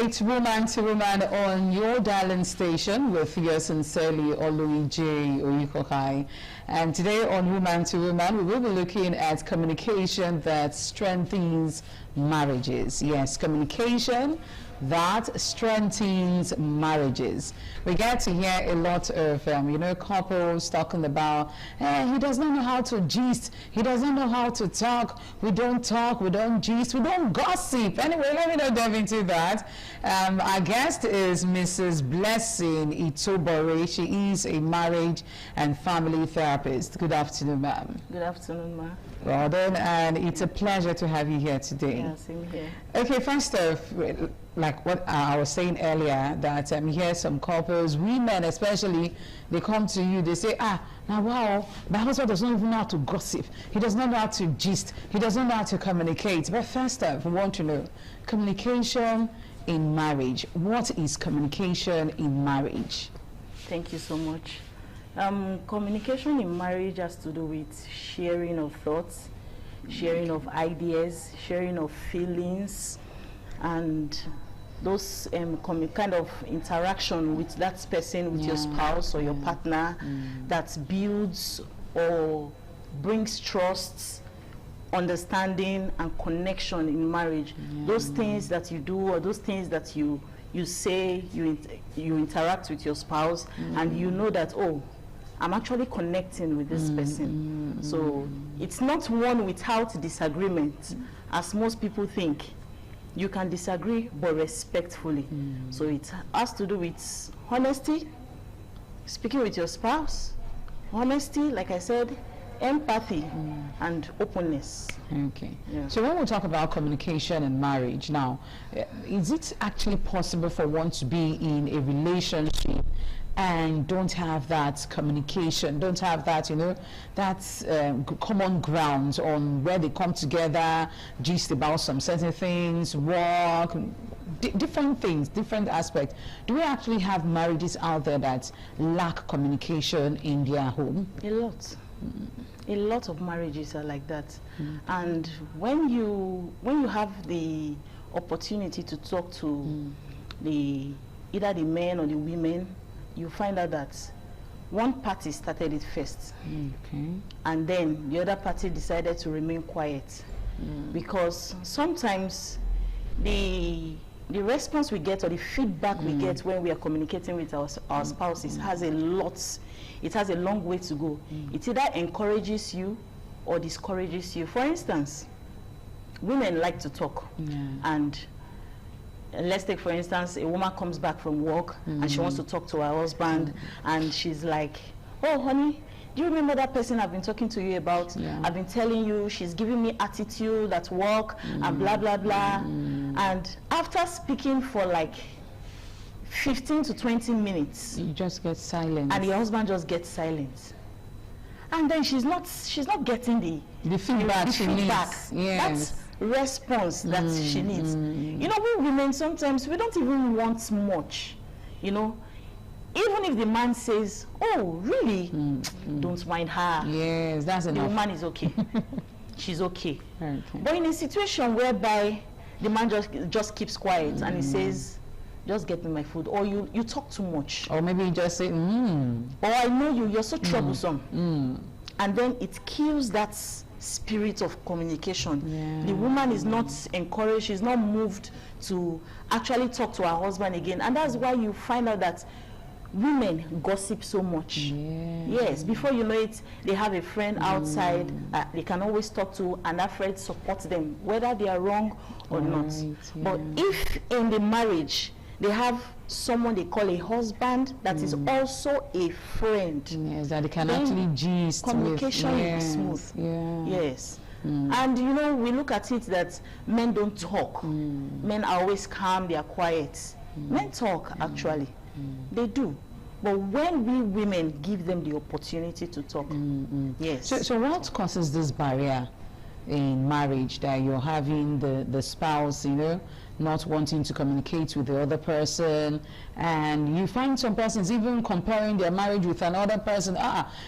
It's Woman to Woman on your dialing station with yours sincerely, Oluije Oyikokai. And today on Woman to Woman, we will be looking at communication that strengthens marriages. Yes, communication that strengthens marriages. We get to hear a lot of, couples talking about, he does not know how to gist, he doesn't know how to talk, we don't gist, we don't gossip. Anyway, let me not dive into that. Our guest is Mrs. Blessing Itobore. She is a marriage and family therapist. Good afternoon, ma'am. Good afternoon, ma. Well done, and it's a pleasure to have you here today. Yeah, same here. Okay, first off, like what I was saying earlier, that here some couples, women especially, they come to you, they say, now wow, my husband does not even know how to gossip, he does not know how to gist, he does not know how to communicate. But first off, we want to know, communication in marriage. What is communication in marriage? Thank you so much. Communication in marriage has to do with sharing of thoughts, sharing of ideas, sharing of feelings, and those kind of interaction with that person, with your spouse or your partner, that builds or brings trust, understanding, and connection in marriage. Those things that you do, or those things that you say, you interact with your spouse, and you know that, oh, I'm actually connecting with this person. So it's not one without disagreement, as most people think. You can disagree, but respectfully. So it has to do with honesty, speaking with your spouse, honesty, like I said, empathy, and openness. Okay. Yeah. So when we talk about communication in marriage now, is it actually possible for one to be in a relationship and don't have that communication, don't have that, that common ground on where they come together, gist about some certain things, work, different things, different aspects? Do we actually have marriages out there that lack communication in their home? A lot. A lot of marriages are like that. And when you have the opportunity to talk to either the men or the women, you find out that one party started it first, and then the other party decided to remain quiet, because sometimes the response we get or the feedback we get when we are communicating with our spouses has a long way to go. It either encourages you or discourages you. For instance, women like to talk, and let's take, for instance, a woman comes back from work and she wants to talk to her husband, and she's like, oh honey, do you remember that person I've been talking to you about? I've been telling you, she's giving me attitude at work, and blah blah blah. And after speaking for like 15 to 20 minutes, you just get silent, and your husband just gets silent, and then she's not getting the feedback she needs. That's response that she needs. We women, sometimes we don't even want much, even if the man says, oh really, don't mind her, yes, that's enough. The woman is okay. She's okay. But in a situation whereby the man just keeps quiet and he says, just get me my food, or you talk too much, or maybe you just say, or I know you're so troublesome, and then it kills that spirit of communication. The woman is not encouraged, she's not moved to actually talk to her husband again, and that's why you find out that women gossip so much. Yes, before you know it, they have a friend outside they can always talk to, and that friend supports them whether they are wrong or not. But if in the marriage they have someone they call a husband that is also a friend, that they can actually gist, communication will be smooth. And we look at it that men don't talk. Men are always calm, they are quiet. Men talk, actually. They do. But when we women give them the opportunity to talk, yes. So what causes this barrier in marriage, that you're having the spouse, not wanting to communicate with the other person, and you find some persons even comparing their marriage with another person.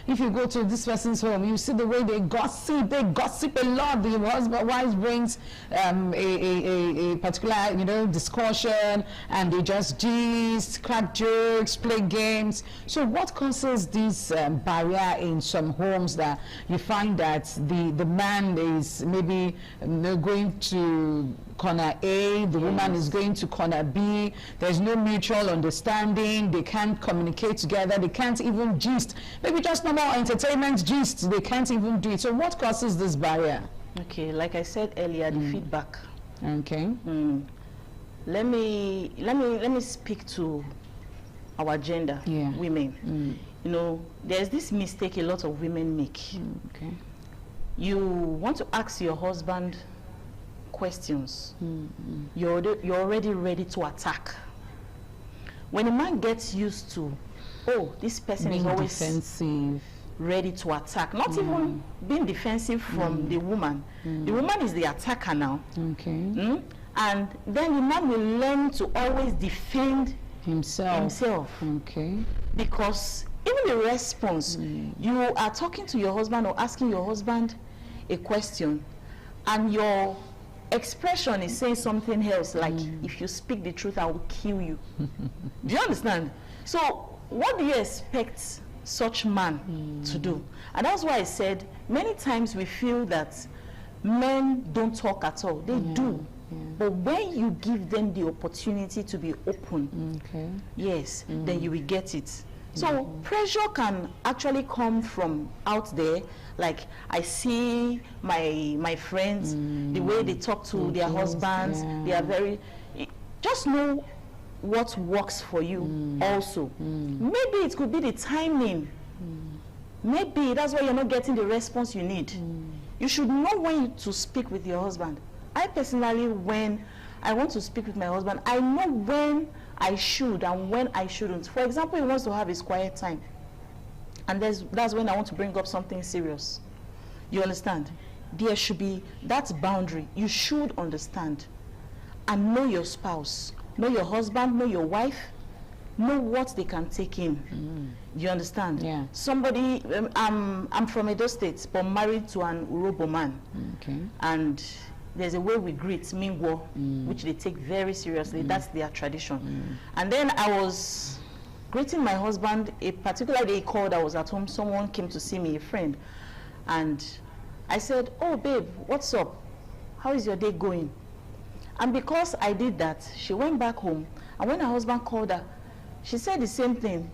If you go to this person's home, you see the way they gossip a lot. The husband wife brings a particular discussion, and they just gist, crack jokes, play games. So what causes this barrier in some homes that you find that the man is maybe going to corner A, the woman is going to corner B, there's no mutual understanding, they can't communicate together, they can't even gist, maybe just normal entertainment gist, they can't even do it. So what causes this barrier? Okay, like I said earlier, the feedback. Okay. Let me speak to our gender, women. There's this mistake a lot of women make. Okay. You want to ask your husband questions. You're already ready to attack. When a man gets used to, this person is always defensive, ready to attack, not even being defensive from the woman. The woman is the attacker now. Okay. And then the man will learn to always defend himself. Okay. Because even the response, you are talking to your husband or asking your husband a question, and your expression is saying something else, like, if you speak the truth, I will kill you. Do you understand? So what do you expect such man to do? And that's why I said many times we feel that men don't talk at all. They do. But when you give them the opportunity to be open, then you will get it. So pressure can actually come from out there. Like, I see my friends, the way they talk to their husbands, they are very, just know what works for you also. Maybe it could be the timing. Maybe that's why you're not getting the response you need. You should know when to speak with your husband. I personally, when I want to speak with my husband, I know when I should and when I shouldn't. For example, he wants to have his quiet time, and that's when I want to bring up something serious. You understand? There should be that boundary. You should understand and know your spouse, know your husband, know your wife, know what they can take in. You understand? Yeah. Somebody, I'm from Edo State, but married to an Urobo man. Okay. And there's a way we greet, Mingwo, which they take very seriously. That's their tradition. And then I was greeting my husband. A particular day he called, I was at home. Someone came to see me, a friend. And I said, "Oh, babe, what's up? How is your day going?" And because I did that, she went back home. And when her husband called her, she said the same thing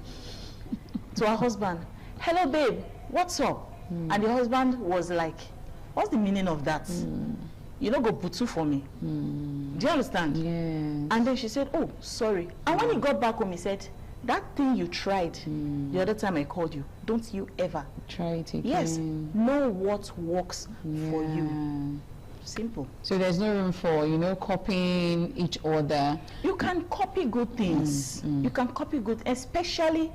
to her husband. "Hello, babe, what's up?" And the husband was like, "What's the meaning of that? You don't go butu for me." Do you understand? Yes. And then she said, "Oh, sorry." And when he got back home, he said, "That thing you tried the other time I called you, don't you ever try it again." Yes, know what works for you. Simple. So there's no room for, copying each other. You can copy good things. You can copy good, especially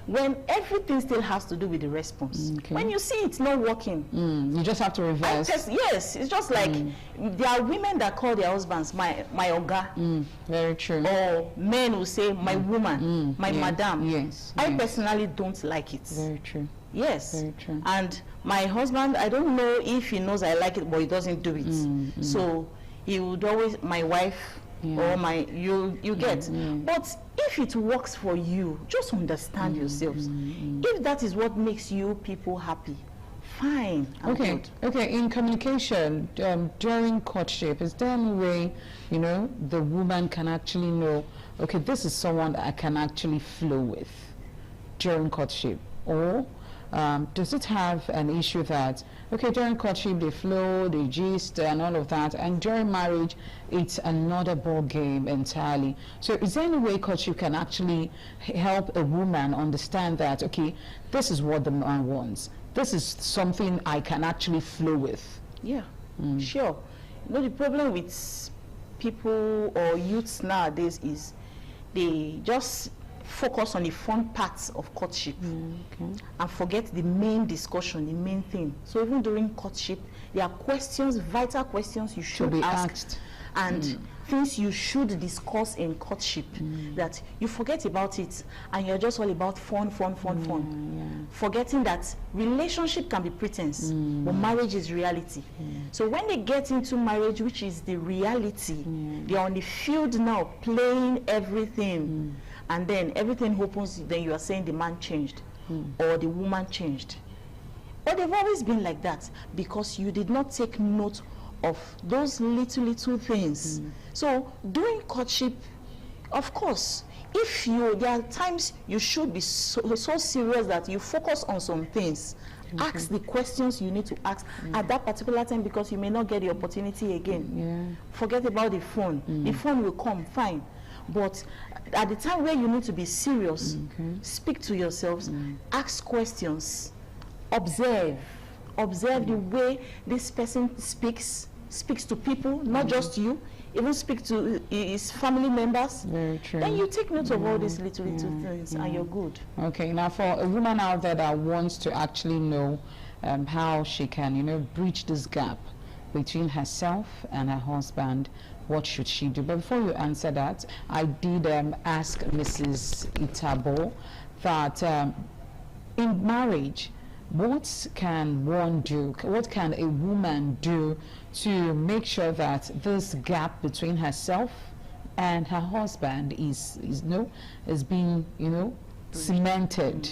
when everything still has to do with the response. Okay. When you see it's not working, you just have to reverse. Yes, it's just like there are women that call their husbands my oga. Very true. Or men will say my woman, my madam. Yes. I personally don't like it. Very true. Yes. Very true. And my husband, I don't know if he knows I like it, but he doesn't do it. So he would always, my wife, or my, you get. But if it works for you, just understand yourselves. If that is what makes you people happy, fine. Okay. In communication, during courtship, is there any way, the woman can actually know, okay, this is someone that I can actually flow with during courtship? Or does it have an issue that, okay, during courtship they flow, they gist and all of that, and during marriage it's another ball game entirely? So is there any way courtship can actually help a woman understand that, okay, this is what the man wants, this is something I can actually flow with? Yeah, sure. The problem with people or youths nowadays is they just focus on the fun parts of courtship and forget the main discussion, the main thing. So even during courtship, there are questions, vital questions you should be ask. asked. and things you should discuss in courtship, that you forget about it and you're just all about fun. Forgetting that relationship can be pretense, but marriage is reality. So when they get into marriage, which is the reality, they're on the field now playing everything, and then everything happens, then you are saying the man changed or the woman changed. But they've always been like that because you did not take note of those little things. So during courtship, of course, if there are times you should be so serious that you focus on some things. Ask the questions you need to ask at that particular time, because you may not get the opportunity again. Forget about the phone. The phone will come, fine. But at the time where you need to be serious, speak to yourselves, ask questions, observe the way this person speaks to people, not just you, even speak to his family members. Very true. Then you take note of all these little things, and you're good. Okay, now for a woman out there that wants to actually know how she can, bridge this gap between herself and her husband, what should she do? But before you answer that, I did ask Mrs. Itabo that in marriage, what can one do? What can a woman do to make sure that this gap between herself and her husband is being, cemented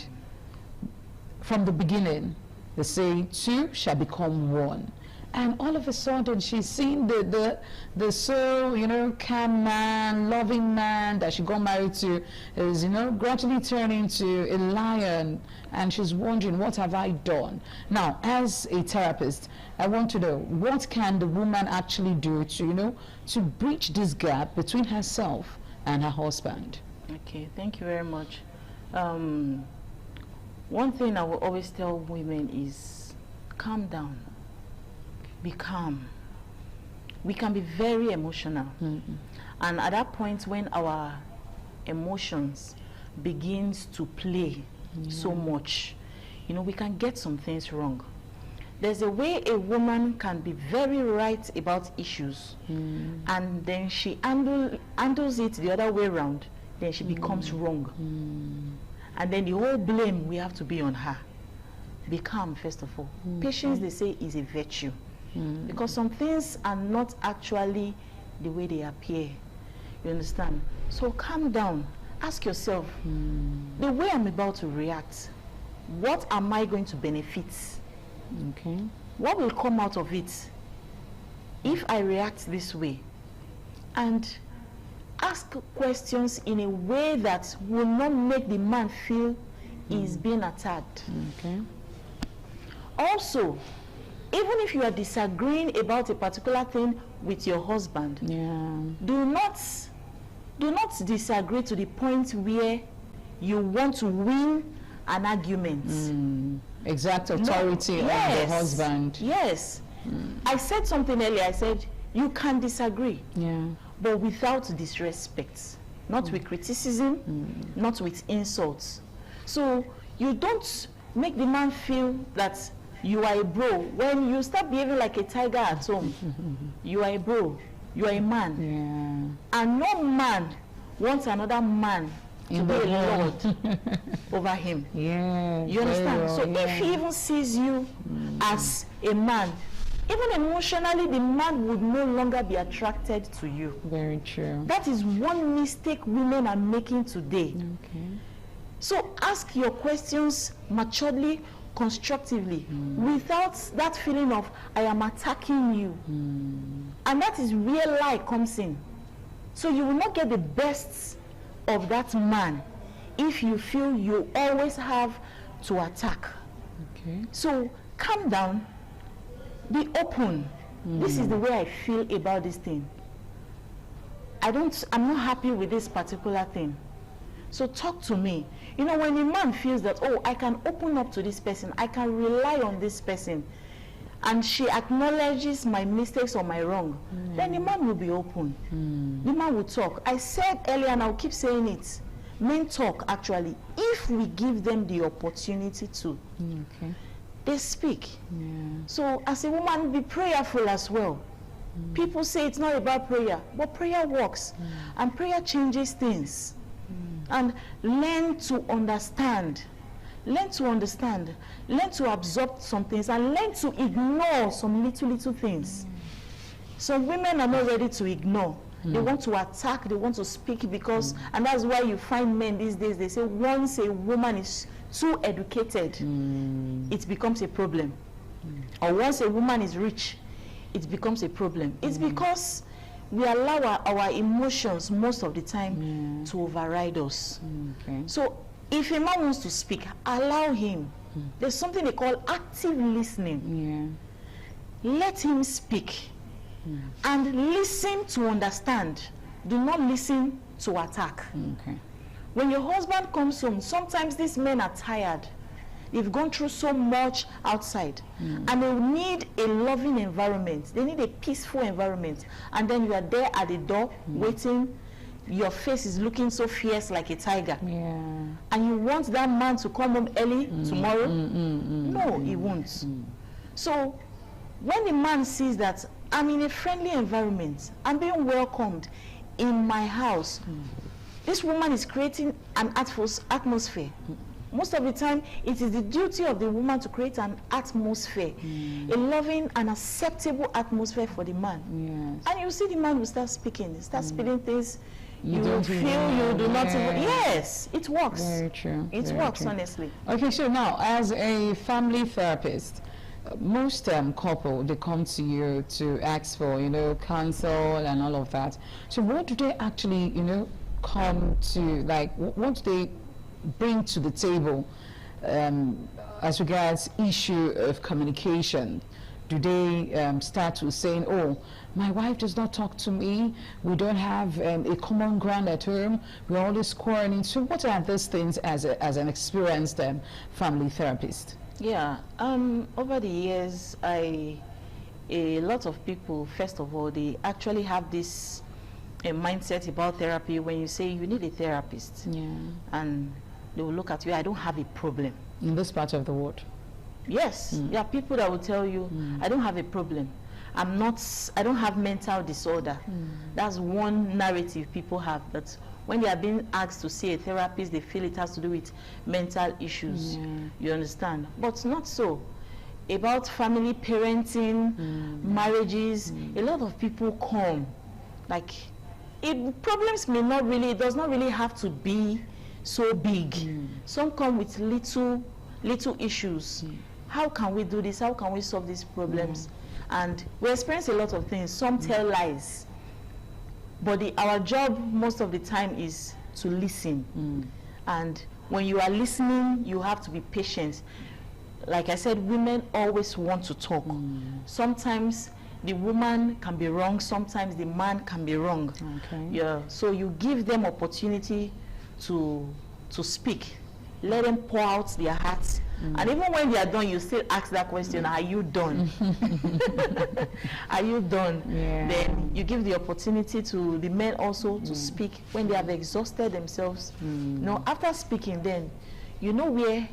from the beginning? They say two shall become one. And all of a sudden, she's seen the so, calm man, loving man that she got married to is, gradually turning into a lion. And she's wondering, what have I done? Now, as a therapist, I want to know, what can the woman actually do to, to bridge this gap between herself and her husband? Okay, thank you very much. One thing I will always tell women is calm down. Be calm. We can be very emotional. And at that point when our emotions begins to play so much, we can get some things wrong. There's a way a woman can be very right about issues, and then she handles it the other way around, then she becomes wrong. And then the whole blame we have to be on her. Be calm, first of all. Patience, they say, is a virtue. Because some things are not actually the way they appear. You understand? So calm down. Ask yourself, the way I'm about to react, what am I going to benefit? Okay. What will come out of it if I react this way? And ask questions in a way that will not make the man feel he's being attacked. Okay. Also, even if you are disagreeing about a particular thing with your husband, do not disagree to the point where you want to win an argument. Exact authority of the husband. Yes. I said something earlier. I said you can disagree, but without disrespect, not with criticism, not with insults. So you don't make the man feel that you are a bro. When you start behaving like a tiger at home, you are a bro, you are a man. And no man wants another man to be a lord over him. You understand? So if he even sees you as a man, even emotionally, the man would no longer be attracted to you. Very true. That is one mistake women are making today. So ask your questions maturely, constructively, without that feeling of I am attacking you. And that is where lie comes in. So you will not get the best of that man if you feel you always have to attack. So calm down, be open. This is the way I feel about this thing. I'm not happy with this particular thing. So talk to me. When a man feels that, oh, I can open up to this person, I can rely on this person, and she acknowledges my mistakes or my wrong, then the man will be open. The man will talk. I said earlier, and I'll keep saying it, men talk actually, if we give them the opportunity to. They speak. So as a woman, be prayerful as well. People say it's not about prayer, but prayer works, and prayer changes things. And learn to understand. Learn to understand. Learn to absorb some things, and learn to ignore some little things. Some women are not ready to ignore. They want to attack, they want to speak, because, and that's why you find men these days, they say once a woman is too educated, it becomes a problem. Or once a woman is rich, it becomes a problem. It's because we allow our emotions most of the time to override us. Okay. So if a man wants to speak, allow him. There's something they call active listening. Let him speak. And listen to understand. Do not listen to attack. Okay. When your husband comes home, sometimes these men are tired. They've gone through so much outside, and they need a loving environment. They need a peaceful environment. And then you are there at the door waiting. Your face is looking so fierce like a tiger. And you want that man to come home early tomorrow? No, he won't. So when the man sees that I'm in a friendly environment, I'm being welcomed in my house, this woman is creating an atmosphere. Most of the time, it is the duty of the woman to create an atmosphere, a loving and acceptable atmosphere for the man. And you see the man will start speaking, start spilling things you feel you do not even. Yes, it works. Very true. It works, honestly. Okay, so now, as a family therapist, most couple, they come to you to ask for, counsel and all of that. So what do they actually, come to, like, what do they bring to the table as regards issue of communication? Do they start with saying, oh, my wife does not talk to me, we don't have a common ground at home, we're always quarreling? So what are those things as an experienced family therapist? Yeah, over the years, a lot of people, first of all, they actually have this mindset about therapy. When you say you need a therapist, and they will look at you, I don't have a problem. In this part of the world? Yes, there are people that will tell you, I don't have a problem. I don't have mental disorder. That's one narrative people have, that when they are being asked to see a therapist, they feel it has to do with mental issues. You understand? But not so. About family, parenting, marriages, a lot of people come. Like, problems may not really, it does not really have to be so big. Some come with little issues. How can we do this? How can we solve these problems? And we experience a lot of things. Some tell lies. But our job most of the time is to listen. And when you are listening, you have to be patient. Like I said, women always want to talk. Sometimes the woman can be wrong, sometimes the man can be wrong. So you give them opportunity to speak. Let them pour out their hearts. And even when they are done, you still ask that question, are you done? Are you done? Then you give the opportunity to the men also to speak when they have exhausted themselves. After speaking, then you know where,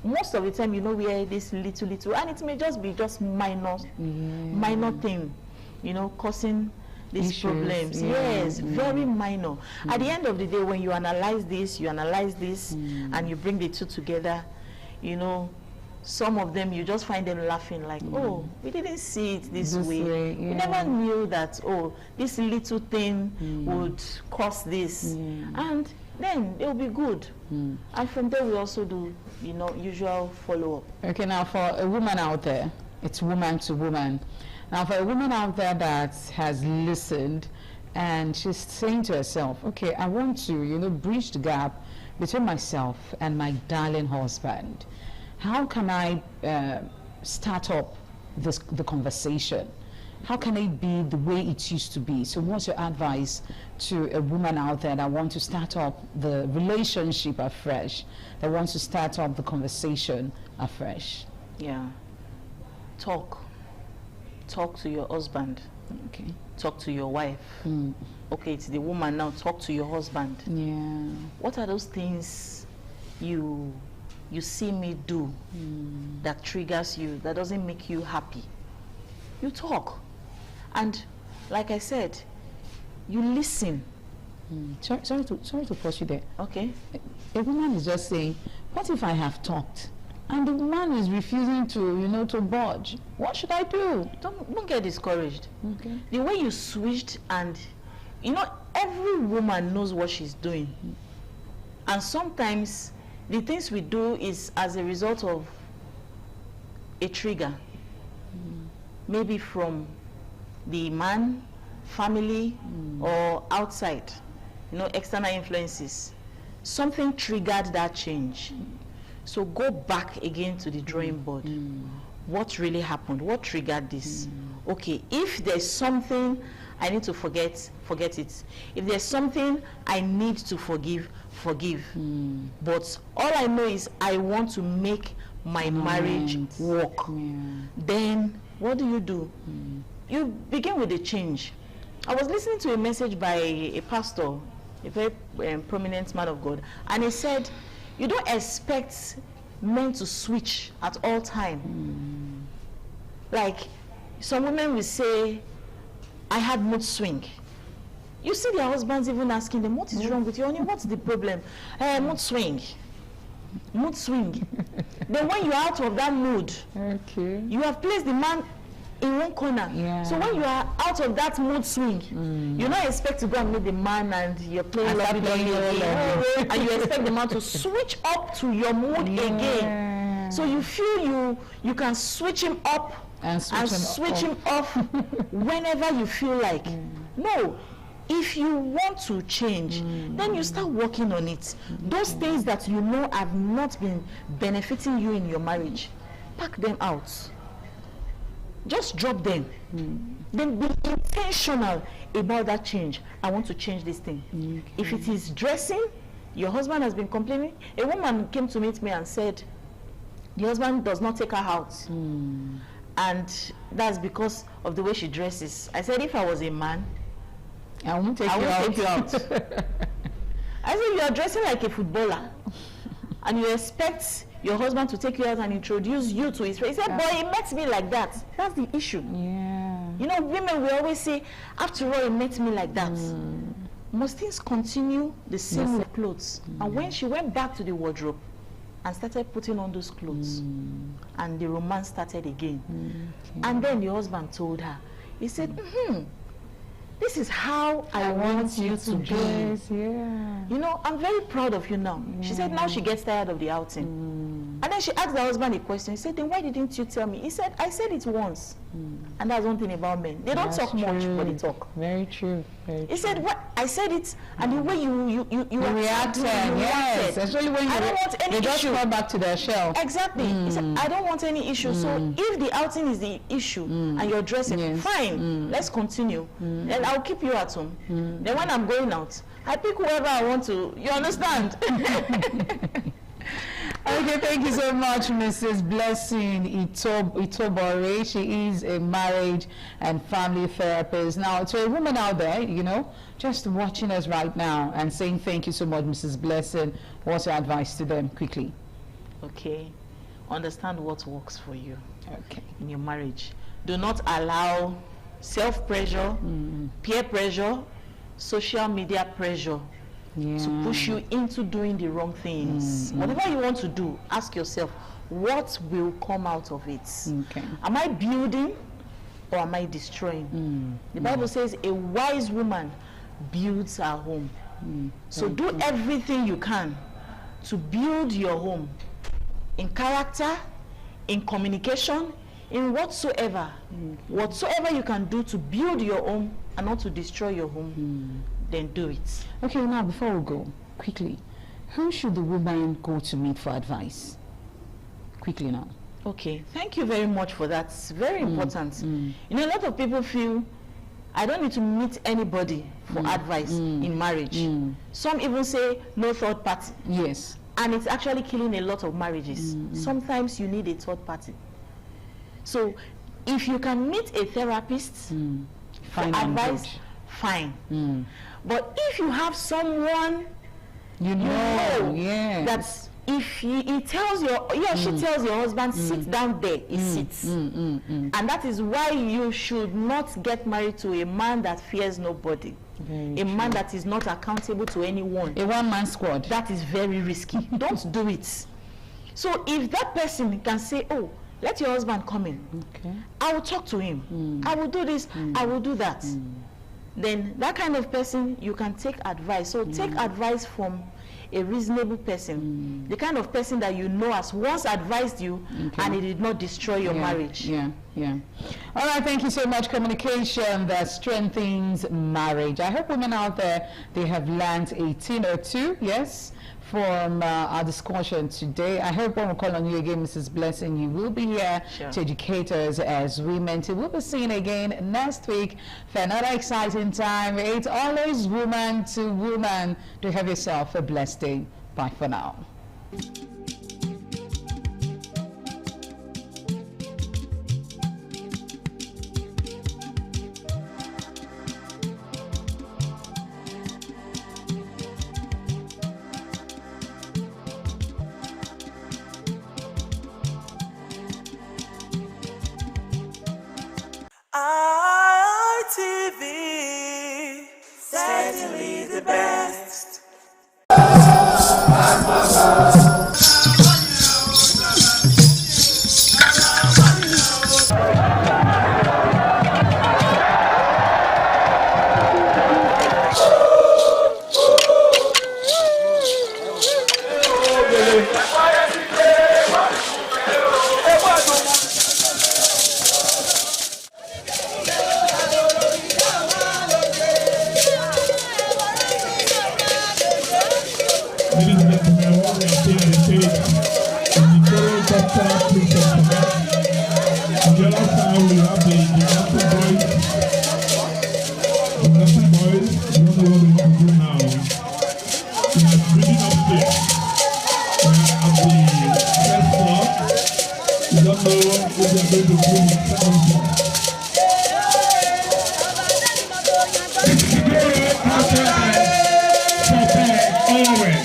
most of the time you know where this little, and it may just be minor thing, causing these issues, problems. Yes, very minor. At the end of the day, when you analyze this, and you bring the two together, some of them, you just find them laughing like, oh, we didn't see it this way. We never knew that, oh, this little thing would cause this. And then it'll be good. And from there, we also do, usual follow-up. Okay, now for a woman out there, it's woman to woman. Now for a woman out there that has listened and she's saying to herself, okay, I want to, bridge the gap between myself and my darling husband. How can I start up the conversation? How can it be the way it used to be? So what's your advice to a woman out there that wants to start up the relationship afresh, that wants to start up the conversation afresh? Yeah. Talk to your husband. Okay. Talk to your wife. Okay, it's the woman now. Talk to your husband. What are those things you see me do that triggers you, that doesn't make you happy? You talk. And like I said, you listen. Sorry to pause you there. Okay. A woman is just saying, what if I have talked and the man is refusing to, to budge? What should I do? Don't get discouraged. Okay. The way you switched, and every woman knows what she's doing. And sometimes the things we do is as a result of a trigger. Maybe from the man, family, or outside, external influences. Something triggered that change. So go back again to the drawing board. What really happened? What triggered this? Okay, if there's something I need to forget it. If there's something I need to forgive. But all I know is I want to make my marriage work. Then what do? You begin with a change. I was listening to a message by a pastor, a very prominent man of God, and he said, you don't expect men to switch at all time. Like some women will say, I had mood swing. You see their husbands even asking them, what is wrong with you, honey? What's the problem? Mood swing. Mood swing. Then when you're out of that mood, you have placed the man in one corner. So when you are out of that mood swing, you don't expect to go and meet the man and you're playing and you expect the man to switch up to your mood again. So you feel you can switch him up and switch him off whenever you feel like. No. If you want to change, then you start working on it. Those things that you know have not been benefiting you in your marriage, pack them out. Just drop them. Then be intentional about that change. I want to change this thing. If it is dressing, your husband has been complaining. A woman came to meet me and said, the husband does not take her out. And that's because of the way she dresses. I said, if I was a man, I won't take you out. I said, you are dressing like a footballer and you expect your husband to take you out and introduce you to his friends. He said, boy, he met me like that. That's the issue. Women will always say, after all, he met me like that. Must things continue the same with clothes? And when she went back to the wardrobe and started putting on those clothes, and the romance started again. And then the husband told her, he said, this is how I want you to be. I'm very proud of you now. She said now she gets tired of the outing. And then she asked the husband a question. He said, then why didn't you tell me? He said, I said it once. And that's one thing about men. They don't talk much, but they talk. Very true. He said, what? I said it, and the way you reacted. Yes, especially when I don't want any just fall back to their shell. Exactly. He said, I don't want any issue. So if the outing is the issue and you're dressing, fine, let's continue. Then I'll keep you at home. Then when I'm going out, I pick whoever I want to. You understand? Okay, thank you so much, Mrs. Blessing Itobore. She is a marriage and family therapist. Now, to a woman out there, just watching us right now and saying thank you so much, Mrs. Blessing, what's your advice to them quickly? Okay, understand what works for you in your marriage. Do not allow self-pressure, peer pressure, social media pressure to push you into doing the wrong things. Whatever you want to do, ask yourself, what will come out of it? Am I building or am I destroying? The Bible says a wise woman builds her home. So do everything you can to build your home in character, in communication, in whatsoever. Whatsoever you can do to build your home and not to destroy your home, then do it. Okay, now before we go, quickly, who should the woman go to meet for advice? Quickly now. Okay, thank you very much for that. It's very important. A lot of people feel, I don't need to meet anybody for advice in marriage. Some even say no third party. Yes. And it's actually killing a lot of marriages. Sometimes you need a third party. So if you can meet a therapist for advice, fine. But if you have someone you know that if he tells he or she tells your husband, sit down there, he sits. And that is why you should not get married to a man that fears nobody. A man that is not accountable to anyone. A one-man squad. That is very risky. Don't do it. So if that person can say, oh, let your husband come in. Okay. I will talk to him. I will do this. I will do that. Then that kind of person, you can take advice. So take advice from a reasonable person, the kind of person that you know has once advised you and it did not destroy your marriage. Yeah. All right, thank you so much. Communication that strengthens marriage. I hope women out there, they have learned a thing or two, yes, from our discussion today. I hope when we call on you again, Mrs. Blessing, you will be here to educate us as women. We'll be seeing again next week for another exciting time. It's always woman to woman. Do have yourself a blessed day. Bye for now. ITV, certainly the best. Ladies and gentlemen, what we are seeing on the stage is the Toro Cultural Prison Cement. On the other side, we have the Gymnastic Boys. Gymnastic Boys, you don't know what we want to do now. We are reading upstairs. We are at the first floor. You don't know what we are going to do in the second floor. This is the Toro Cultural Always.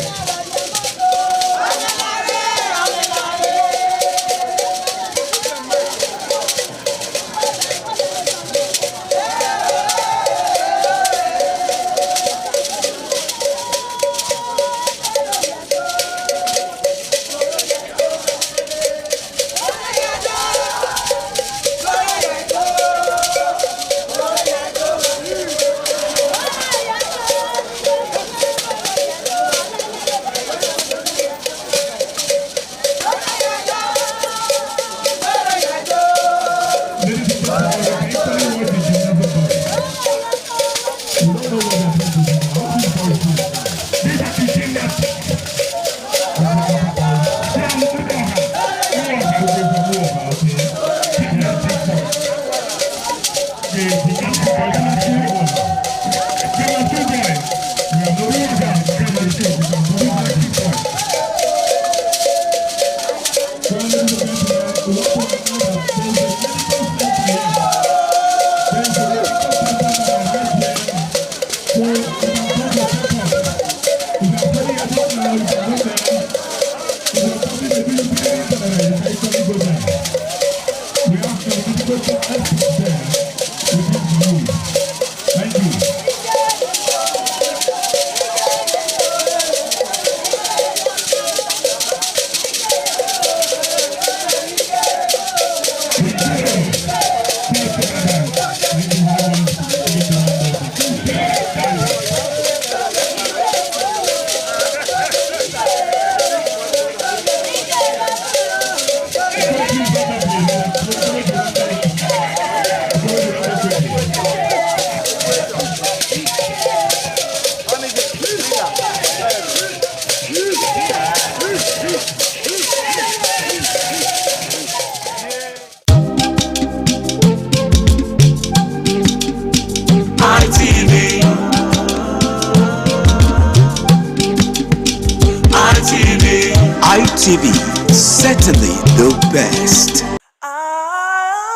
ITV, certainly the best.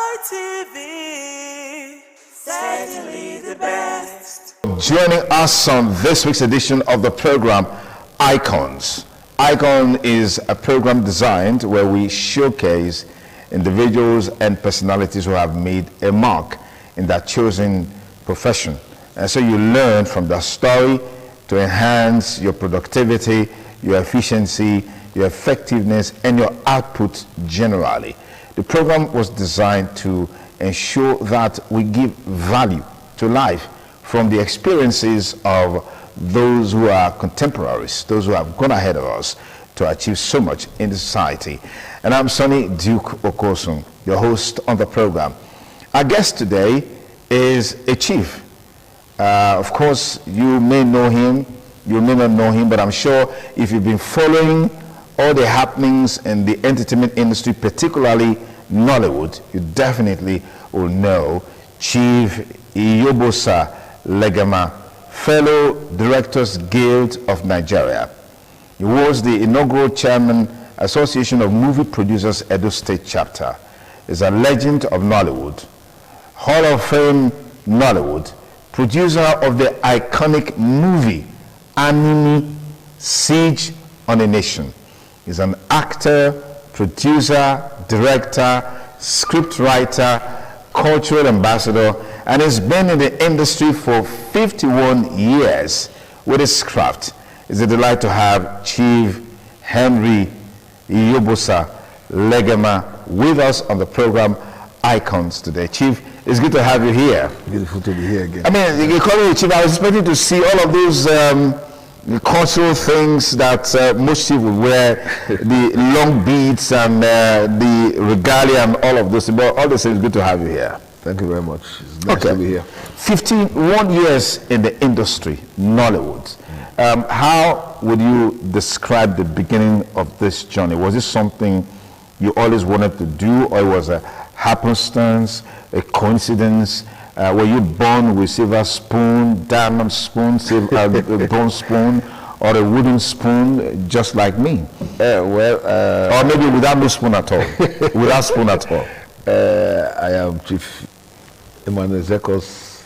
ITV, certainly the best. Joining us on this week's edition of the program, Icons. Icon is a program designed where we showcase individuals and personalities who have made a mark in their chosen profession. And so you learn from their story to enhance your productivity, your efficiency, your effectiveness, and your output generally. The program was designed to ensure that we give value to life from the experiences of those who are contemporaries, those who have gone ahead of us to achieve so much in the society. And I'm Sonny Duke Okosun, your host on the program. Our guest today is a chief. Of course, you may know him, you may not know him, but I'm sure if you've been following all the happenings in the entertainment industry, particularly Nollywood, you definitely will know Chief Iyobosa Legama, Fellow Directors Guild of Nigeria. He was the inaugural chairman, Association of Movie Producers Edo State Chapter. Is a legend of Nollywood, Hall of Fame Nollywood, producer of the iconic movie Animi Siege on a Nation. He's an actor, producer, director, scriptwriter, cultural ambassador, and has been in the industry for 51 years with his craft. It's a delight to have Chief Henry Iyobosa Legama with us on the program Icons today. Chief, it's good to have you here. Beautiful to be here again. I mean, you call me Chief, I was expecting to see all of those cultural things that most chiefs would wear, the long beads and the regalia and all of those. But all the same, it's good to have you here. Thank you very much. It's nice to be here. 51 years in the industry, Nollywood. How would you describe the beginning of this journey? Was this something you always wanted to do, or it was a happenstance, a coincidence? Were you born with silver spoon, diamond spoon, bronze spoon, or a wooden spoon, just like me? Or maybe without no spoon at all. Without spoon at all. I am Chief Emmanuel Zeko's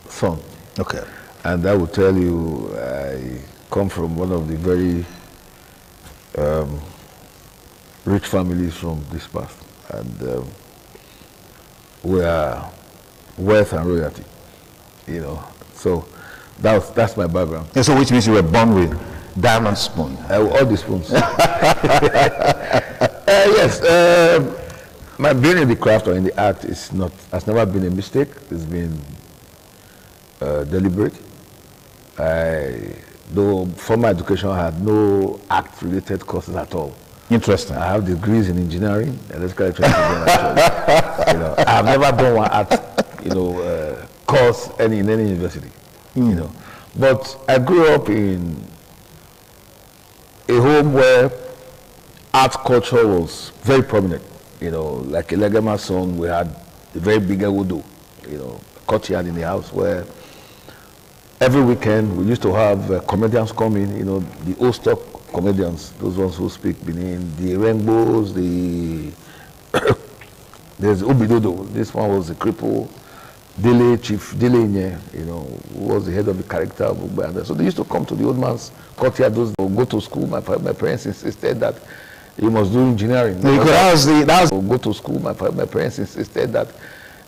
son. Okay. And I will tell you, I come from one of the very rich families from this past. And we are wealth and royalty, you know. So that's my background. And so which means you were born with diamond spoon? All the spoons. Yes. My being in the craft or in the art has never been a mistake. It's been deliberate. Though for my education, I had no art-related courses at all. Interesting. I have degrees in engineering, electrical engineering. You know, I have never done one art, course in any university. You know, but I grew up in a home where art culture was very prominent. You know, like Legama's son, we had a very big Ewudo, courtyard in the house where every weekend we used to have comedians come in, the old stock comedians, those ones who speak Benin, the Rainbows, there's Obidodo, this one was the cripple, Chief Dele Nye, who was the head of the character of Uganda. So they used to come to the old man's courtyard, those go to school. My parents insisted that he must do engineering. Go to school. My parents insisted that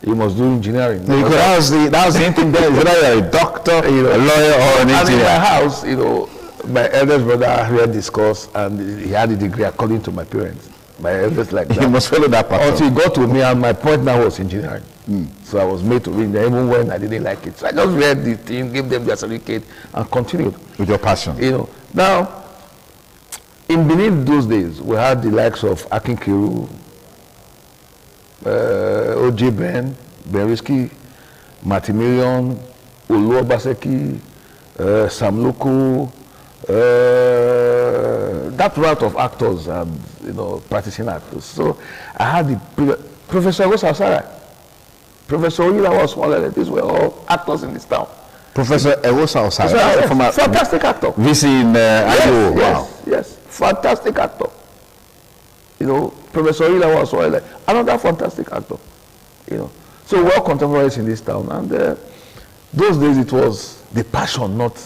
he must do engineering. That was the thing there. Whether you're a doctor, a lawyer, or an engineer. And in my house, my eldest brother read this course and he had a degree according to my parents. My eldest like that. You must follow that pattern. Until he got to me, and my point now was engineering. So I was made to read there even when I didn't like it. So I just read the thing, gave them their certificate, and continued. With your passion. Now, in Benin those days, we had the likes of Akin Kiru, O.J. Ben Risky, Matimilion, Olu Obaseki, Sam Loko, that route of actors and practicing actors. So I had the Professor Ewosa Osara, Professor Oyila was one of them. These were all actors in this town. Professor Ewosa Osara, fantastic actor. VC in Ayo. Wow. Yes, fantastic actor. Professor Oyila was one of them. Another fantastic actor. So we're all contemporaries in this town, and those days it was the passion, not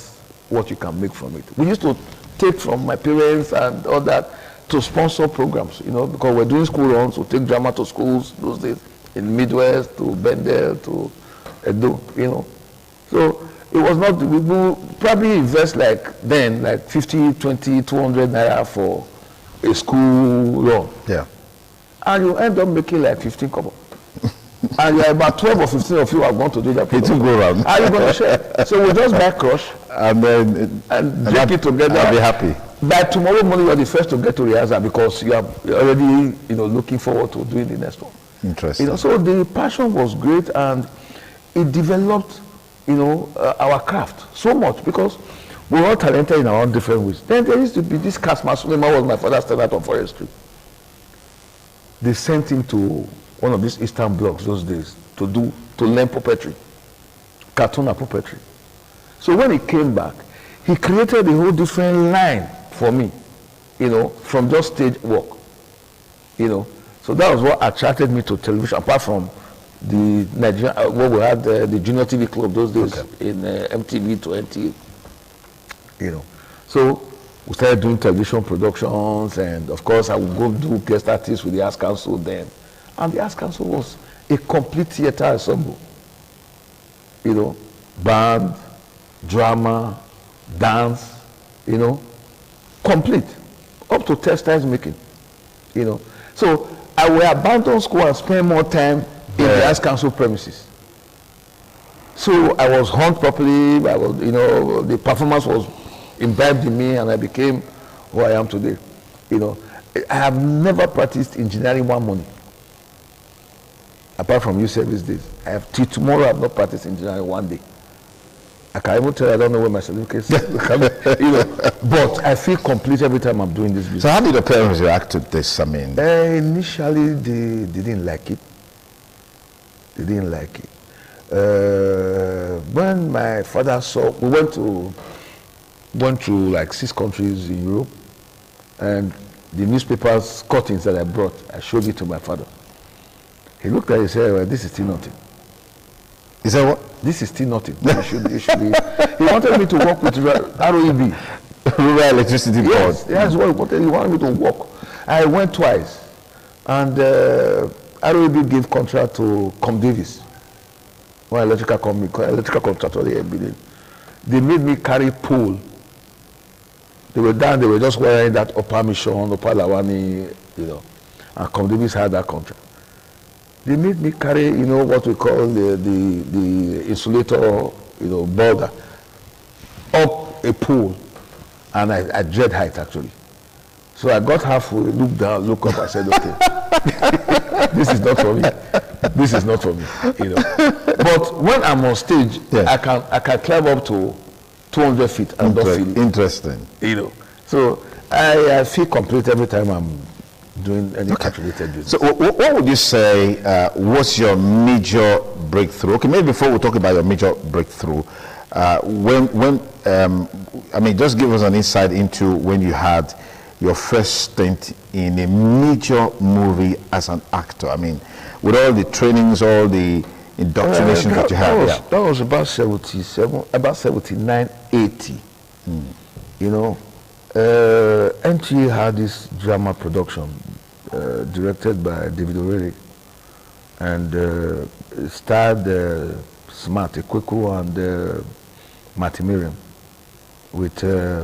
what you can make from it. We used to take from my parents and all that to sponsor programs, you know, because we're doing school runs, we take drama to schools those days, in Midwest, to Bendel, to Edo, you know. So it was not, we will probably invest like then, like 50, 20, 200 naira for a school run. Yeah. And you end up making like 15 kobo. And you're about 12 or 15 of you are going to do that. It will go around. Are you going to share? So we just buy crush And then and drink it together. I'll be happy. By tomorrow morning, you're the first to get to rehearsal because you're already, you know, looking forward to doing the next one. Interesting. You know, so the passion was great, and it developed, you know, our craft so much because we were all talented in our own different ways. Then there used to be this cast master, was my father's tenant on forestry. They sent him to one of these Eastern blocks those days to learn puppetry, cartoon and puppetry. So when he came back, he created a whole different line for me, you know, from just stage work, you know. So that was what attracted me to television, apart from the Nigerian, what we had, the Junior TV Club those days in MTV 20, you know. So we started doing television productions, and of course I would go do guest artists with the Arts Council then. And the Arts Council was a complete theater ensemble, you know, band, drama, dance, you know, complete, up to textiles making, you know. So I will abandon school and spend more time in the Arts Council premises. So I was honed properly, I was, you know, the performance was imbibed in me and I became who I am today, you know. I have never practiced engineering one morning, apart from youth service days. I have, till tomorrow I have not practiced engineering one day. I can even tell you I don't know where my certificates are, you know, but I feel complete every time I'm doing this business. So how did your parents react to this? I mean, Initially they didn't like it. They didn't like it. When my father saw, we went to like 6 countries in Europe, and the newspapers cuttings that I brought, I showed it to my father. He looked at it and said, well, this is still nothing. He said what? This is still nothing. It should be. He wanted me to work with ROEB. Rural Electricity Board. Yes, that's what he wanted. He wanted me to work. I went twice, and ROEB gave contract to Com Davis, one electrical contractor here in Benin. They made me carry pole. They were down, they were just wearing that upper mission, upper Lawani, you know, and Com Davis had that contract. They made me carry, you know, what we call the insulator, you know, boulder, up a pole, and I dread height actually. So I got halfway, looked down, looked up, I said, okay, this is not for me. This is not for me, you know. But when I'm on stage, I can climb up to 200 feet and don't feel it. Interesting. You know. So I feel complete every time I'm doing any calculated business. So what would you say was your major breakthrough? Okay, maybe before we talk about your major breakthrough, I mean, just give us an insight into when you had your first stint in a major movie as an actor. I mean, with all the trainings, all the indoctrination that you had. That was about 77, about 79, 80. You know, NTA had this drama production directed by David O'Reilly, and it starred Smart Ekweku and Marty Miriam with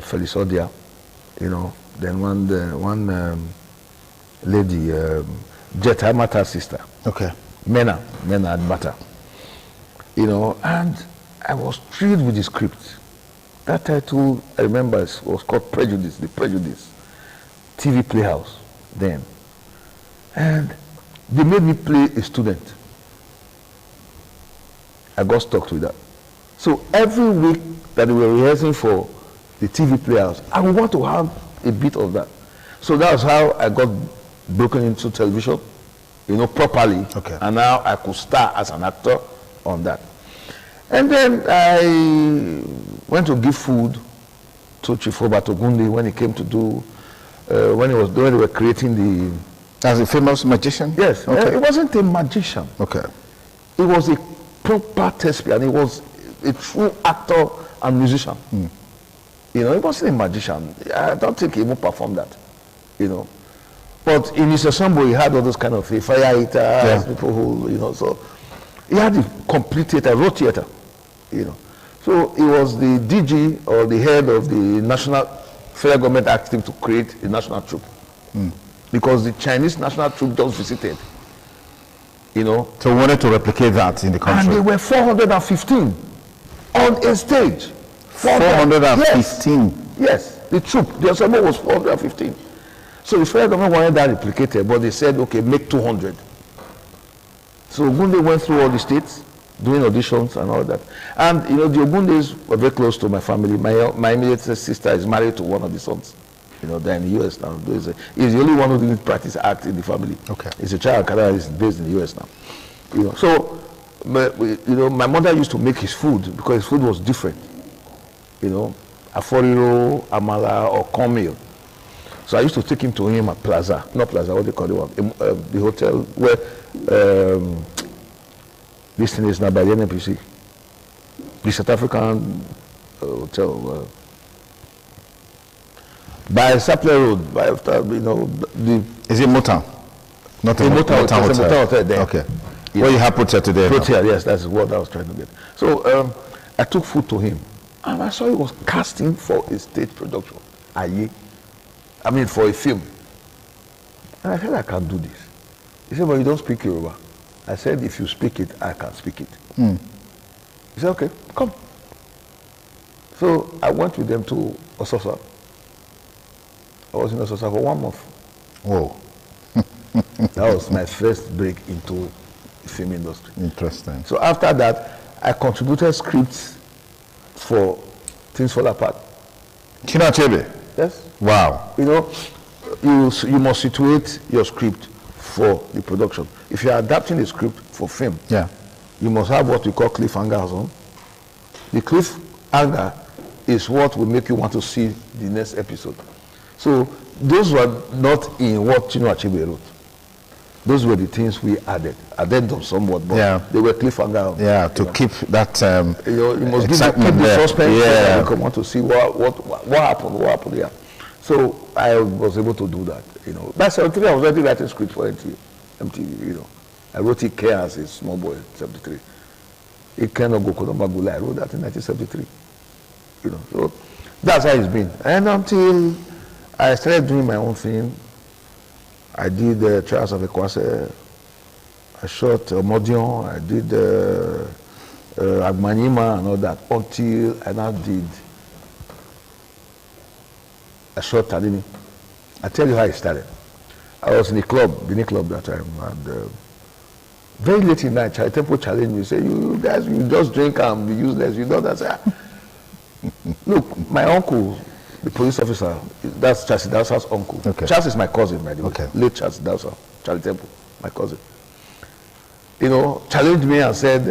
Felice Odia, you know. Then one lady, Jet Amata's sister. Okay. Mena Admata. You know, and I was thrilled with the script. That title, I remember, was called Prejudice, The Prejudice, TV Playhouse then. And they made me play a student. I got stuck with that. So every week that we were rehearsing for the TV Playhouse, I would want to have a bit of that. So that was how I got broken into television, you know, properly. Okay. And now I could start as an actor on that. And then I went to give food to Chief Robert Ogunde when he came to do, when they were creating the... As a famous magician? Yes. Okay. It wasn't a magician. Okay. It was a proper thespian. He was a true actor and musician. You know, he wasn't a magician. I don't think he even performed that, you know. But in his ensemble, he had all those kind of fire eaters, people who, you know, so he had a complete theater, raw theater, you know. So he was the DG or the head of the national federal government active to create a national troupe. Because the Chinese national troupe just visited, you know. So we wanted to replicate that in the country. And they were 415 on a stage. 415? Yes, the troupe, the ensemble was 415. So the federal government wanted that replicated, but they said, okay, make 200. So Ogunde went through all the states, doing auditions and all that. And, you know, the Ogundes were very close to my family. My immediate sister is married to one of the sons. You know, they're in the U.S. now. He's the only one who didn't practice act in the family. Okay. He's a child career, he's based in the U.S. now. You know, so, you know, my mother used to make his food because his food was different. You know, aforiro, amala, or cornmeal. So I used to take him to him at Plaza, not Plaza, what they call it, the hotel where this thing is now by the NNPC, the South African hotel, by Sapler Road, by after, you know, Is it Motown? Not the Motown Hotel there. Okay. Where you have Protea today? Protea, yes, that's what I was trying to get. So I took food to him, and I saw he was casting for a stage production, I mean, for a film. And I said, I can't do this. He said, but you don't speak Yoruba. I said, if you speak it, I can speak it. He said, okay, come. So I went with them to Ososa. I was in Ososa for 1 month. Whoa. That was my first break into the film industry. Interesting. So after that, I contributed scripts for Things Fall Apart. Chinua Achebe? Yes. Wow. You know, you must situate your script for the production. If you are adapting the script for film, you must have what we call cliffhangers on. The cliffhanger is what will make you want to see the next episode. So those were not in what Chinua Achebe wrote. Those were the things we added. Added them somewhat, but they were cliffhanger. Yeah, to keep that you know, you must keep the suspense. Yeah, you want to see what happened. Yeah. So I was able to do that. You know, by 73, I was already writing scripts for MTV. You know, I wrote Ike as a small boy in 73. Ike no Gokoloma Gula, I wrote that in 1973. You know, so that's how it's been. And until I started doing my own thing, I did the Trials of Ekwase. I shot Modion. I did Agmanima and all that. Until I now did. I shot Tadini. I tell you how it started. I was in a club, Benin Club that time, and very late in the night, Charlie Temple challenged me. Say, you guys, you just drink and be useless. You know that. Look, my uncle, the police officer, that's Charles Dawsa's uncle. Okay. Charles is my cousin, by the way. Okay. Late Charles Dawsa, Charlie Temple, my cousin. You know, challenged me and said,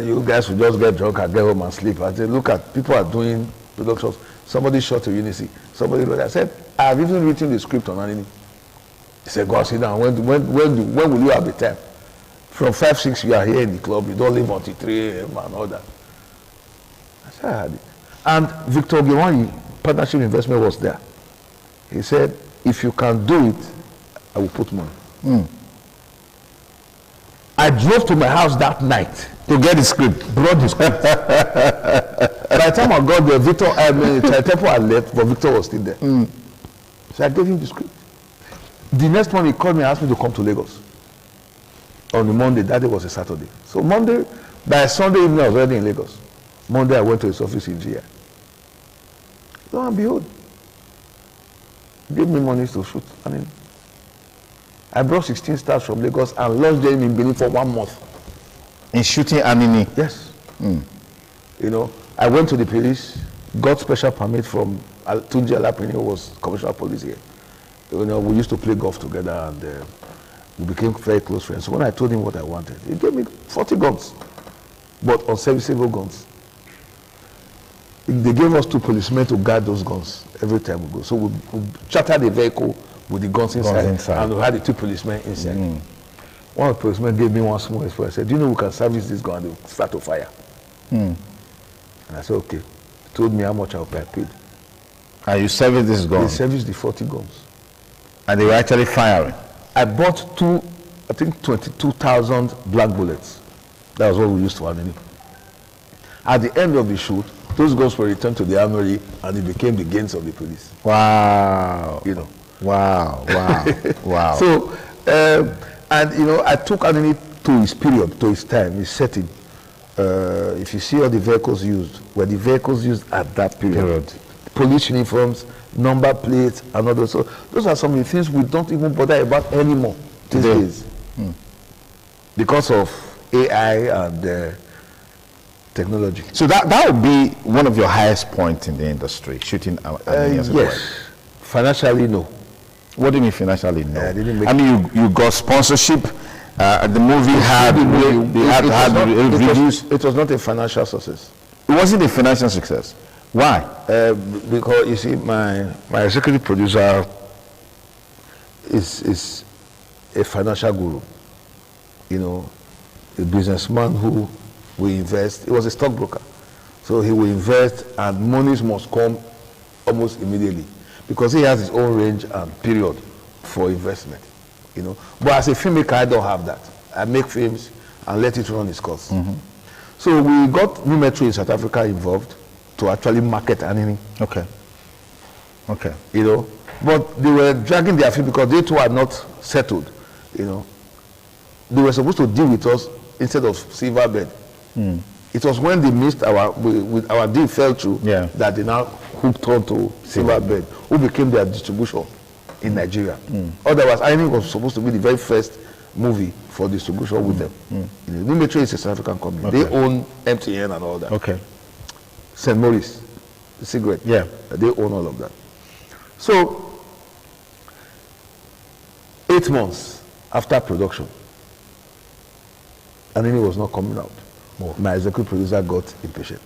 you guys will just get drunk and get home and sleep. I said, look at, people are doing productions. Somebody shot a Unity. Somebody wrote, I said, I've even written the script on Anini. He said, go sit down. When will you have the time? From 5, 6, you are here in the club. You don't leave until 3 a.m. and all that. I said, I had it. And Victor Giwani, Partnership Investment, was there. He said, if you can do it, I will put money. I drove to my house that night to get the script. Brought the script. By the time I got there, Victor, Temple had left, but Victor was still there. So I gave him the script. The next morning, he called me and asked me to come to Lagos. On the Monday, that day was a Saturday. So Monday, by Sunday evening, I was already in Lagos. Monday, I went to his office in GI. Lo and behold, he gave me money to shoot. I mean, I brought 16 stars from Lagos and lodged them in Benin for 1 month. In shooting Anini? Yes. You know, I went to the police, got special permit from Tunji Alapini, who was commissioner of police here. You know, we used to play golf together and we became very close friends. So when I told him what I wanted, he gave me 40 guns, but unserviceable guns. They gave us 2 policemen to guard those guns every time we go. So we chartered a vehicle with the guns inside, and we had the 2 policemen inside. One of the policemen gave me one small explosive. I said, do you know we can service this gun? And they start to fire. And I said, okay. told me how much I paid. And you serviced this gun? They serviced the 40 guns. And they were actually firing? I bought 22,000 black bullets. That was what we used for Anini. At the end of the shoot, those guns were returned to the armory and it became the gains of the police. Wow. You know. Wow, wow, wow. So, and you know, I took Anini to his period, to his time, his setting. If you see all the vehicles used, were the vehicles used at that period. Police uniforms, number plates, and all those. So those are some of the things we don't even bother about anymore these days. Because of AI and technology. So that would be one of your highest points in the industry, shooting yes. Financially, no. What do you mean financially? No. I mean, you got sponsorship. The movie had reviews. It was not a financial success. It wasn't a financial success. Why? Because you see, my executive producer is a financial guru. You know, a businessman who will invest. He was a stockbroker, so he will invest, and monies must come almost immediately, because he has his own range and period for investment, you know. But as a filmmaker, I don't have that. I make films and let it run its course. So we got New Metro in South Africa involved to actually market Anini. Okay. Okay. You know, but they were dragging their feet because they too are not settled, you know. They were supposed to deal with us instead of Silverbird. It was when they missed our deal fell through that they now hooked on to Silverbird, who became their distribution in Nigeria. Otherwise, Anini was supposed to be the very first movie for distribution with them. New Metro is a South African company. They own MTN and all that. Okay. St. Maurice, the cigarette. Yeah. They own all of that. So, 8 months after production, Anini was not coming out. My executive producer got impatient.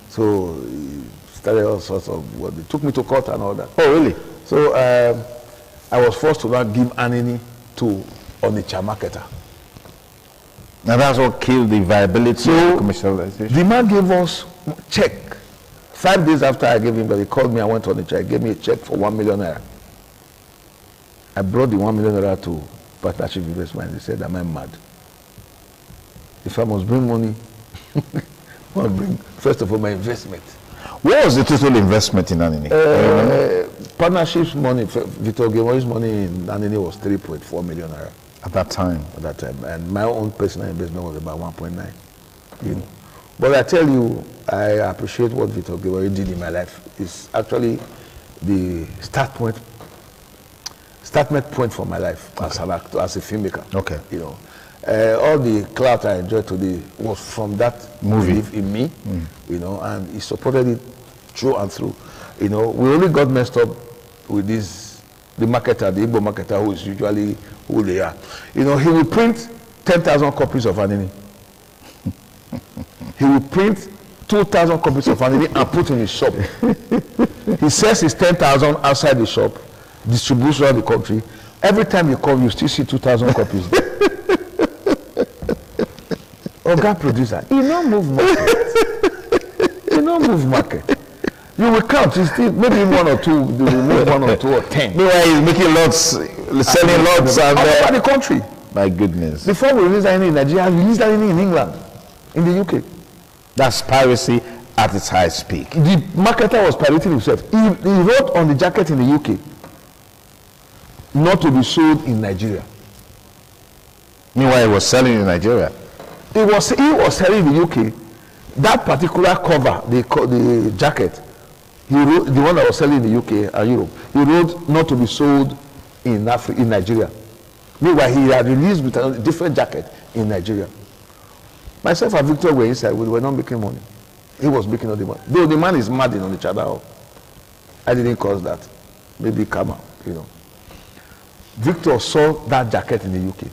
So he started all sorts of what they took me to court and all that. Oh, really? So I was forced to now give Anini to Onitsha marketer. Now that's what killed the viability of commercialization. The man gave us check. 5 days after I gave him, but he called me, I went to Onitsha, he gave me a check for 1 million naira. I brought the 1 million naira to Partnership Investment. He said, am I mad? If I must bring money, I must bring, first of all, my investment. What was the total investment in Anini? Partnership's money, Victor Gilmore's money in Anini was 3.4 million naira. At that time? At that time. And my own personal investment was about 1.9. You know. But I tell you, I appreciate what Victor Gilmore did in my life. It's actually the start point for my life as an actor, as a filmmaker. Okay. You know. All the clout I enjoyed today was from that movie in me, you know, and he supported it through and through. You know, we only got messed up with the marketer, the Igbo marketer, who is usually who they are. You know, he will print 10,000 copies of Anini. He will print 2,000 copies of Anini and put in his shop. He sells his 10,000 outside the shop, distributes around the country. Every time you come, you still see 2,000 copies. Oga producer, he no move market. He no move market. You will count, you still maybe 1 or 2, you will move 1 or 2 or 10. Meanwhile, he's making lots, selling lots all over the country. My goodness. Before we released Anini in Nigeria, we released Anini in England, in the UK. That's piracy at its highest peak. The marketer was pirating himself. He wrote on the jacket in the UK, not to be sold in Nigeria. Meanwhile, he was selling in Nigeria. He was selling in the UK. That particular cover, the jacket, he wrote, the one that was selling in the UK and Europe, he wrote not to be sold in Nigeria. Meanwhile, he had released with a different jacket in Nigeria. Myself and Victor were inside. We were not making money. He was making all the money. Though the man is mad on each other. I didn't cause that. Maybe karma, you know. Victor saw that jacket in the UK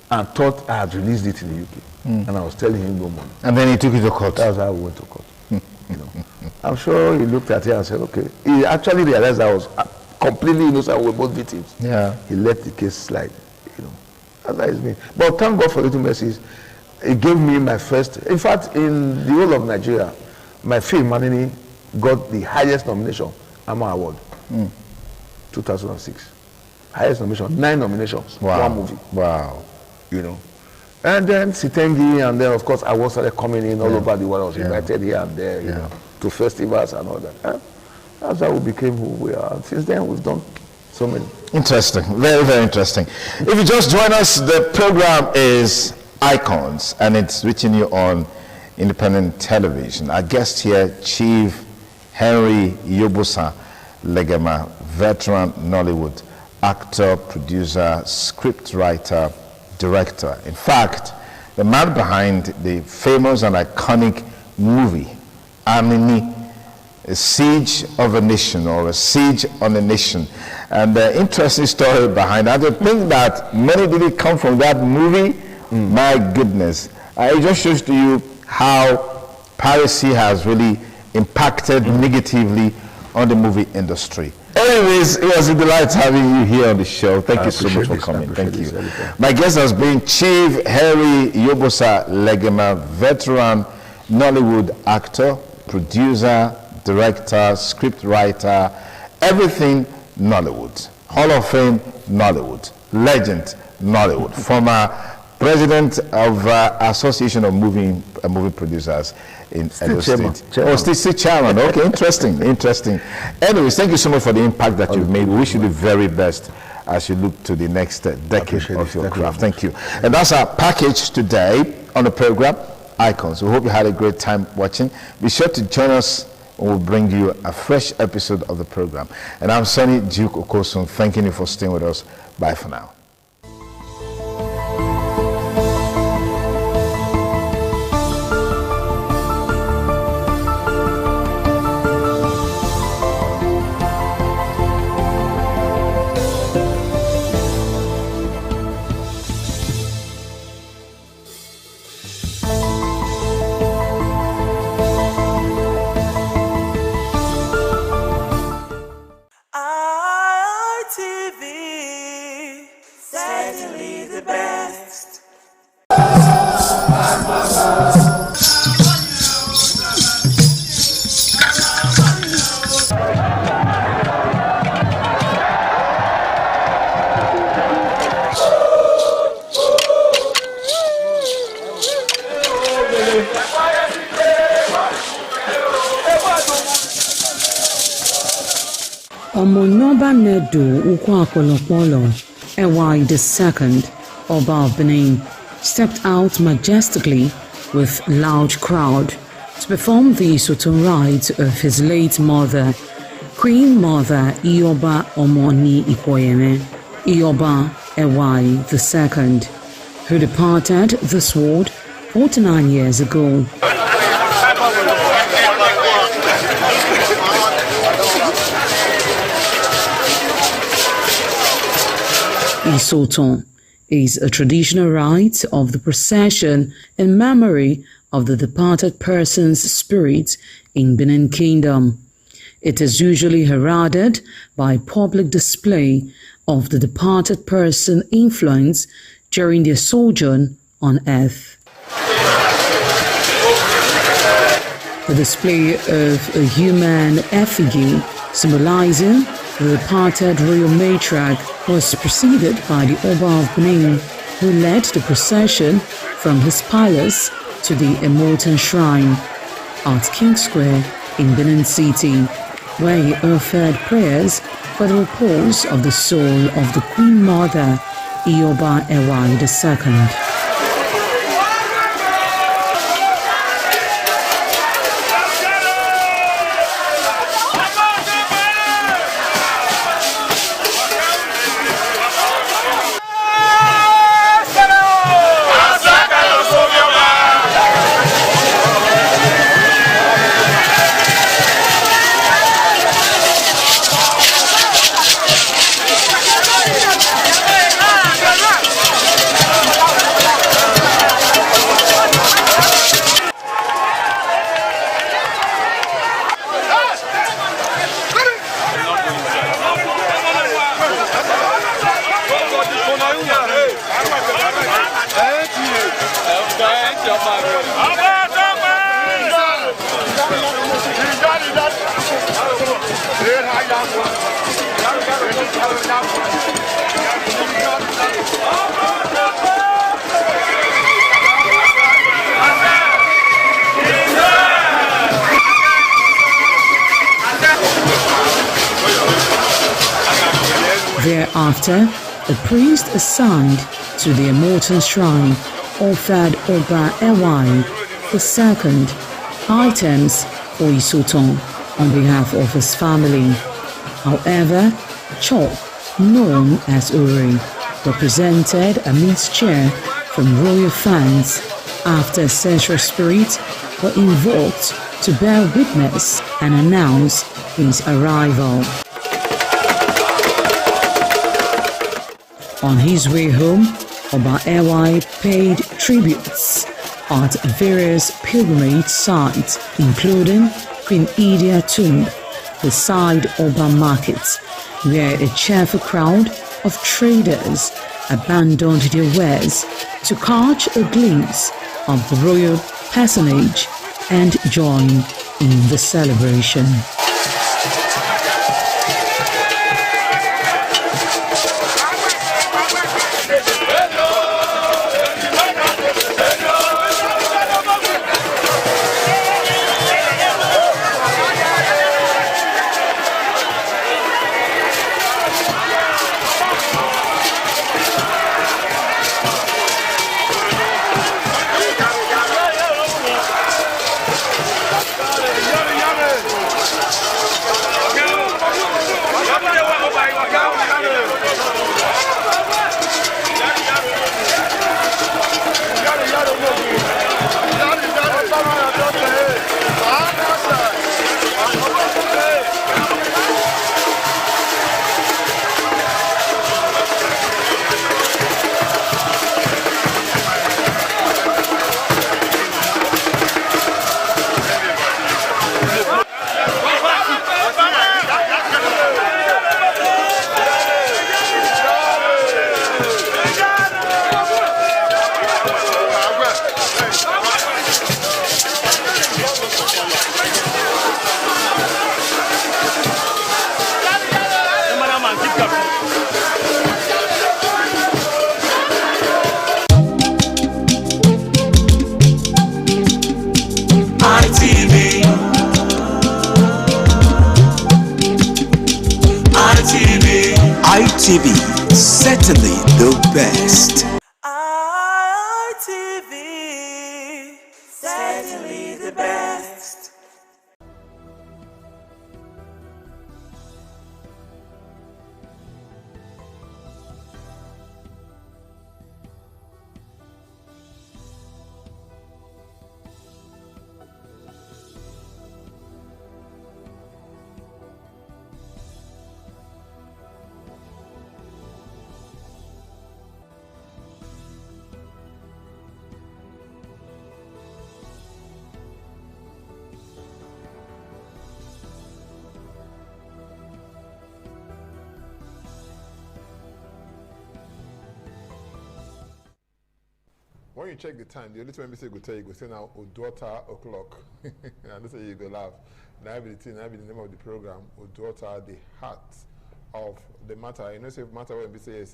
and thought I had released it in the UK. And I was telling him no money. And then he took it to court. That's how we went to court. You know. I'm sure he looked at it and said, okay. He actually realized I was completely innocent. We were both victims. Yeah. He let the case slide. You know. And that is me. But thank God for Little Mercies. It gave me my first, in fact, in the whole of Nigeria, my film, Manini, got the highest nomination, AMA Award, 2006. Highest nomination, 9 nominations, Wow. 1 movie, Wow. you know. And then Sitengi, and then of course awards started coming in all over the world. I was invited here and there, you know, to festivals and all that. And that's how we became who we are. And since then, we've done so many. Interesting. Very, very interesting. If you just join us, the program is Icons, and it's reaching you on independent television. Our guest here, Chief Henry Yobosa Legema, veteran Nollywood actor, producer, scriptwriter, director. In fact, the man behind the famous and iconic movie, Anini, A Siege of a Nation, or A Siege on a Nation. And the interesting story behind that, I think that many didn't come from that movie. My goodness. It just shows to you how piracy has really impacted negatively on the movie industry. Anyways, it was a delight having you here on the show. Thank you so much for coming. Thank you. My guest has been Chief Henry Yobosa Legema, veteran Nollywood actor, producer, director, scriptwriter, everything Nollywood. Hall of Fame Nollywood. Legend Nollywood. Former president of Association of Movie Producers in Edo State. Oh, still chairman. Okay, interesting. Anyways, thank you so much for the impact that you've made. We wish you the very best as you look to the next decade of your craft. Thank you. And that's our package today on the program, Icons. We hope you had a great time watching. Be sure to join us and we'll bring you a fresh episode of the program. And I'm Sonny Duke Okosun, thanking you for staying with us. Bye for now. ITV, certainly the best. Omonoba Nedu Ukwakolopolo, Ewai II, Oba of Benin, stepped out majestically with loud crowd to perform the Sotun rites of his late mother, Queen Mother Ioba Omoni Ikoyeme, Ioba Ewai II, who departed this world 49 years ago. Isoton is a traditional rite of the procession in memory of the departed person's spirit in Benin Kingdom. It is usually heralded by public display of the departed person's influence during their sojourn on earth. The display of a human effigy symbolizing the departed royal matriarch was preceded by the Oba of Benin, who led the procession from his palace to the Emotan Shrine at King Square in Benin City, where he offered prayers for the repose of the soul of the Queen Mother, Ioba Ewai II. Thereafter, a priest assigned to the Immortal Shrine offered Oba Ewai II items for Isoton on behalf of his family. However, Chok, known as Uri, represented a mixed cheer from royal fans after ancestral spirits were invoked to bear witness and announce his arrival. On his way home, Oba Ewai paid tributes at various pilgrimage sites, including Queen Idia Tomb, the side Oba Market, where a cheerful crowd of traders abandoned their wares to catch a glimpse of the royal personage and join in the celebration. ITV, certainly the best. ITV, certainly the best. When you check the time, the only time we say go tell you, go say now, Oduota o'clock. And that's how you go laugh. Now be the name of the program, Oduota, the heart of the matter. You know, say matter when we say,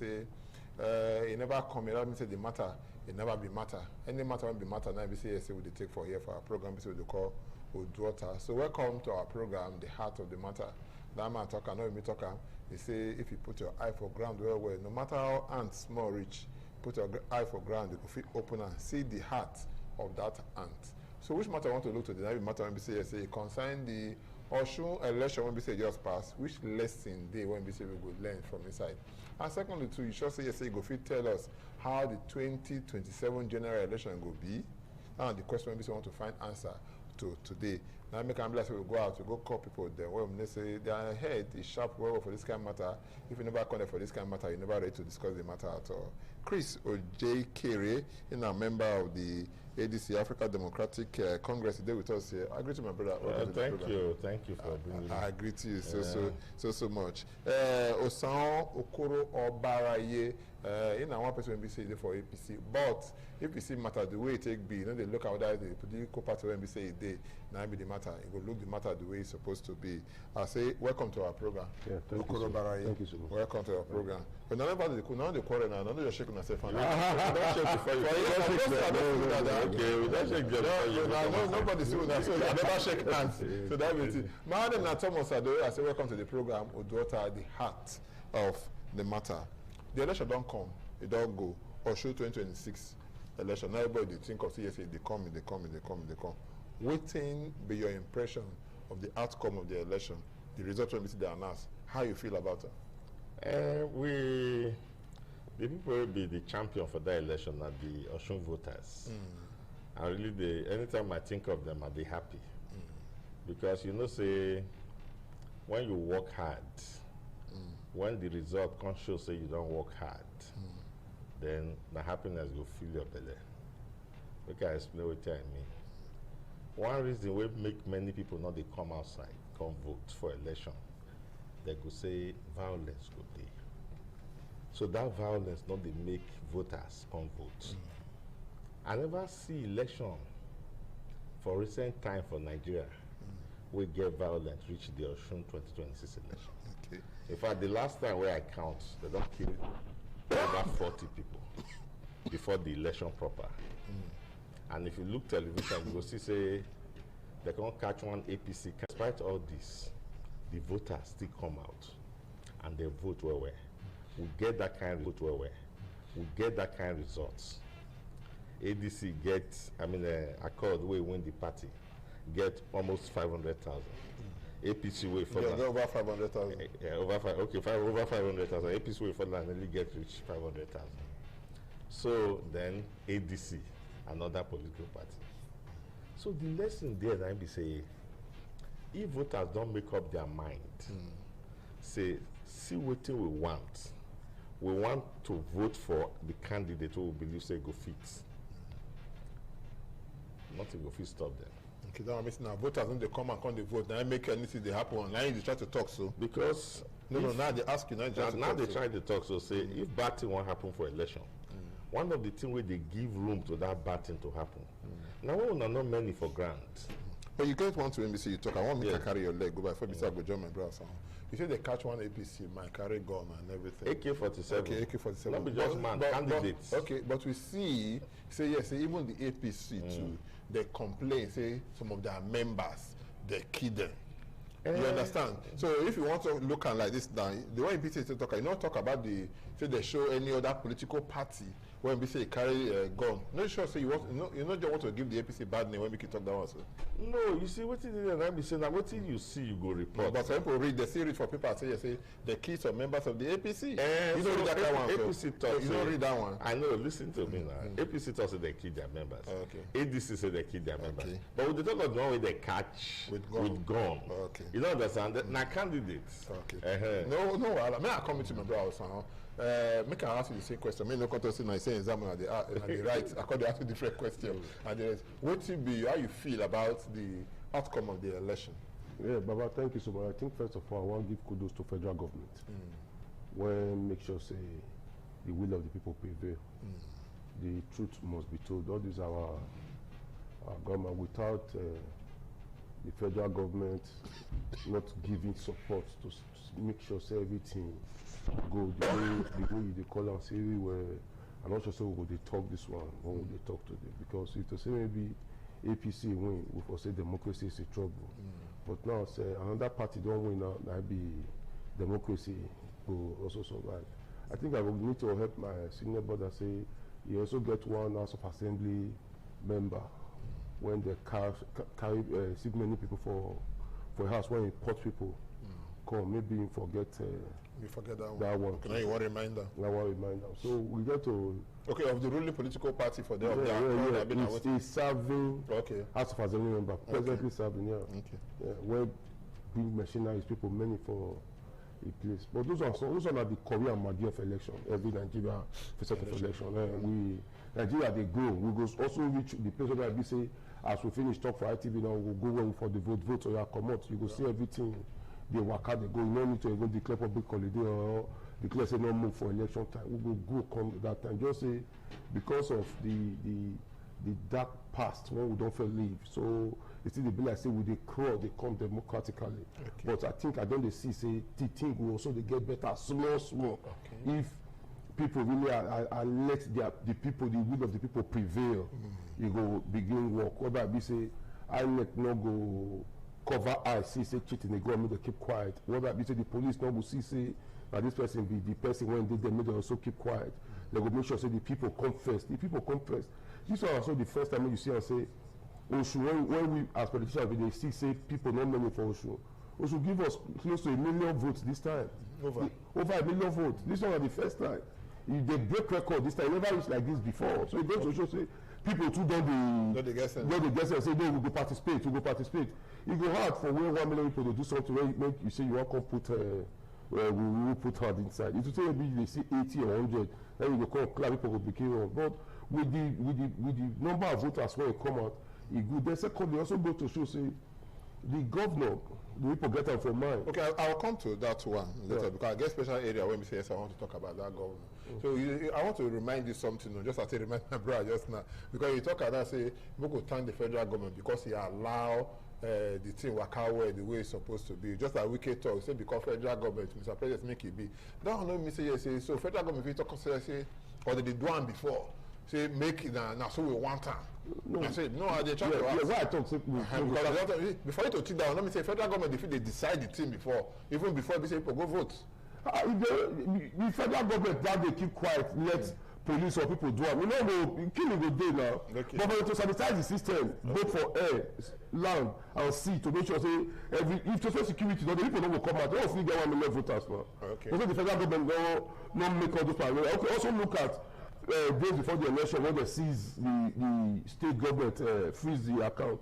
it never come, let me say the matter, it never be matter. Any matter when be matter, now we say, we take for here for our program, we call Oduota. So welcome to our program, the heart of the matter. That man talk, I know me talk, he say, if you put your eye for ground well, no matter how ant small reach, put your eye for ground, you can feel open and see the heart of that ant. So which matter I want to look to the matter when we say concern the Osun election when we say just pass, which lesson they when we say we go learn from inside. And secondly too, you should say you go fit tell us how the 2027 general election will be. And the question we want to find answer to today. Now make am like we go out, we go call people there. Well, they say their head is sharp well for this kind of matter. If you never come there for this kind of matter, you're never ready to discuss the matter at all. Chris Ojekere, a member of the ADC, Africa Democratic Congress, today with us here. I agree to my brother. Thank you for bringing me. I agree to you so much. Osan Okoro Obaraye, one person will be saying for APC, but if you see matter the way it take be, they look at whether the political party when we say it they now be the matter. It will look the matter the way it's supposed to be. I say welcome to our program. Yeah, thank you so much. Welcome to our program. But none of the quarrel now. None of your shaking myself. Don't shake before you. Don't shake just nobody see that. So I never shake hands. So that means it. My name is Thomas Ado. I say welcome to the program. Oduota, the heart of the matter. The election don't come, it don't go. Or show 2026 election. Now everybody think of CSA, they come. Waiting be your impression of the outcome of the election, the result when we see the announced. How you feel about it? The people will be the champion for that election are the Osun voters. And really, anytime I think of them, I'll be happy. Because say, when you work hard, when the result can't show say you don't work hard, then the happiness will fill your belly. We can explain what I mean. One reason we make many people not they come outside, come vote for election, they could say violence go dey. So that violence not they make voters come vote. I never see election for recent time for Nigeria we get violence reach the Osun 2026 election. Okay. In fact, the last time where I count, they don't kill over 40 people before the election proper. And if you look television, you will see say they can't catch one APC. Despite all this, the voters still come out and they vote well. We get that kind of vote well. We get that kind of results. ADC gets, Accord we win the party, get almost 500,000. APC way for over 500,000. Yeah, over 500,000. APC way for that nearly get reach 500,000. So then ADC, another political party. So the lesson there that I be say, if voters don't make up their mind, say see what we want. We want to vote for the candidate who we believe say go fit. Nothing go fit stop them. Okay, that means now voters when they come and come they vote, now make anything they happen online, they try to talk so. Because now they ask you, now they try to talk so say if bad thing won't happen for election. One of the things where they give room to that bad thing to happen. Now we will not many for grant. But you get one to NBC, you talk, I want me to carry your leg, go by for me, I go join my brother. You say they catch one APC, might carry gun and everything. AK-47. Okay, AK-47. Not be just man, candidates. Okay, but we see, say yes, say even the APC too, they complain, say some of their members, they kill them. You understand? So if you want to look at like this now, the way NBC is talk, you not talk about the, say they show any other political party when we say carry a gun. Not sure say you want, you not just want to give the APC bad name when we can talk that one. So. No, you see what it is and I be saying now what you see you go report. But some people read the series for people say say the kill some members of the APC. You don't read that one. APC talk. You don't read that one. I know, listen to me now. APC talks say they kill their members. Okay. ADC say they kill their members. But with the talk of the one way they catch with gun. Okay. You don't understand that now candidates. Okay. No, may I come into my browser now? Make I ask you the same question. Me no contact say same exam and the right. I could ask you different questions. And there is what you be how you feel about the outcome of the election. Yeah, Baba, thank you so much. I think first of all I want to give kudos to federal government. When make sure say the will of the people prevail. The truth must be told. All these our government without the federal government not giving support to make sure say everything go the way they call and say we were. I'm not sure so we will talk this one when we talk today because if to say maybe APC win, we will say democracy is in trouble. But now say another party don't win now, maybe democracy will also survive. I think I will need to help my senior brother say he also get one House of Assembly member when they carry see many people for a house when import people come, maybe you forget you forget that one. That one. Now you want to remind them. Now one reminder. So we get to of the ruling political party for them. He's serving House of Assembly member, presently serving where bring machineries people many for a place. But those are the Korea and Madi of election. Every Nigeria facet of election. Nigeria they grow. We go also reach the place where we say as we finish talk for ITV now we'll go well for the vote so you come out. You go see everything. They work out, they go. You no need to even declare public holiday or declare say no move for election time. We will go come that time. Just say because of the dark past when we don't feel leave. So it's still the bill I say with the crowd they come democratically. But I think I don't see say the thing will also they get better small. If people really are let the people, the will of the people prevail, you go begin work. Whether I be say I let no go cover eye, see say cheating, they go and they keep quiet. Whether I be say the police no go see say and this person be the person when they make them also keep quiet. They go make sure say the people come first. The people come first. This was also the first time you see and say, Osun, when we as politicians we dey say people no money for Osun. Osun give us close to 1 million votes this time. Over 1 million votes. This one was the first time. If they break record this time, never reached like this before. So it goes to show say people too don't they get sense and say no, we go participate. It go hard for where 1 million people to do something where make you say you want to put we will put hard inside. It will say maybe they see 80 or 100, then you go come clap people will become wrong. But with the number of voters when it come out, it good. Then secondly also go to show say the governor, the people get them for mine. Okay, I'll come to that one later because I get special area when we say yes, I want to talk about that governor. So I want to remind you something, just as I remind my brother just now, because you talk about that, say we go thank the federal government because he allow the thing work out well the way it's supposed to be. Just like Wike talk, say because federal government, Mr. President make it be. That one no me say yes, say so federal government if you talk say or they did one before. Say make it now so we want time. No. I said no, I try to ask. Why I talk because before you to think down, let me say federal government if they decide the thing before, even before they say people go vote. The federal government that they keep quiet, let police or people do it. We know killing go day now. Okay. But to sanitize the system, both for air, land, and sea to make sure say if social security, the people don't come out. They don't get 1 million voters now. Okay. So the federal government no make all those plans. Okay. Also look at. Days before the election when they seize the state government freeze the account.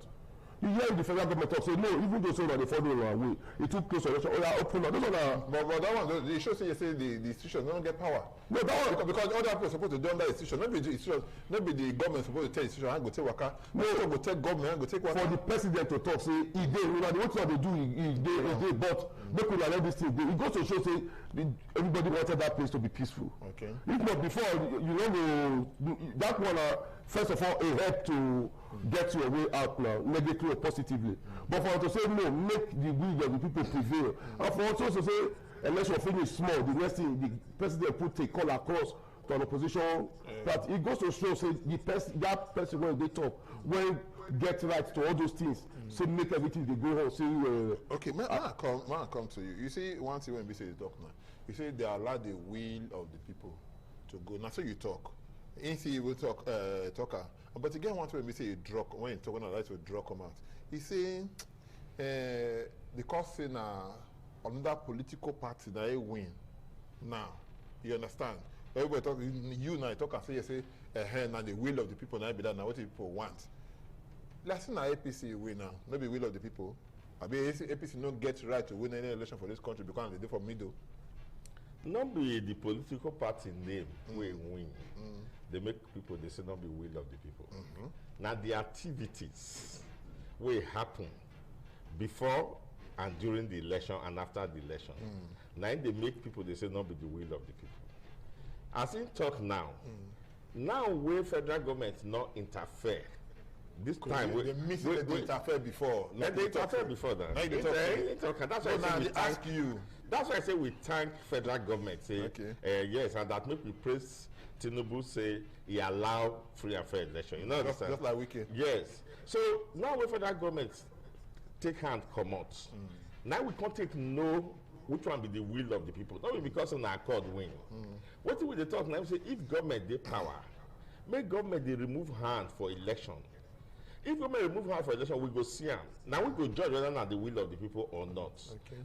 You hear the federal government talk say no, even though so that they follow away, it took close to election. Oh, yeah, open up. Those are but that one, they show say you say the institution don't get power. No, that one because other people are supposed to do under the institution. Not be the institution, not be the government supposed to tell the institution. I go take waka. No, go take government. I go take waka. For the president to talk say he dey. You know the what they do he dey. But make we let this thing go. It goes to show say everybody wanted that place to be peaceful. Okay. If not before you know that one first of all it help to get your way out now negatively or positively. But for to say no, make the will of the people prevail. And for also to say election finish small, the next thing the president put a call across to an opposition that it goes to show say that person when they talk when get right to all those things, so make everything they go on. Say okay, may I come to you. You see one thing when we say you talk now, you say they allow the will of the people to go. Now so you talk. Ain't will talk talker. But again, one time we say you draw when you talk when I like to draw come out. He's saying the cause say now another political party that win. Now, you understand? Everybody talk you now talk and say you say now the will of the people now be that now what the people want. Let's say now APC win now, not the will of the people. I mean APC not get right to win any election for this country because they for middle. Not be the political party name we win. They make people they say not be will of the people. Now the activities will happen before and during the election and after the election. Now they make people they say not be the will of the people. As in talk now, now where federal government not interfere. This time they miss they interfere before. They interfere before that. That's why I say ask you. That's why I say we thank federal government. Say yes, and that make we praise Tinubu say he allow free and fair election. You know just like Wike. Yes. So now when federal government take hand come out, now we can't take know which one be the will of the people. Not because of an accord win. What do we talk now? Say if government they power, make government they remove hand for election. If government remove hand for election, we go see them. Now we go judge whether not the will of the people or not.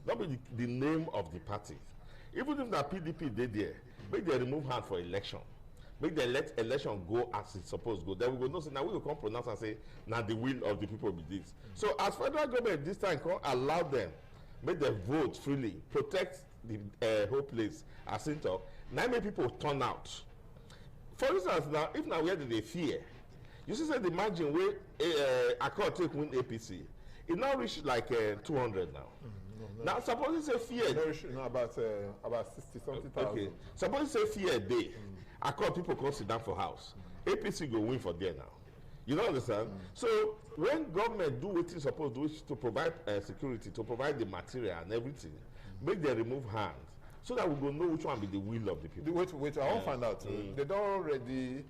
Not be the name of the party. Even if the PDP they there, make they remove hand for election. Make they let election go as it's supposed to go. Then we go no say now we will come pronounce and say now the will of the people be this. So as federal government this time can allow them, make them vote freely, protect the whole place as in talk. Now make people turn out. For instance, now if now where do they fear? You see, say the margin where Accord take win APC, it now reach like 200 now. Now, suppose it's a fear. About 60-something thousand. Okay. Suppose it's a fear day. Accord people come sit down for house. APC go win for there now. You don't understand? So when government do what it's supposed to do to provide security, to provide the material and everything, make them remove hand so that we go know which one be the will of the people. Wait, I won't find out. They don't already.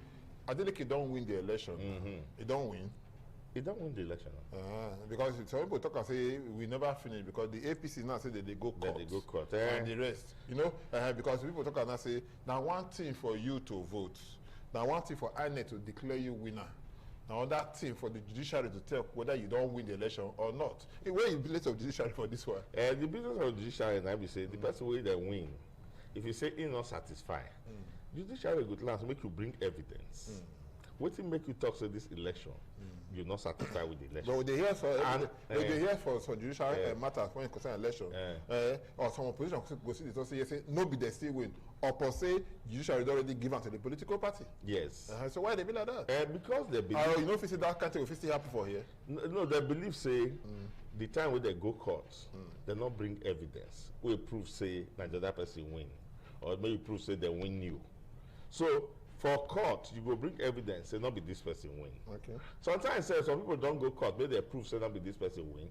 Adeleke don't win the election. He don't win. He don't win the election. Because some people talk and say we never finish because the APC now say that they go court. They go court. And the rest. You know, because people talk and say, now one thing for you to vote. Now one thing for INEC to declare you winner. Now that thing for the judiciary to tell whether you don't win the election or not. Where is the business of judiciary for this one? The business of judiciary, and I will say, the person way they win, if you say he not satisfied, judiciary good last make you bring evidence. What will make you talk to this election? You're not satisfied with the election. But they hear for some judicial matters when it concerns election, or some opposition go see this say, say no be they still win, or per se judiciary already given to the political party. Yes. So why they be like that? Because they believe. You know, if you see that country, if still happen for here. No, they believe say the time when they go court, they not bring evidence. We prove say that the other person win, or maybe prove say they win you. So. For court, you go bring evidence, say not be this person win. Okay. Sometimes some people don't go court, maybe they prove say not be this person win.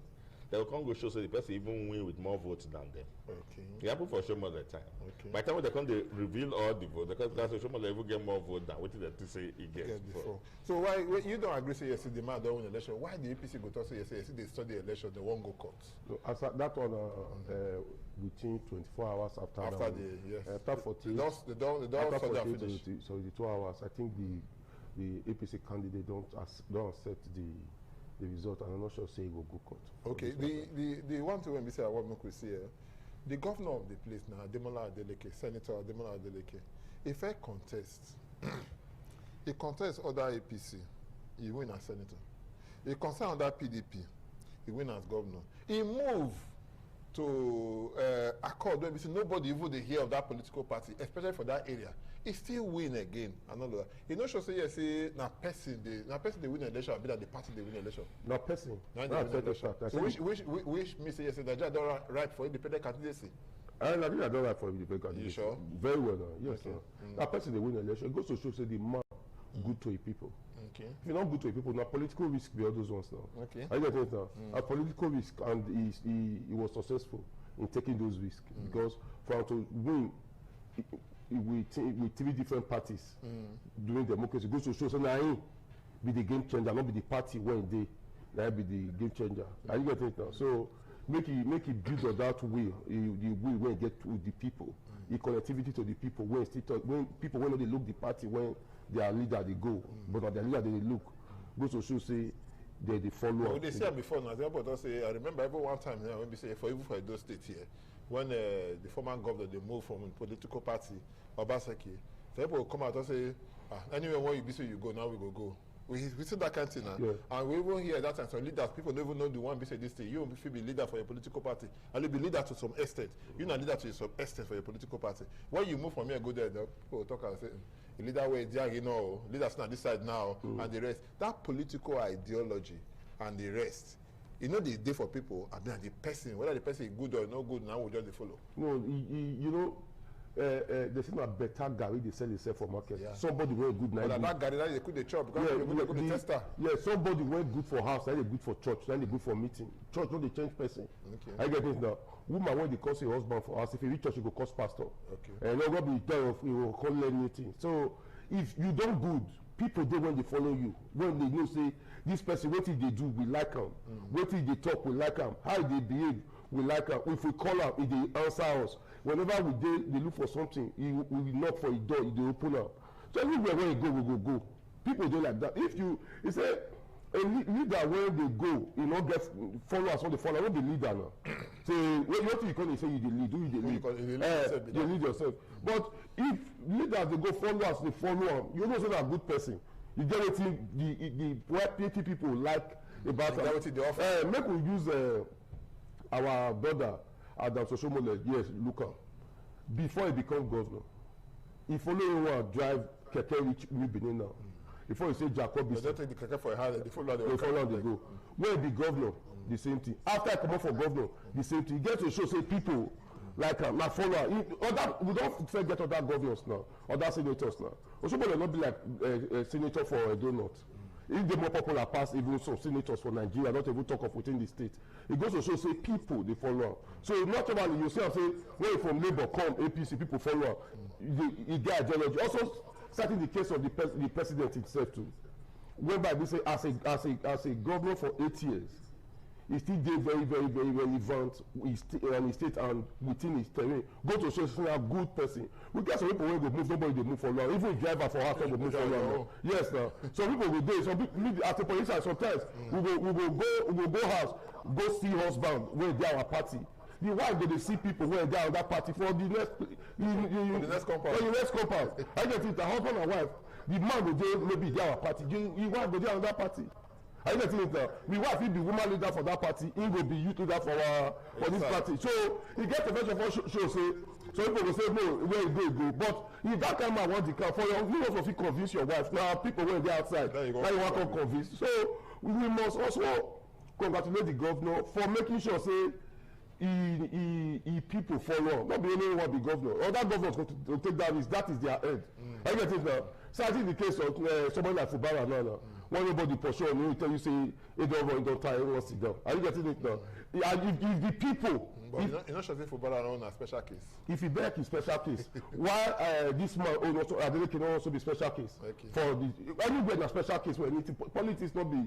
They will come go show say the person even win with more votes than them. Okay. It happen for Shomole the time. Okay. By the time they come, they reveal all the votes. Because Shomole even get more votes than what they say he gets before. So why you don't agree say yes, the man don't win election? Why the APC go to say yes, they study election, they won't go court? No, as that one within 24 hours after 48 72 hours, I think the APC candidate don't accept the result, and I'm not sure say he will go court. Okay, the one thing when we say I want to see the governor of the place now, Ademola Adeleke, Senator Ademola Adeleke, if I contest, he contests other APC, he win as senator. He contest other PDP, he win as governor. He move to accord when we say nobody even they hear of that political party, especially for that area. He still win again and all of that. He not sure say yes, say na person they win election, be that the party they win election. No person. So which me say yes, Nigeria don't right for independent candidacy. Nigeria don't right for independent candidacy. You sure? Very well, yes, okay. sir. That person they win election. It goes to show say the man good to a people. Okay. If you're not good to a people, now political risk be all those ones now. Okay. I get it now. A political risk, and he was successful in taking those risks because for him to win with 3 different parties during democracy, goes to show so now be the game changer, not be the party when they be the game changer. Are you getting it now? So make it build on that will, the will when get to the people, the connectivity to the people when people when they look the party when their leader they go, but their leader they look. Goes to show say they follow. Well, they say before now. They say I remember every one time now when we say even for those states here, when the former governor they moved from a political party, Obaseki, so people will come out and say, anyway where you be say you go now we go. We see that kind of thing now. Yeah. And we even hear that time some leaders, people don't even know the one be say this thing. You will be leader for your political party. And you'll be leader to some extent. You're not leader to some extent for your political party. When you move from here, go there, people will talk and say, the leader way you know, leaders on this side now, and the rest. That political ideology and the rest, you know the day for people, and then the person, whether the person is good or not good, now we just follow. No, you know, they say a better Gary they sell itself for market. Yeah. Somebody very good now. But that Gary now they could the chop because they could the tester. Yeah, somebody very good for house, then they good for church, then they good for meeting. Church not the change person. Okay. I get it now. Woman when they call a husband for house, if you reach church, you go cost pastor. Okay. And not gonna be there of you will call anything. So if you don't good, people do when they follow you, when they know say this person what did they do, we like them. What did they talk, we like them. How they behave, we like them. If we call them, if they answer us. Whenever they look for something, we knock for a door, they open up. So everywhere where you go, we go. People don't like that. If you say a leader where they go, you know, get followers on the follow, not the leader now. Say what you call it, say you the lead, do you the lead? You lead yourself. But if leaders they go followers, they follow them, you know say a good person. You get what the plenty people like about them. Make we use our brother Adam Soshomole, yes, look up. Before he become governor, he follow one drive keke reach New Benin now. Before he say Jacob, they don't take the keke for a hand. They follow they go. When he be governor, the same thing. After I come up for governor, the same thing. He get to show say people like my follower. We don't forget other governors now, other senators now. Soshomole not be like a senator for a donut. If the more popular pass even some senators for Nigeria, not even talk of within the state, it goes to show say people they follow. So naturally you see say when you from Labour come APC people follow. You get ideology. Also starting the case of the president himself too. whereby we say as a governor for 8 years, he still did very relevant in his state and within his terrain. Go to social a good person. We get some people when they move, nobody they move for long. Even driver for half will move for long. Yes, now. Some people will do. Some people as a politician sometimes we will go house, go see husband where they are our party. The wife go dey see people where they are on that party for the next compound. For the next compound. I get it. The husband and wife. The man go dey maybe they are our party. The wife go dey on that party. I get it. The wife will be woman leader for that party. He will be youth leader for this party. So he get the version for show say. So people will say no where he go. But if that kind of man want to come for your, you also fit convince your wife. Now people when they outside. Now you want to convince. So we must also congratulate the governor for making sure say. He people follow. Not be anyone be governor. Other governors go to take that risk. That is their end. I get it now. So I think the case of somebody like Fubara now. When nobody pursue him, he tell you say he don't tie, he won't sit down. Are you getting it now? If the people. But you're not sure if Fubara on a special case. If he back his special case, why this man also Adeleke can also be special case for the anywhere na special case where anything politics not be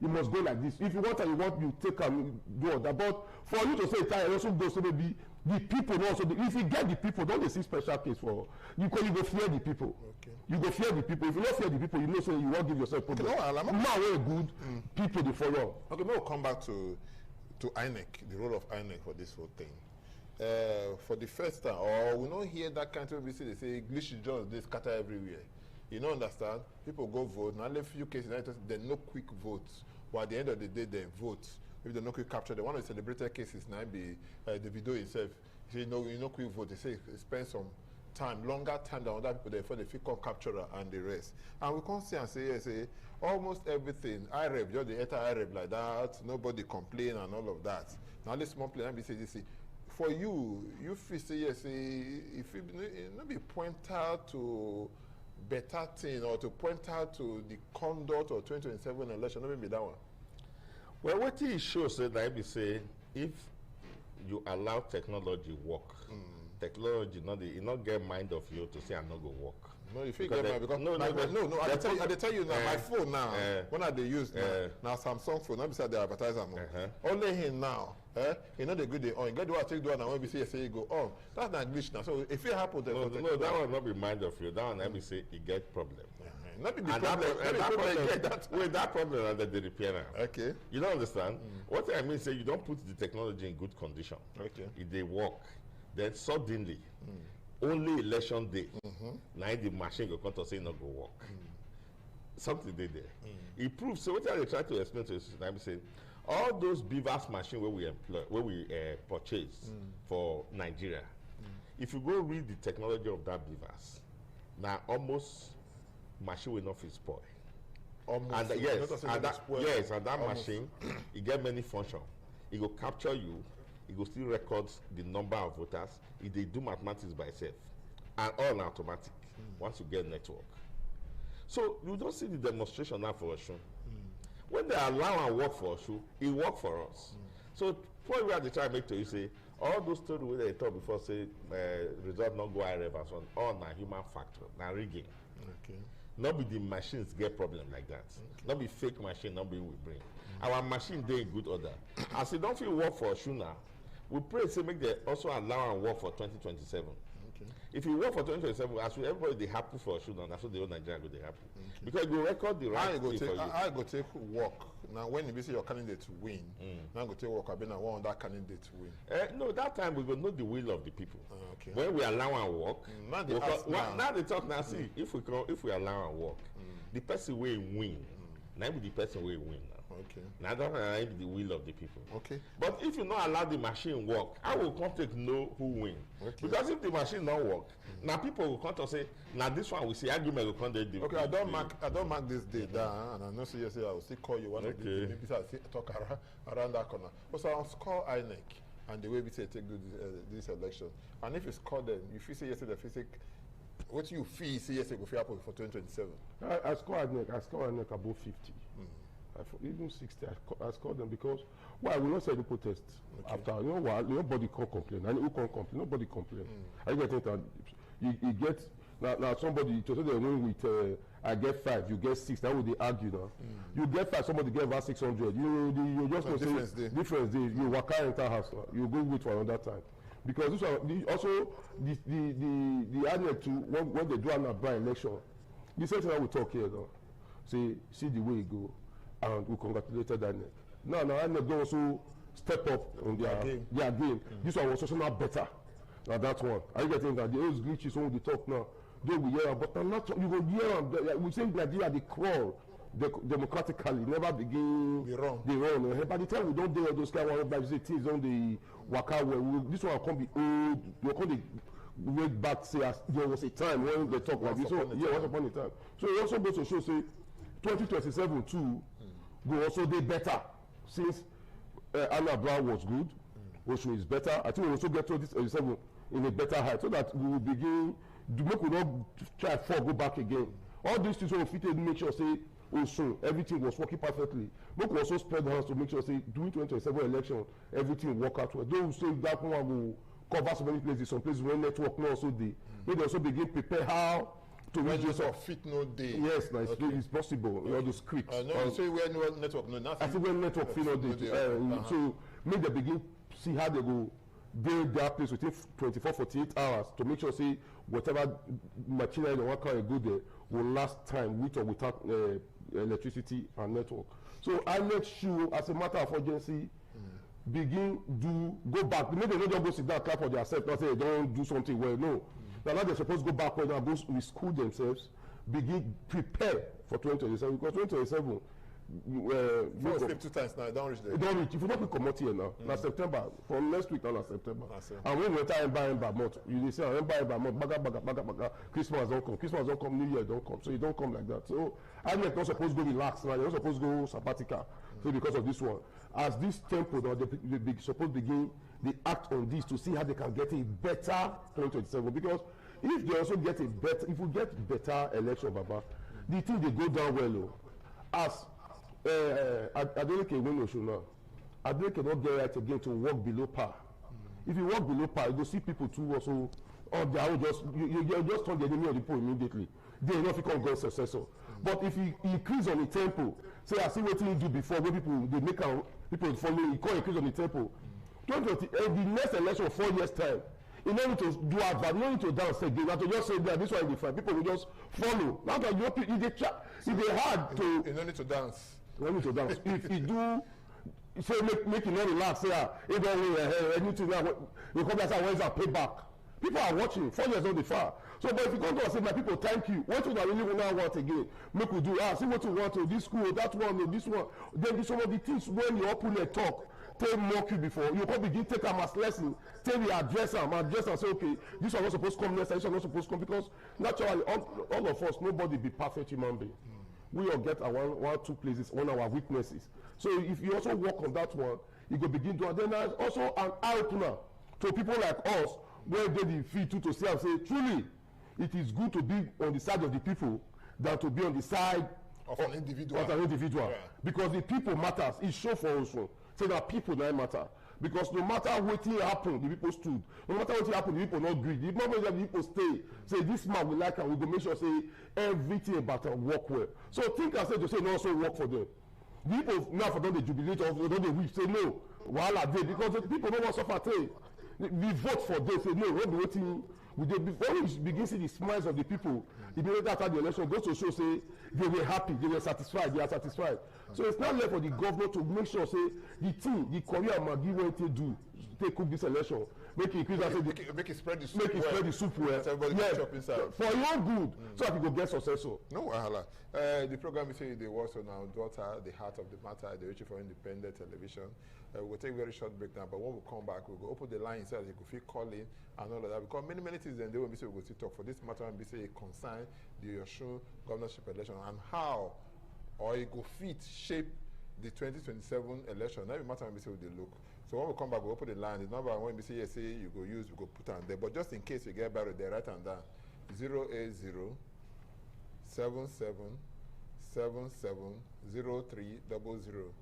you must go like this. If you want you take and do that. But for you to say tie also go so maybe the people also if you get the people don't they see special case for you go fear the people. Okay. You go fear the people. If you don't fear the people, you know so you won't give yourself problem. Now very good people they follow. Okay, we'll come back to INEC, the role of INEC for this whole thing. For the first time, or we don't hear that kind of they say English just they scatter everywhere. You don't understand? People go vote. Now, a few cases, there no quick votes. But at the end of the day, they vote. If they no quick capture, one of the celebrated cases now be the video itself. You know, quick vote. They say spend some time, longer time than other people before they feel capture and the rest. And we can't see and say almost everything. IREB, just the enter IREB like that. Nobody complain and all of that. Now let's small play and be say for you feel say yes, if you not be point out to better thing or to point out to the conduct of 2027 election, not maybe that one. Well, what it shows that I be say if you allow technology work. Technology not get mind of you to say I'm not go work. No, if you get mind because no. I tell you now, my phone now when I they use now Samsung phone, not beside the advertiser only him now. You know the good they on. You get the one take the one and when we say you go on. That's not glitch now. So if it happens, no, that one not be mind of you. That one let me say it get problem. Not be the problem. That problem that they repair now. Okay. You don't understand? What I mean say you don't put the technology in good condition. Okay. If they work. Then suddenly, only election day, now the machine go come to say not go work. Something they there. It proves. So what I try to explain to you, I'm saying, all those Beavers machine where we employ, where we purchase for Nigeria. If you go read the technology of that Beavers, now almost machine will not fit spoil. Almost. And and that machine, it get many functions. It will capture you. It will still record the number of voters. If they do mathematics by itself, and all automatic once you get network. So you don't see the demonstration now for Osun. When they allow and work for Osun, it work for us. So what we are trying to make to you say all those stories where they talk before say result not go IREV and so on, all na human factor, na rigging. Okay. Not be the machines get problem like that. Not be fake machine, not be we bring. Our machine they in good order. As it don't feel work for Osun now, we pray say make they also allow and work for 2027. Okay. If you work for 2027, as everybody they happy for Osun now, that's what the whole Nigeria go they happy. Okay. Because you record the right thing for you. I go take work. Now when you say your candidate win, now go take work, I been want that candidate win. No, that time we will know the will of the people. Okay. When we allow and work, now they talk now see if we allow and work, the person will win. Now be the person will win now. Okay. Now that be the will of the people. Okay. But if you not allow the machine work, I will come to know who win. Okay. Because if the machine don't work, now people will come to say, now this one we see argument will come to okay, I don't mark this day down, and I know say I will still call you one of the days. Maybe I talk around that corner. But I'll call INEC and the way we say take this election. And if it's called them, if you say yesterday, if you say what you feel say yesterday go happen for 2027. I score INEC above 50. Even 60, I scored them because why we not say the protest after you know why nobody can complain and who can complain nobody complain. I get it you get Now somebody to say they win with I get 5, you get 6. That would they argue now. You get 5, somebody get about 600. You just no difference day. You work out enter house. You go wait for another time. Because this one, also the INEC too when they do an by-election, the same thing I will talk here now. See the way it go, and we congratulated INEC. Now INEC don't also step up on their game. This one was also not better than that one. Are you getting that? Those glitches on the talk now. They will hear, but not you will hear. We say Nigeria they crawl democratically, never begin the wrong. By the time we don't do all those kind of things on the waka where this one can be old. You can be wait back say as there was a time when they talk like this. So once upon a time. So it also goes to show say 2027 too go also they better since Anambra was good. Osun is better. I think we also get 2027 in a better height so that we will begin. Make we not try to go back again. All these things will fit make sure say Osun everything was working perfectly. Make we also spread hands to make sure say during 2027 election everything work out well. Don't say that one will cover so many places. Some places where network no also dey. Make they also begin prepare how to reach this of fit no day. Yes, no, it's possible. All those scripts. No, say where no network no nothing. I say where network fit no day. So make them begin see how they go. Build that place within 24-48 hours to make sure say whatever machinery they want to go there will last time with or without electricity and network. So I make sure as a matter of urgency begin go back. Maybe they don't go sit down clap for themselves not say they don't do something well. No. Now they're supposed to go back when they go reschool themselves, begin prepare for 2027 because 2027 skip 2 times now, don't reach there. Don't reach. If you don't come out here now, now September, from next week now, September. And when we enter Emba month, you say Emba month, baga, Christmas don't come. Christmas don't come, New Year don't come. So you don't come like that. So I'm not supposed to go relax now. You're not supposed to go sabbatical. So because of this one, as this tempo now, they supposed to begin, they act on this to see how they can get a better 2027. Because if they also get a better, if we get better election, Baba, the thing they go down well, as Adeleke win Osun now. Adeleke not get right again to work below par. If you work below par, you go see people too also. Or they will just you just turn the enemy of the poll immediately. They will not become God's successor. But if you increase on the tempo, say I see what you do before, where people they make people follow, you can't increase on the tempo. 2020, the next election 4 years time. You don't need to do advert, you don't need to dance again. You have to just say that this one is different. People will just follow. Now that it's hard to. You don't need to dance. You don't need to dance. If you do, say make you not relax. Say you don't anything now. You come back and say where's our payback? People are watching. 4 years on the far. So, but if you come to us say, my people, thank you. What you really now want again? Make we do. See what you want to this school, that one, this one. Then do some of the things when you open a talk. Take mock you before you come begin take am as lesson take the address and say okay this one not supposed to come next time this one not supposed to come because naturally all of us nobody be perfect human being we all get our one two places on our weaknesses so if you also work on that one you go begin to and then there's also an eye opener to people like us where they dey feel to say and say truly it is good to be on the side of the people than to be on the side of an individual yeah. Because the people matters it show for us say that people don't matter because no matter wetin happen the people stood no matter wetin happen the people not gree the moment that the people stay say this man we like am we go make sure say everything about am work well so think am say to say no also work for them the people now for don dey jubilate or don dey weep say no wahala dey because the people no wan suffer tey we vote for them say no no be wetin we dey before we begin see the smiles of the people immediately after the election goes to show say they were happy they were satisfied they are satisfied so it's not left for the governor to make sure say the thing the korea magi wey take do take cook this election make e increase and say make e spread the soup well everybody can chop inside for your good so that you go get successful. No wahala the program we say dey watch so now daughter the heart of the matter dey reaching for independent television we go take very short break now but when we come back we go open the line so that you go fit call in and all of that because many things dem dey wey be say we go still talk for this matter wey be say e concern the Osun governorship election and how or e go fit shape the 2027 election. Now, matter when we say we dey look. So when we come back, we open the line. The number when we say yes, say you go use, we go put on there. But just in case you get barrel there, write on down 080 77 77 0300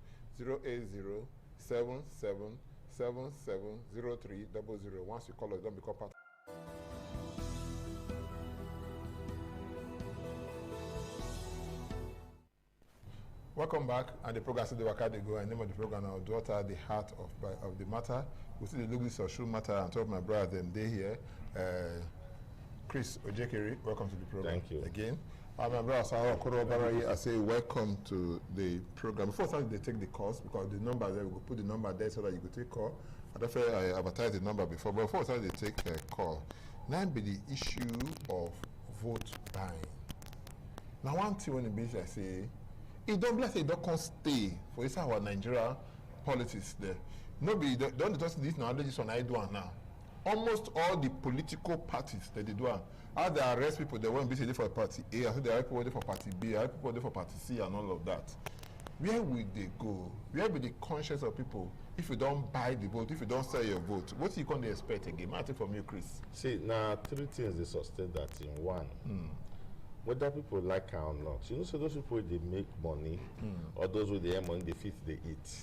080 77 77 0300. Once you call us, don't become part. Welcome back, and the program is the Waka Dey Go, and the name of the program now, Daughter, the Heart of the Matter. We see the look this Osun matter, and top of my brother, them they here. Chris Ojekere, welcome to the program. Thank you. Again. My brother, Sarah Okoro, I say welcome to the program. Before they take the calls, because the number there, we will put the number there so that you could take call. I don't feel I advertised the number before, but before they take a call. Now be the issue of vote buying. Now one thing when the business I say, it don't bless it don't come stay for this our Nigeria politics there. Nobody don't just this now, this one I do now. Almost all the political parties that they do how they arrest people, they won't be there for party A, I think they are people there for party B, I people there for party C and all of that. Where will they go? Where will the conscience of people if you don't buy the vote, if you don't sell your vote? What you can expect again? I think from you, Chris. See, now 3 things they sustain that in one. Whether people like it or not, you know, so those people they make money, or those with the earn money, they feed, they eat.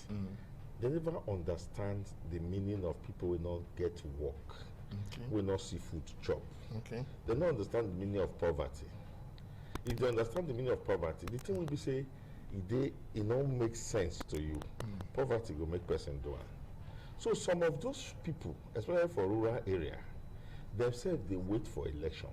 They never understand the meaning of people will not get to work, will not see food chop. They don't understand the meaning of poverty. If they understand the meaning of poverty, the thing will be say, it don't make sense to you. Poverty will make person do it. So some of those people, especially for rural area, themselves they wait for election.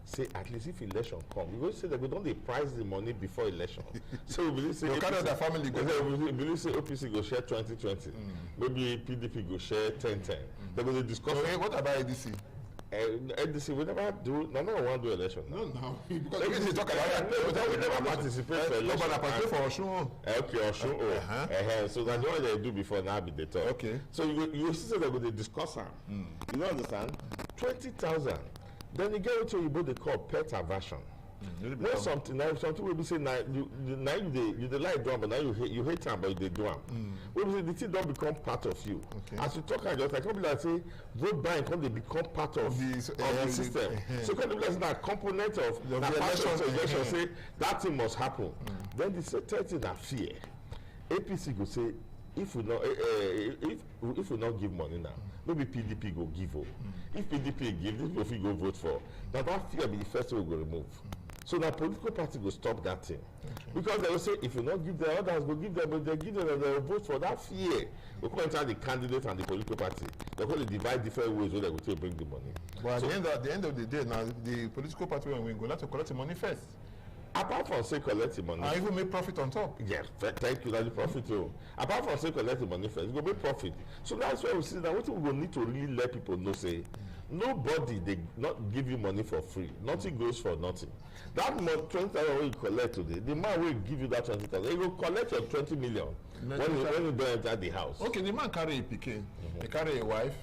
Say at least if election come, we will say that we don't dey price the money before election. So we believe say the family go we believe say OPC go share 20-20, maybe PDP go share 10-10. They go dey discuss. Okay, what about ADC? ADC we never do. No one want do election. No, because ADC talk about that. We never participate for election. No, but I participate for Osun. Okay, Osun. So that's what they do before now be the talk. Okay. So you see that they go discuss am. You don't understand? 20,000. Then you get into what they call pet aversion. Now something will be saying now you like drum, but now you hate them, but they do them. We say the thing don't become part of you. As you talk, I can't be like say vote buying can they become part of the system. So can be like that component of the election say that thing must happen. Then the third thing that fear. APC go say if we not give money now, maybe PDP go give. If PDP give, this will go vote for. Now that fear be the first thing we go remove. So the political party will stop that thing. Because they will say if you not give them, others will give them, but they give them and they will vote for that fear. We can't enter the candidate and the political party. They're going to divide different ways where they will take bring the money. But at the end of the day, now the political party will go to collect the money first. Apart from say collecting money, I even make profit on top. Yes, thank you. That's the profit too. Apart from say collecting money first, you go make profit. So that's why we see that what we will need to really let people know say, nobody they not give you money for free. Nothing goes for nothing. That 20,000 you collect today, the man will give you that 20,000. He will collect your 20 million when you don't enter the house. Okay, the man carry a pikin, he carry a wife.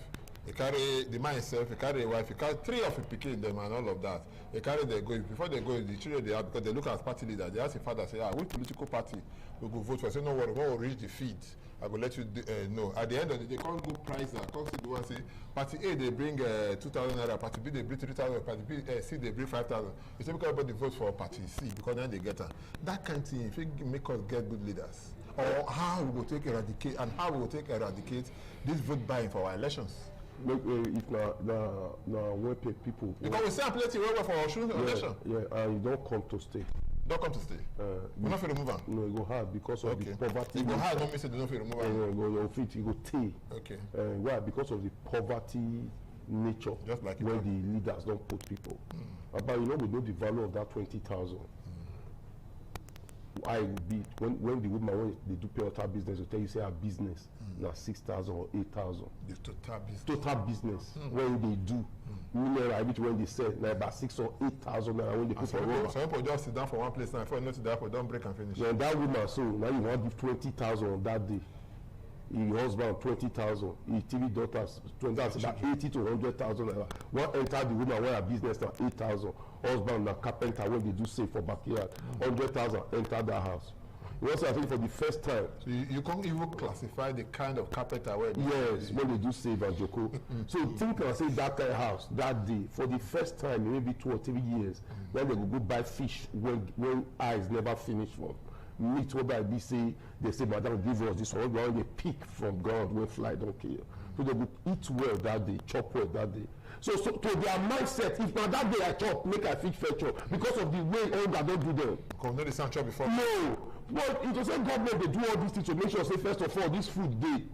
He carry the man himself, he carry a wife, he carry 3 of his pikin them and all of that. He carry they go before they go, the children they have because they look at party leader. They ask the father, say, which political party we go vote for? Say, no worry, when we reach the feed, I will let you know. At the end of the day, they can't go price that. Come see the one say, party A they bring 2,000 naira, party B they bring 3,000, party B C they bring 5,000. You say because everybody vote for party C because then they get her. That kind of thing, if it make us get good leaders, or how we will take eradicate this vote buying for our elections. If now when people because we say plenty where for our election. Yeah, and you don't come to stay. Don't come to stay. We not fit remove am. No, it go hard because of the poverty. It go hard. Don't mean say they don't fit remove am. Your feet, it go stay. Okay. Why? Because of the poverty nature. Just like where the leaders don't put people. But you know we know the value of that 20,000. I would be when the woman when they do pay altar business, they tell you say our business now 6,000 or 8,000. The total business when they do. I mean when they sell now about 6,000 or 8,000 when they put for roll. Some people just sit down for one place now. If I notice that, don't break and finish. When that woman so now you want to give 20,000 on that day. Your husband 20,000, his 3 daughters 20,000, that's about 80 to 100,000. One enter the woman when her business now 8,000. Husband na carpenter when they do save for backyard 100,000 enter that house. You also I think for the first time. So you can't even classify the kind of carpenter where. Yes, when they do save and joko. So think and say that kind of house that day for the first time maybe 2 or 3 years when they go buy fish when eyes never finish for. Meat whereby they say madam give us this one they pick from ground where fly don't kill. So they will eat well that day, chop well that day. So to their mindset, if not that day I chop, make I fit fetch up because of the way hunger don't do them. Because no they sound chop before. No, But it was say government dey do all these things to make sure say first of all this food dey.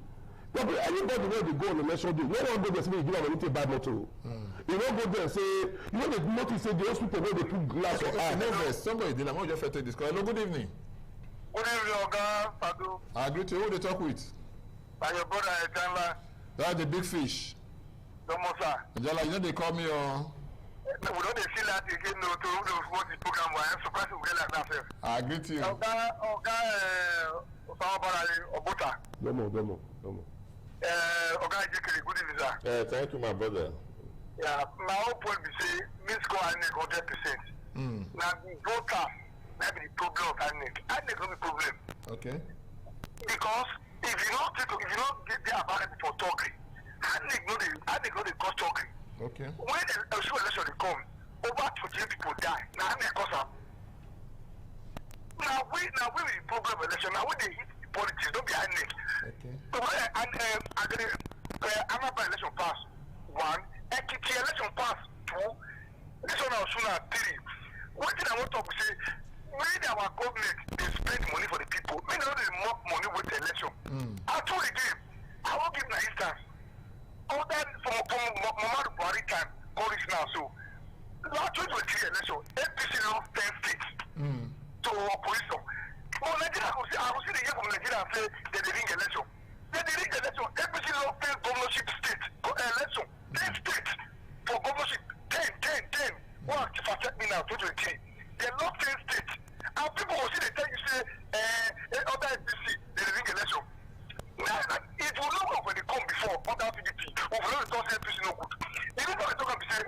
But anybody wey dey go on election day, no one go there say make you give am anything bad motor. You no go there say you no dey notice say the hospital wey dey put glass for eye. No, somebody did. I'm not just after this call. Hello, good evening. Good evening, Oga Fadu. I agree to you. Who they talk with? And your brother Ejala. That's the big fish. No more, sir. Ejala, you know they call me on. We don't see that again. No, to what the program was. I'm surprised we get like that, sir. I agree to you. Oga Obuta. No more. Oga Ejekele, good evening, sir. Thank you, my brother. Yeah, my whole point be say, means go and 100%. Now, the voters, that be the problem of INEC. INEC no be problem. Okay. Because if you don't get the ability for talking, INEC no dey cause talking. Okay. When a show election dey come, over 28 people die. Now INEC cause am. Now we the problem of election. Now we dey hit the politics, don't be INEC. Okay. Amapa election pass 1, Ekiti election pass 2, this one now soon 3. One thing I want to talk say, when our government dey spend money for the people, we no dey mock money with the election. I told the game, I won't give an instance. All that from Muhammadu Buhari time, all this now. So, last 2023 election, APC lost 10 states to opposition. Well, Nigeria, I will see the year from Nigeria and say they didn't get election. They didn't get election. APC lost 10 governorship states, election. 10 states for governorship. 10. What affect me now, 2023? They lost 10 states. And people will see they tell you, say, other APC, they didn't get election. Now, if we know when they come before, other PDP, we will not talk APC no good. If you talk about say,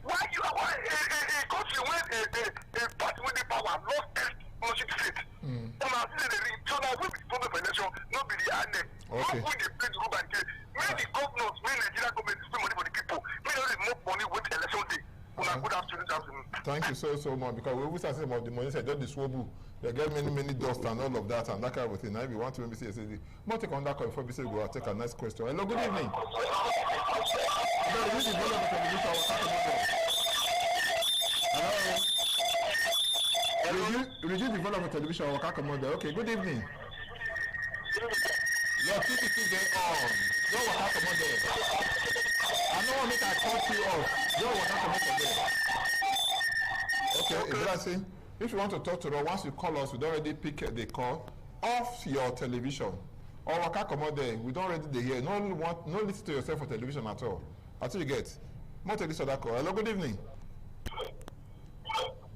why a country when a party with the power lost 10 governorship states? So now we be the problem for election, not be the INEC. Okay. Not when they play the rule and say, when the governors, when Nigeria government spend money for the people, when they more money with election day. Good afternoon. Thank you so much, because we start saying about the money, said just the swobu, they get many dust and all of that and that kind of thing. Now if you want to maybe say, more take on that call before we say go take a nice question. Hello, good evening. Reduce the volume of television or Waka. Okay, good evening. Your TV is on. Your Waka Commander. I know what make I cut you off. Your Waka Commander. Okay, Ibrahim, if you want to talk to us, once you call us, we don't already pick the call off your television. Or Waka Commander, we don't already hear. No listen to yourself for television at all. Until you get. More take this other call. Hello, good evening.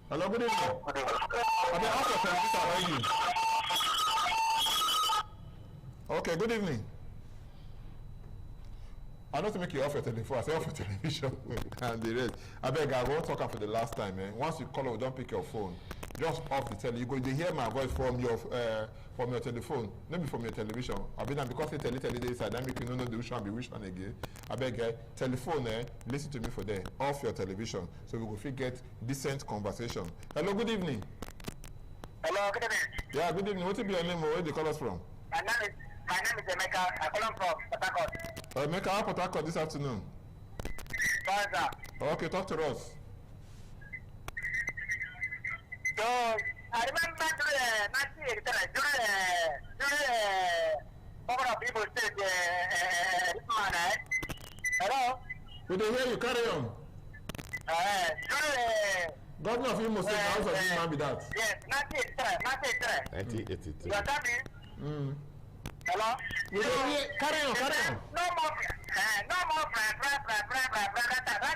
Hello, good evening. I've been off your television already. Okay, good evening. I don't make you off your telephone. I say off your television and the rest. I beg, I won't talk for the last time, man. Once you call, don't pick your phone. Just off the telly. You go to hear my voice from your telephone, maybe from your television. I mean, because they tell this side, that make you know the which one be which one again. I beg, telephone, listen to me for there. Off your television, so we will get decent conversation. Hello, good evening. Hello, good evening. Yeah, good evening. What will be your name? Where do you call us from? My name is Emeka. I call from Port Harcourt. Emeka, how Port Harcourt this afternoon? Fine, sir. Okay, talk to us. So, I remember during 1983, over of people said, hello? We can hear you, carry on. Governor of Imo State, how does this man be that? Yes, 1983. Your daddy? Hello? We can hear, carry on. No more friend. That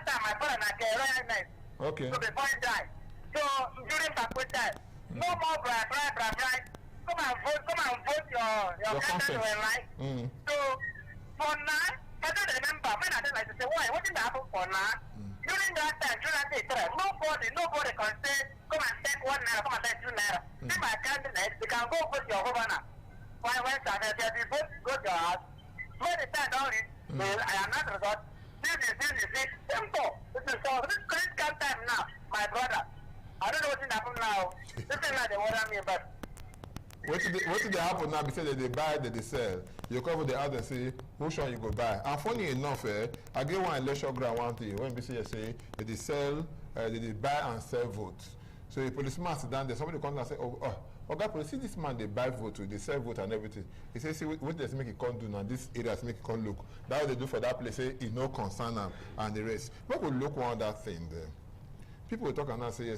time my brother na very nice. Okay. So before he died. So during Bakwe time, no more friend. Come and vote your candidate were right. So for now, I don't remember when I did like to say, why? What did happen for now? During that time, nobody can say, come and take 1 naira, come and take 2 naira. See my candidate, they can go vote your governor. When they vote, go to your house. When the time don't reach, I am not result. This is simple. This is critical time now, my brother. I don't know what's happening now. This is not the word I mean, but. What did they happen now? Because they buy, they sell. You come with the other say, which one you go buy? And funny enough, I get one election ground one thing. When BC say they sell, they buy and sell votes. So a policeman sit down there, somebody comes and say, Oga Police, see this man, they buy vote, they sell vote and everything. He says, see what they make it come do now, this area make it come look. That's what they do for that place, say it no concern them and the rest. But we look one that thing there. People will talk and now say,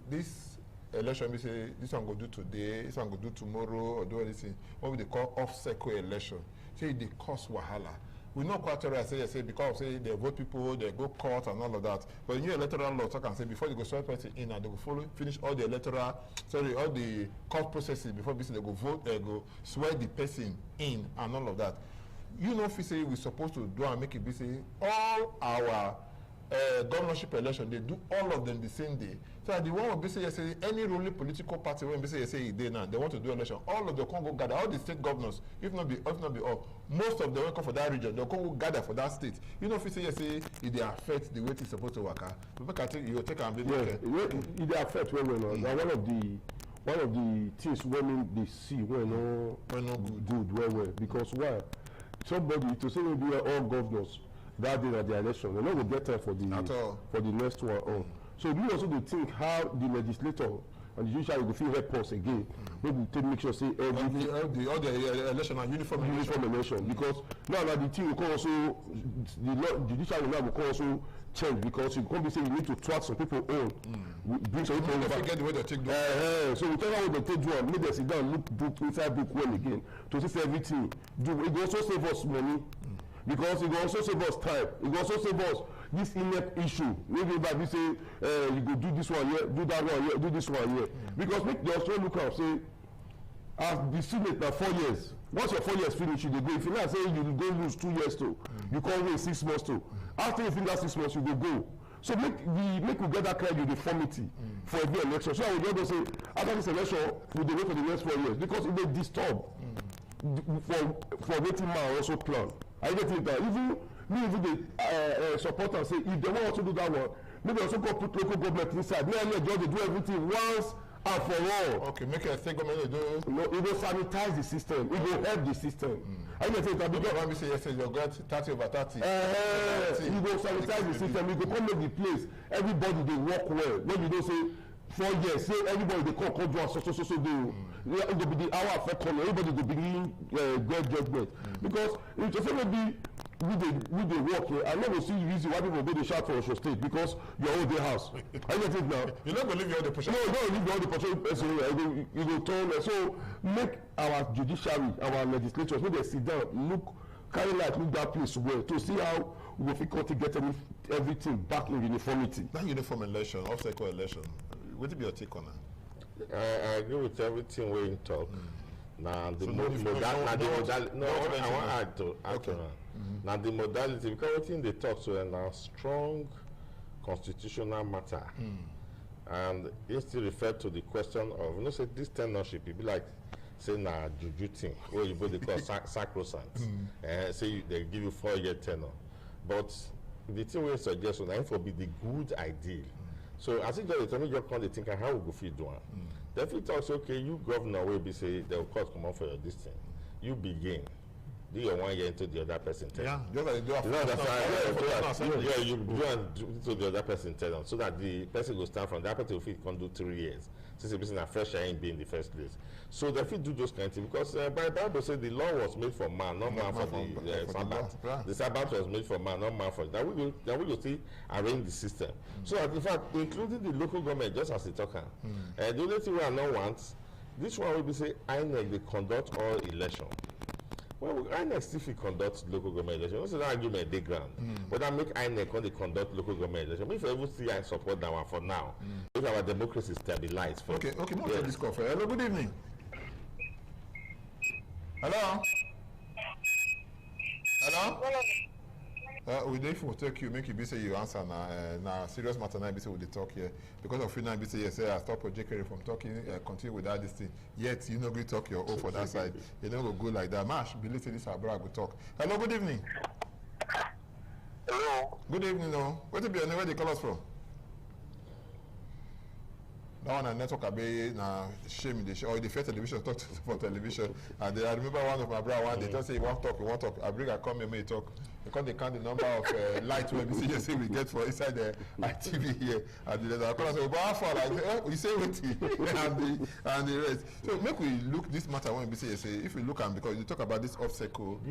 this election, we say this one go do today, this one go do tomorrow, or do anything. What they call off-cycle election. Say they cause wahala. We know quite right, say because say they vote people, they go court and all of that. But in your electoral law, talk and say before they go swear person in and they go finish all the all the court processes before they go vote, they go swear the person in and all of that. You know, if we say we're supposed to do and make it be say all our governorship election, they do all of them the same day. So the one will be say any ruling political party when be say they now they want to do election, all of them can go gather, all the state governors, if not be all, most of them will come for that region, they'll go gather for that state. You know, if you say it they affect the way it's supposed to work. You take and be it they affect when now one of the things women they see when no good because why somebody to say maybe all governors that day at the election, they not will get time for the next one on. So we also do think how the legislator and the judiciary will feel help us again. Maybe to make sure say all the election and uniform election because now the team will also the judiciary now will also change because you can't be saying you need to track some people on bring some people over. Forget the way they take so we tell how they take do make them sit down look inside book well again to see everything do it will also save us money. Because it will also save us time. It will also save us this in-depth issue. Maybe by we say you go do this one here, do that one here, do this one here. Because make the also look out say as the student now 4 years. Once your 4 years finish, you go. If you not say you go lose 2 years too, you can't wait 6 months too. After you finish that 6 months, you go. So make we get that kind of uniformity for every election. So I would just say after this election, we will wait for the next 4 years because it may disturb for waiting man also plan. I get it that even the supporters say if they want to do that one, maybe also go put local government inside. No, just they do everything once and for all. Okay, make a thing government do. No, it will sanitize the system. It will help the system. I get it that because when we say yesterday you got 30 over 30. It will sanitize the system. It will come make the place. Everybody they work well. When you don't say 4 years, say everybody they come do so do. It will be the hour for corner. Everybody will begin great judgment because it will say maybe we dey work here. I never see the reason why people go dey shout for Osho State because your own day house. I get it now. You not go leave your own person. No, don't leave your own person. You go turn. So make our judiciary, our legislatures, when they sit down, look, carry light, look that place well to see how we will fit to get everything back in uniformity. That uniform election, off-cycle election. What will be your take on that? I agree with everything we talk. Now the modality. No, I want to add to that. Now the modality because everything they talk to are now strong constitutional matter, and it still refer to the question of say this tenureship. It be like say na juju thing where you both they call sacrosanct. Say they give you 4-year tenure, but the thing we suggest on that for be the good ideal. So as it just you come they think how we go fit do it. Definitely talks okay, you governor will be say they will cost come out for your this thing. You begin. Do your 1 year into the other person tell. Yeah, just like you do to the other person tell so that the person will start from that person will can do 3 years. Since the person a fresh ain't be in the first place. So they fit do those kind of things because by Bible say the law was made for man, not man for the Sabbath. The Sabbath was made for man, not man for that. We will see arrange the system. So that in fact, including the local government, just as they talk, the only thing we are not want, this one will be say INEC they conduct all election. Well, INEC still conduct local government election. What's the argument they grant? But that make INEC when they conduct local government election. If ever see I support that one for now, if our democracy stabilized first. Okay, more this call. Hello, good evening. Hello? We therefore take you, make you be say you answer now. Serious matter now be say we dey talk here because of you now be say yes, I stop Project Kerry from talking, continue without this thing. Yet you no go talk your own for that side. You don't go good like that. Mash, believe this our brother go talk. Hello, good evening. Hello. Good evening, no. What be your name? Where they call us from? That one network abe na shame in the show or the first television talk for television. And I remember one of my brother one day just say he won't talk. I bring a come here talk because they count the number of lights we see we get for inside the TV here. And the other say, but how far like oh, you say wait and the rest. So make we look this matter when we say if we look at because you talk about this off-cycle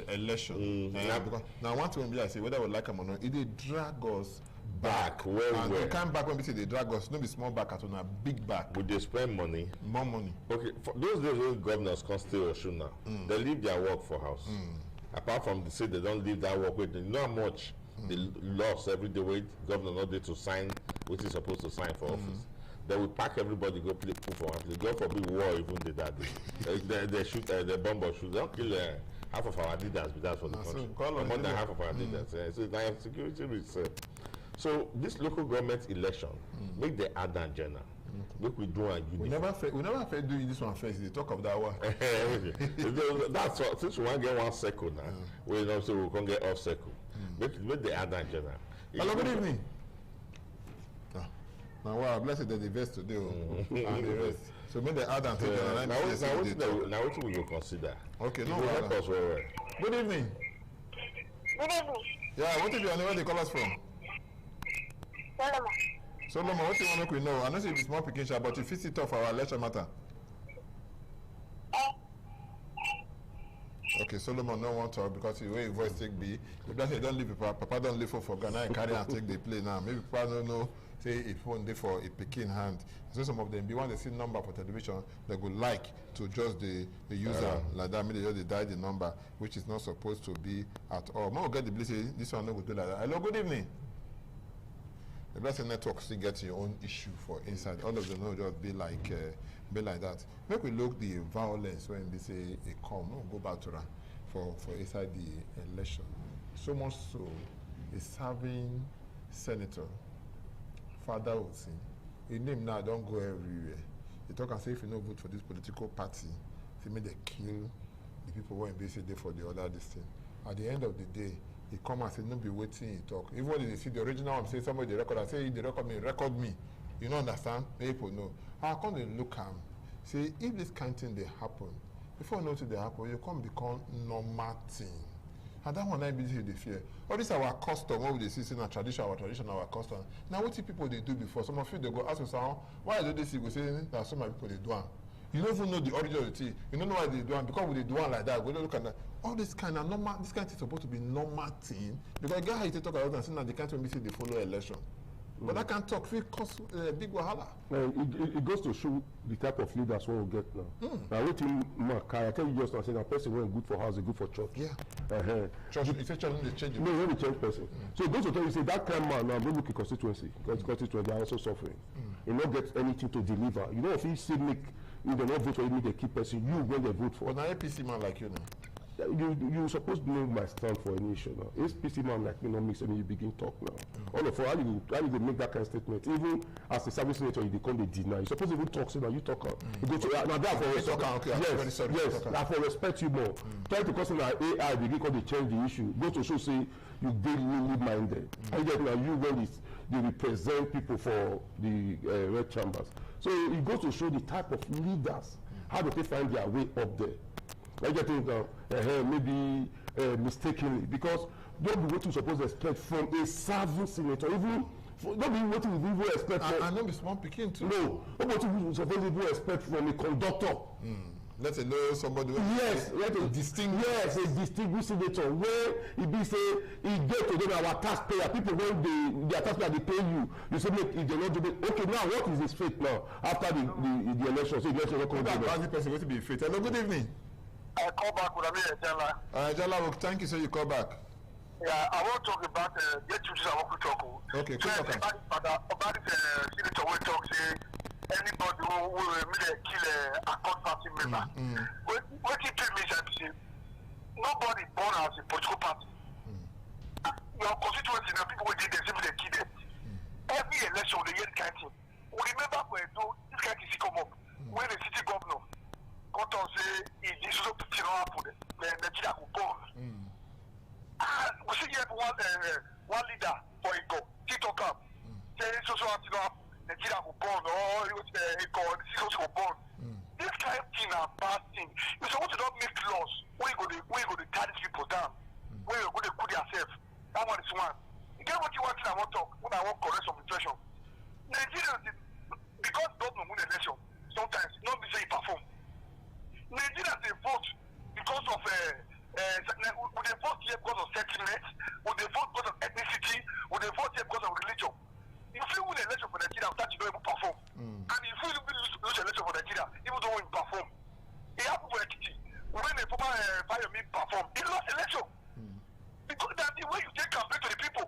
election. Because now one thing I say whether we like them or not, it did drag us back and they come back when we say they drag us, no be small back at on a big back. Would they spend money? More money. Okay, for those days when governors can't stay Osun now, they leave their work for house. Apart from the say they don't leave that work with, you know how much they lost every day with governor not there to sign what he's supposed to sign for office. They will pack everybody go play pool for one place. God forbid war even did that day. they shoot, they bomb or shoot. They'll kill half of our leaders with that for the country. More than half of our leaders. So they have security risk. So this local government election, make the add and general. Make we do and we never do this one first. They talk of that one. That's what, since we want to get 1 circle now, we know so we can get off circle. Make the add and general. Hello, good evening. Now wow, blessed that the vest today and the rest. So make the add and general. Now what we will consider? Okay, no problem. Good evening. Good evening. Yeah, what if you know where they call us from? Solomon, what do you want to know? I know it's small picking but if it's it off our election matter. Okay, Solomon no want to talk because the way his voice take be. If that say don't leave Papa don't leave for Ghana and carry and take the play now. Maybe Papa don't know say if phone there for a picking hand. So some of them be when they see number for television, they go like to just the user like that. Maybe they just die the number, which is not supposed to be at all. More get the blessing, this one no go do like that. Hello, good evening. The blessing network still gets your own issue for inside. All of them will just be like that. Make we look the violence when they say a come, no go back to that for inside the election. So much so, a serving senator, Father Osin, his name now don't go everywhere. They talk and say if you no vote for this political party, they may they kill the people when they say they for the other this thing. At the end of the day, he come and say, no be waiting, he talk. Even when they see the original one, say somebody they record, I say, they record me. You don't understand? People know. How come they look at him? Say, if this kind of thing they happen, before notice they happen, you come become normal thing. And that one I be the fear. All this our custom, what we see in our tradition, our custom. Now what people they do before? Some of you they go ask yourself, why do this? You go say that some people they do. You don't even know the origin of the thing. You don't know why they do it. Because they do it like that, we don't look at that. All this kind of normal, this kind of thing is supposed to be normal thing. Because guy how you talk about and say that they can't even say they follow election. But that can talk, it cause big wahala. It goes to show the type of leaders we will get now. Now, what you I tell you just now, say that person when good for house, is good for church. Yeah. Church, if church they change it. No, when the change person. So it goes to tell you, say that kind of man now go look at constituency. Because constituency they are also suffering. You don't get anything to deliver. You know if you still make you don't vote for you, they keep person. You when they vote for. But now APC man like you now. You supposed to know my stand for any issue now. APC man like me no mix and you begin talk now. All of how you go make that kind of statement. Even as a service senator, you become the deny. You supposed to even talk so now you talk out. You go to now that for respect. Yes, now for respect you more. Try to cause now AI begin call they change the issue. Go to show say you really minded. I get now you when they represent people for the red chambers. So it goes to show the type of leaders how do they find their way up there. I get think maybe mistakenly because don't be what you supposed to expect from a serving senator. Even don't be what you even expect from. And don't be small picking too. No, what you supposed to even expect from a conductor. Let's say somebody. Yes, a distinguished senator where he be say he get to them our taxpayer people when their taxpayer they pay you. You say make if they not do it. Okay, now what is his fate now after the election? So the election will come. That person going to be fate. Hello, good evening. I call back with Amir Jala. Jala, thank you, sir. You call back. Yeah, I want to talk about get you to our talk. Okay, so about the senator will talk say anybody who will kill a party member. What it means is nobody born as a political party. Your constituency now people will do the same they kill them. Every election they get counting. We remember when this kind of thing come up when the city governor got on say it is so to happen then Nigeria will burn. We see yet one leader for Ego, TikTok up. Say so happen. Nigeria will burn or God, Jesus will burn. This kind of thing are bad thing. You supposed to not make laws where you go to carry people down, where you go to put yourself. That one is one. You get what you want I want to talk when I want correct some situation. Nigeria, because government win election, sometimes not be say perform. Nigeria they vote because of would they vote here because of settlement, would they vote because of ethnicity, would they vote here because of religion. If you win election for Nigeria, that you don't even perform. And if you lose election for Nigeria, even though you perform, it happened for Ekiti. When the former Bayomi perform, he lost election. Because that's the way you take campaign to the people.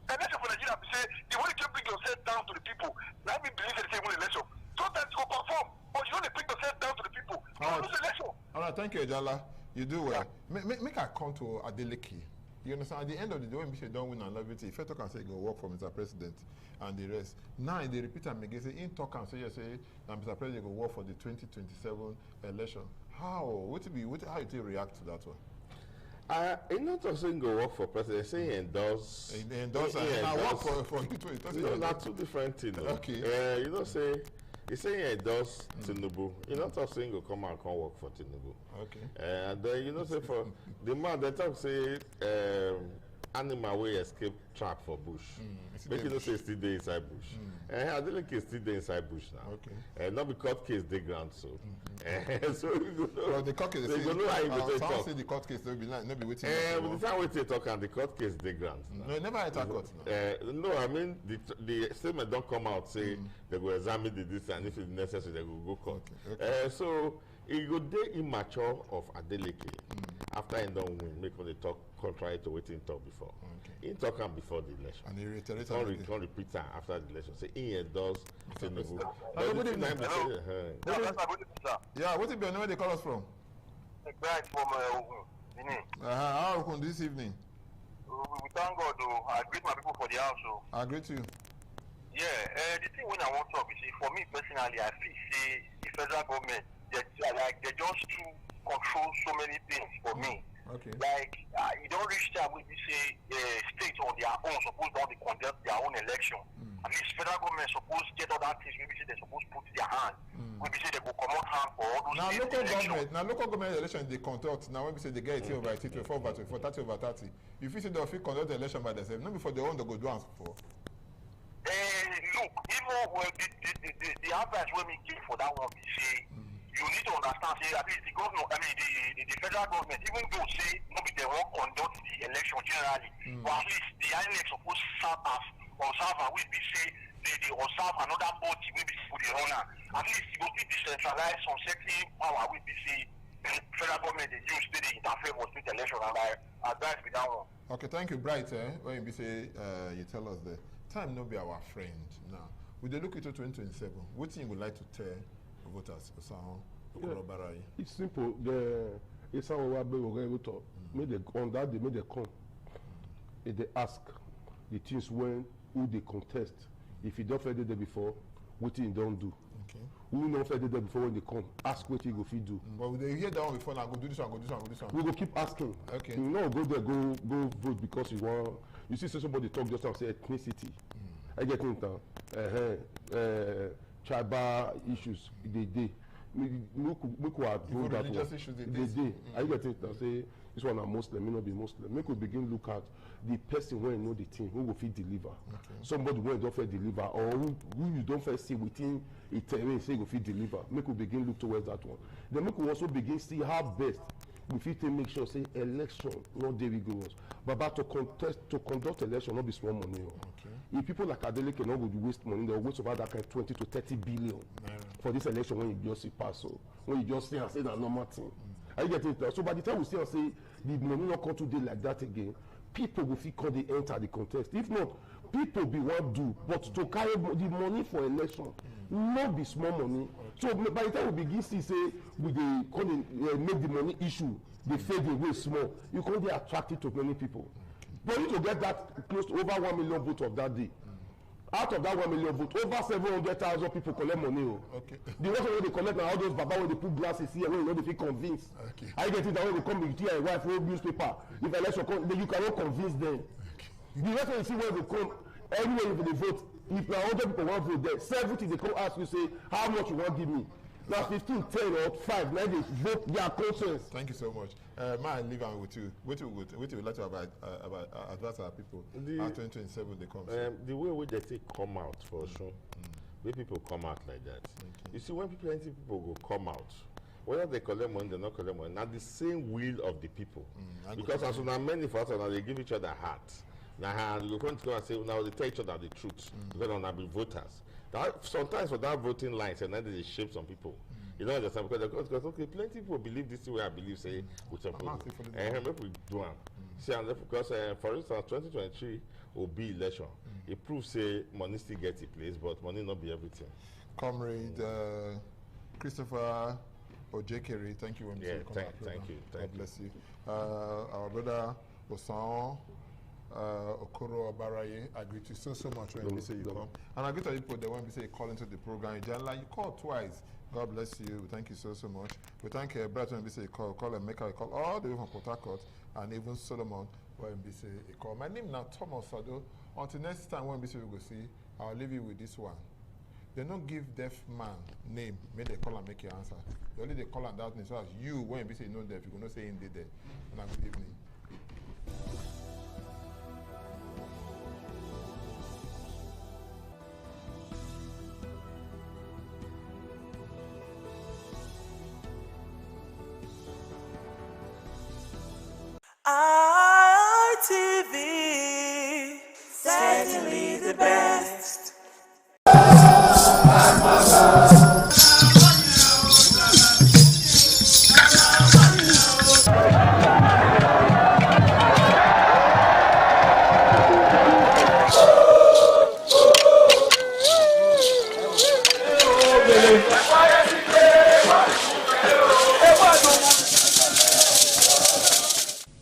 Election for Nigeria, say the way you bring yourself down to the people. Let me believe that they win election. Sometimes you perform, but you only bring yourself down to the people. You lose election. All right, thank you, Ejala. You do well. Make I come to Adeleke. You understand? At the end of the day, when Michel don't win and love it, if Feto can say go work for Mr. President and the rest. Now they repeat and again say in talk and say that Mr. President go work for the 2027 election. How? How you react to that one? It's not just saying go work for president, saying endorse. Endorse and work for no, that's two different things. Okay. You know, say he's saying endorse Tinubu. You're not just saying go come and come work for Tinubu. Okay. And then you know, say for the man they talk say animal way escape trap for bush. Make you know say still dey inside bush. Adeleke still dey inside bush now. Okay. Not because case dey ground so. So we go know. Well, the court case. They go know how you go take talk. Say the court case no be waiting. But the time we take talk and the court case dey ground. No, never enter court. No, I mean the statement don't come out say they go examine this and if it's necessary they go court. Okay. So it go dey immature of Adeleke after he don't win make they talk contrary to what he talk before. He talk am before the election. And he reiterated. Don't repeat am after the election. Say he endorse Tinubu. Yeah, what if you know where they call us from? The guy from Benin. How are you this evening? We thank God. I greet my people for the house. I greet you. Yeah, the thing when I want to talk is, for me personally, I feel say the federal government they just to control so many things for me. Okay. Like you don't reach time when you say states on their own supposed to conduct their own election. At least federal government supposed to get all that things. Maybe say they're supposed to put their hand. Maybe say they go come out hand for all those local government election they conduct. Now when we say they get it over 24 over 24, 30 over 30. If you say they will conduct the election by themselves, not before they own the go do answer for. Look, even the advice when we give for that one, we say you need to understand. Say at least the government, the federal government, even though say maybe they won't conduct the election generally, but at least the INEC supposed to serve as observer. We be say they observe another body. We be for the runner. At least it will be decentralized on certain power. We be say the federal government they use to interfere with state election, and I advise with that one. Okay, thank you, Bright. When you say you tell us the time no be our friend now. Will they look into 2027? What thing you would like to tell voters? It's simple. It's our way to make the on that they make the come. If they ask the things when who they contest. If you don't fed there before, what you don't do. Okay. Who not fed there before when they come? Ask what you go feed do. But they hear that one before now. Go do this one. Go do this one. Go do this one. We go keep asking. Okay. You know, go there, go vote because you want. You see somebody talk just and say ethnicity. I get into tribal issues. They make religious issues. They I get it and say this one are Muslim, may not be Muslim. Make we begin look at the person when you know the thing who will fit deliver. Okay. Somebody when don't fit deliver or who you don't first see within a terrain say go fit deliver. Make we begin look towards that one. Then make we also begin see how best we fit to make sure say election not dey rigorous. But to conduct election not be small money. Okay. If people like Adeleke no go waste money, they will waste about that kind of 20 to 30 billion for this election when you just see pass. So when you just see and say that normal thing. Are you getting it? So by the time we see and say the money not come today like that again, people will feel call they enter the contest. If not, people be what do, but to carry the money for election, not be small money. So by the time we begin to say we make the money issue, they fade away small. You can't be attracted to many people. For you to get that close to over 1 million votes of that day. Out of that 1 million votes, over 700,000 people collect money. Okay. The rest of they collect now all those baba when they put glasses here when you know they feel convinced. Okay. I get it that when they come with your wife or newspaper, if election come, then you cannot convince them. Okay. The rest of you see when they come, everywhere if they vote, If na 100 people wan vote there, 70 they come ask you say how much you wan give me. Now 15, 10 or 5, now they vote their conscience. Thank you so much. Man, leave on with you. What you would like to advise our people? At 2027 they come. The way they take come out for sure. Where people come out like that. You see, when plenty people go come out, whether they collect money, they not collect money, not the same will of the people. Because as soon as many for us, now they give each other heart. Now you come to go and say, now they tell each other the truth. Because now be voters. That, sometimes for that voting lines, and then they shape some people. You know, understand? Because okay, plenty people believe this way. I believe say with some people. And we do them. See, and because for instance, 2023 will be election. It proves say money still get a place, but money not be everything. Comrade Christopher Ojekere, thank you. Thank you. God bless you. Our brother Osan Okoro Obaraye, I greet you so much when we say you come. And I greet all people that when we say you call into the program, you call twice. God bless you. Thank you so much. We thank Brett when we say you call and make a call all the way from Port Harcourt, and even Solomon when we say you call. My name now Thomas Sado. Until next time when we say we go see, I'll leave you with this one. They don't give deaf man name, may they call and make your answer. They only they call and that name. So as you, when we say you know deaf, you cannot say in there. And good evening. RTV, certainly the best.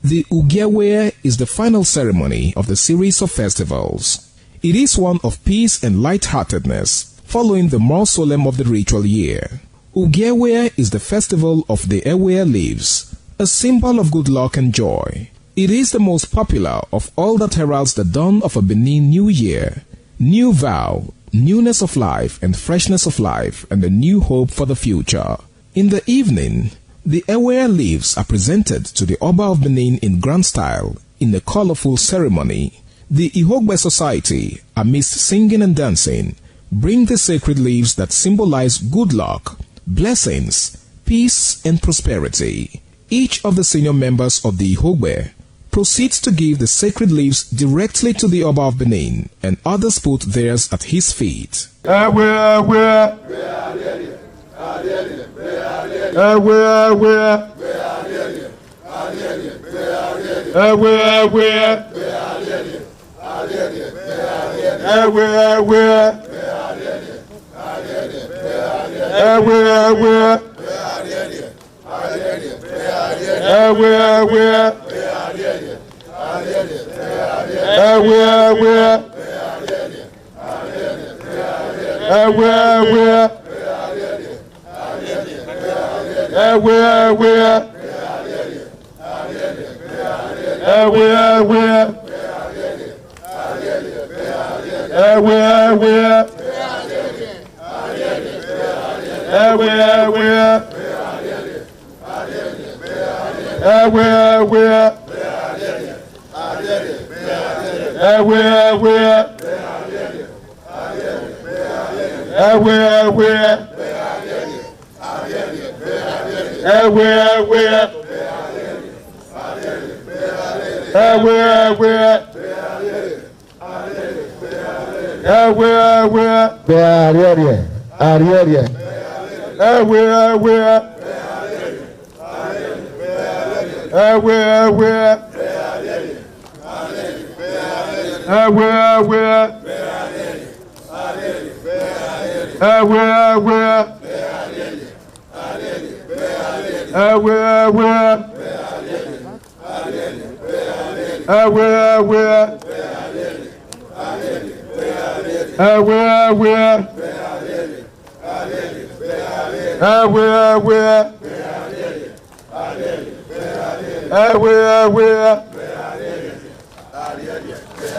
The Ugewe is the final ceremony of the series of festivals. It is one of peace and lightheartedness, following the more solemn of the ritual year. Ugewe is the festival of the Ewe leaves, a symbol of good luck and joy. It is the most popular of all that heralds the dawn of a Benin New Year, new vow, newness of life and freshness of life, and a new hope for the future. In the evening, the Ewe leaves are presented to the Oba of Benin in grand style in a colorful ceremony. The Ihogbe Society, amidst singing and dancing, bring the sacred leaves that symbolize good luck, blessings, peace, and prosperity. Each of the senior members of the Ihogbe proceeds to give the sacred leaves directly to the Oba of Benin, and others put theirs at his feet.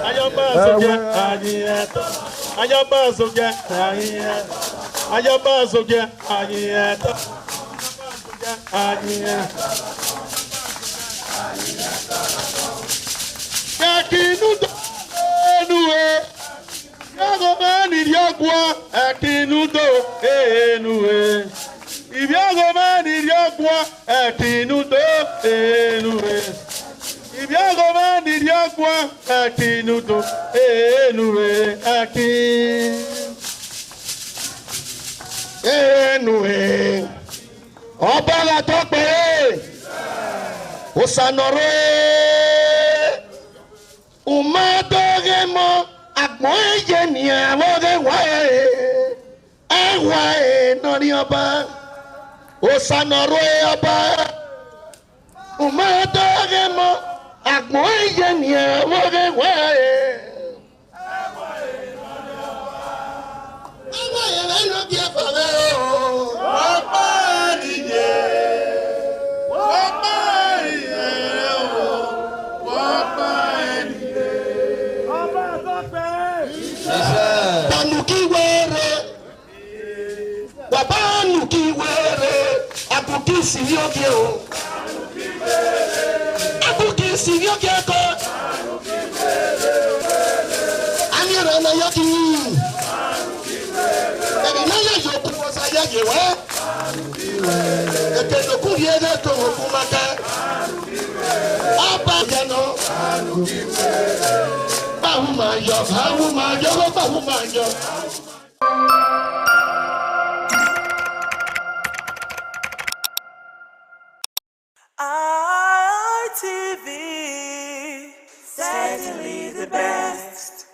Ayọ̀bá sọ̀jẹ̀ àyè ẹ̀tọ́. Ayaba soja aye. Ayaba soja aye. Aye. Yakinudo enuwe. Yago mani yakwa akinudo enuwe. Ibiago mani yakwa akinudo enuwe. Ibiago mani yakwa akinudo enuwe akin. Enuwe. Ọba la tọpẹ. Osanore. Umadogemo agboye ni awoge wae ewae nori ọba Osanore ọba Umadogemo agboye ni awoge wae ewae lelo bi afare o ọba nije ọba ire o ọba Abuki sivyoke o. Abuki sivyoke ko. Anyara na yoki. Ebi na ya yoku wasa ya yewe. Eke yoku yega to okumaka. Apa jano. Bahu majo. ITV, certainly the best.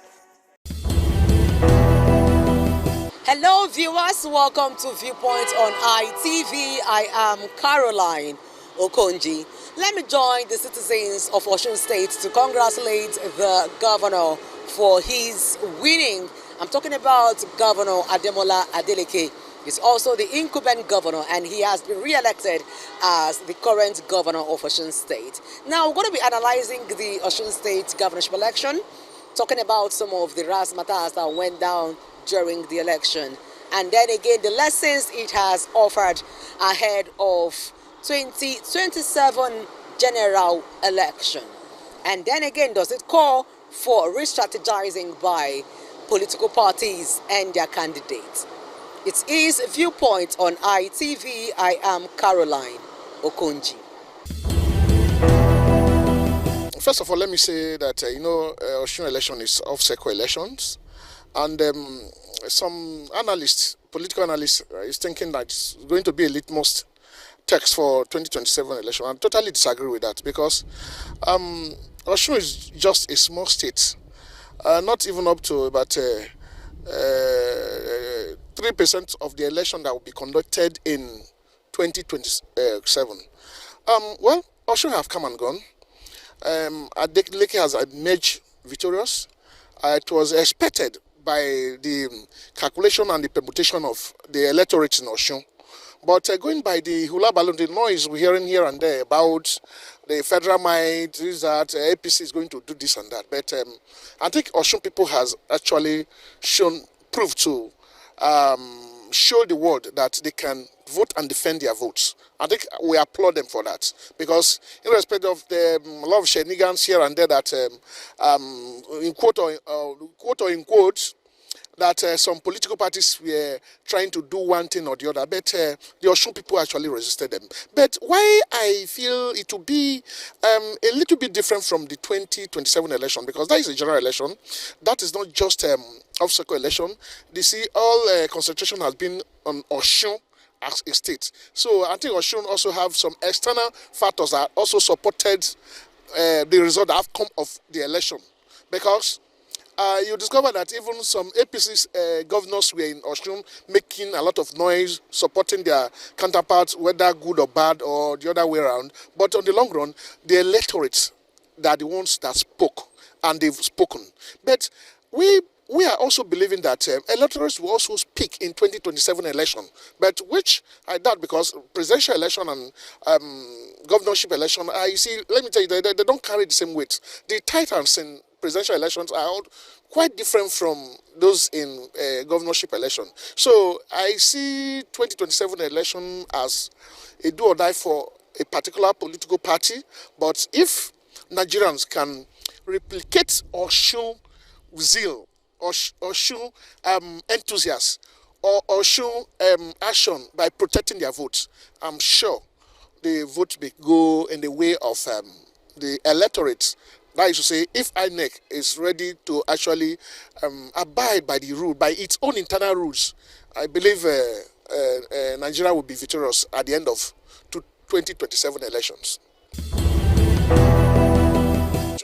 Hello viewers, welcome to Viewpoint on ITV. I am Caroline Okonji. Let me join the citizens of Osun State to congratulate the governor for his winning. I'm talking about Governor Ademola Adeleke. He's also the incumbent governor, and he has been re-elected as the current governor of Osun State. Now, we're going to be analyzing the Osun State governorship election, talking about some of the razzmatazz that went down during the election, and then again, the lessons it has offered ahead of 2027 general election. And then again, does it call for re-strategizing by political parties and their candidates? It is Viewpoint on ITV. I am Caroline Okonji. First of all, let me say that, Osun election is off-cycle elections. And some analysts, political analysts, is thinking that it's going to be a litmus test for 2027 election. I totally disagree with that because Osun is just a small state, not even up to about 3% of the election that will be conducted in 2027. Well, Osun have come and gone. Adeleke has emerged victorious. It was expected by the calculation and the permutation of the electorate in Osun. But going by the hula balloon, the noise we're hearing here and there about the federal might, is that APC is going to do this and that. But I think Osun people has actually proved to show the world that they can vote and defend their votes. I think we applaud them for that because, irrespective of the lot of shenanigans here and there that, in quote or in quote, that some political parties were trying to do one thing or the other, but the Osun people actually resisted them. But why I feel it will be a little bit different from the 2027 election, because that is a general election. That is not just off-cycle election. You see, all concentration has been on Osun as a state. So I think Osun also have some external factors that also supported the result, the outcome of the election. Because you discover that even some APC governors were in Osun making a lot of noise, supporting their counterparts, whether good or bad or the other way around. But on the long run, the electorates are the ones that spoke, and they've spoken. But we are also believing that electorates will also speak in 2027 election, but which I doubt, because presidential election and governorship election, you see, let me tell you, they don't carry the same weight. The titans in presidential elections are all quite different from those in governorship election. So I see 2027 election as a do or die for a particular political party. But if Nigerians can replicate or show zeal or show enthusiasm or show action by protecting their votes, I'm sure the vote may go in the way of the electorate. That is to say, if INEC is ready to actually abide by the rule, by its own internal rules, I believe Nigeria will be victorious at the end of 2027 elections.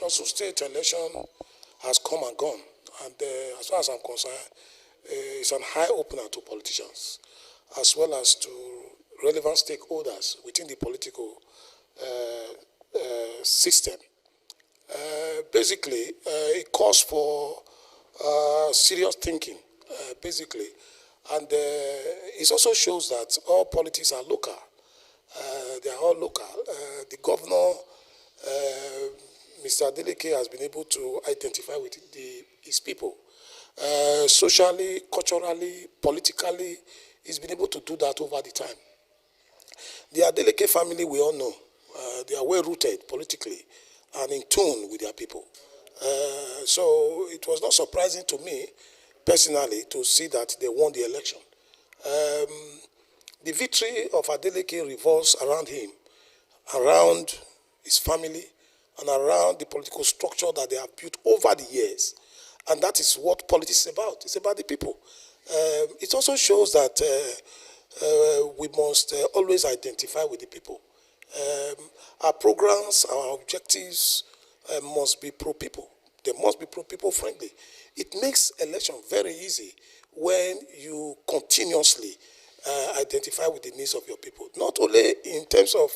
Osun State election has come and gone, and as far as I'm concerned, it's an eye opener to politicians as well as to relevant stakeholders within the political system. Basically, it calls for serious thinking, basically, and it also shows that all politics are local. They are all local. The governor, Mr. Adeleke, has been able to identify with his people. Socially, culturally, politically, he's been able to do that over the time. The Adeleke family, we all know, they are well rooted politically and in tune with their people. So it was not surprising to me, personally, to see that they won the election. The victory of Adeleke revolves around him, around his family, and around the political structure that they have built over the years. And that is what politics is about. It's about the people. It also shows that we must always identify with the people. Our programs, our objectives must be pro-people. They must be pro-people friendly. It makes election very easy when you continuously identify with the needs of your people. Not only in terms of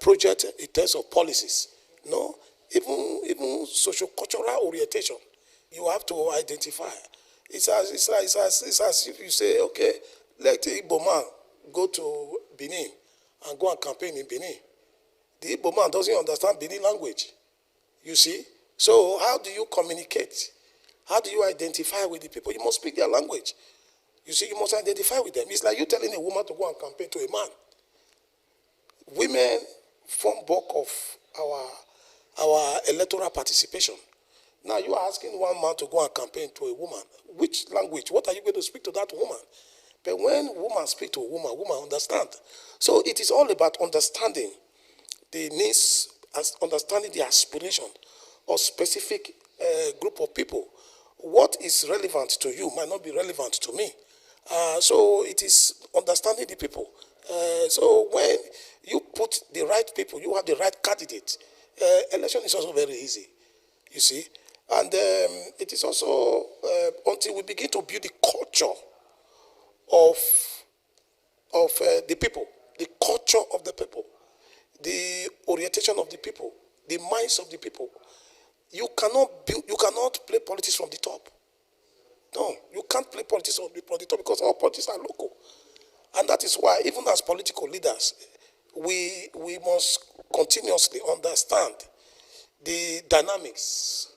project, in terms of policies, no, even socio-cultural orientation. You have to identify. It's as if you say, okay, let the Igbo man go to Benin and go and campaign in Benin. The Igbo man doesn't understand Benin language, you see. So how do you communicate? How do you identify with the people? You must speak their language. You see, you must identify with them. It's like you telling a woman to go and campaign to a man. Women form bulk of our electoral participation. Now you are asking one man to go and campaign to a woman. Which language? What are you going to speak to that woman? But when women speak to a woman understands. So it is all about understanding the needs, understanding the aspiration of specific group of people. What is relevant to you might not be relevant to me. So it is understanding the people. So when you put the right people, you have the right candidate, election is also very easy, you see. And it is also until we begin to build the culture of the people, the culture of the people, the orientation of the people, the minds of the people. You cannot play politics from the top. No, you can't play politics from the top because all politics are local. And that is why, even as political leaders, we must continuously understand the dynamics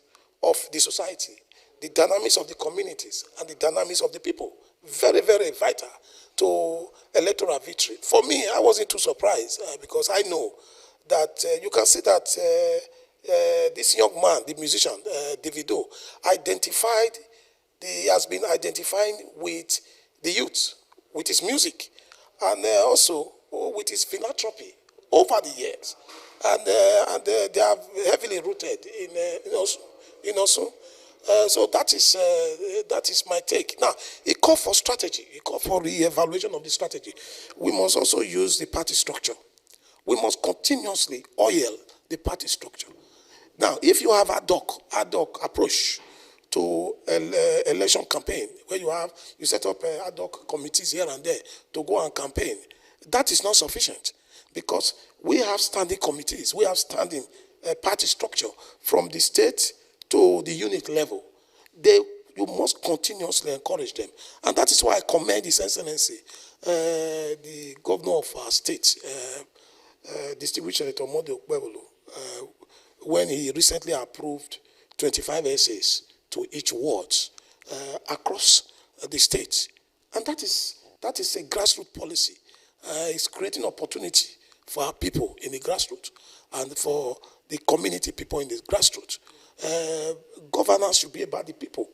of the society, the dynamics of the communities, and the dynamics of the people. Very, very vital to electoral victory. For me, I wasn't too surprised because I know that you can see that this young man, the musician, Davido, he has been identifying with the youth, with his music, and also with his philanthropy over the years. And they are heavily rooted in Osun. So that is my take. Now, it called for strategy. It called for the evaluation of the strategy. We must also use the party structure. We must continuously oil the party structure. Now, if you have ad hoc approach to election campaign, where you set up ad hoc committees here and there to go and campaign, that is not sufficient because we have standing committees, we have standing party structure from the state to the unit level. You must continuously encourage them. And that is why I commend His Excellency, the governor of our state, Distinguished Senator Monday Okpebholo, when he recently approved 25 essays to each ward across the state. And that is a grassroots policy. It's creating opportunity for our people in the grassroots and for the community people in the grassroots. Governance should be about the people.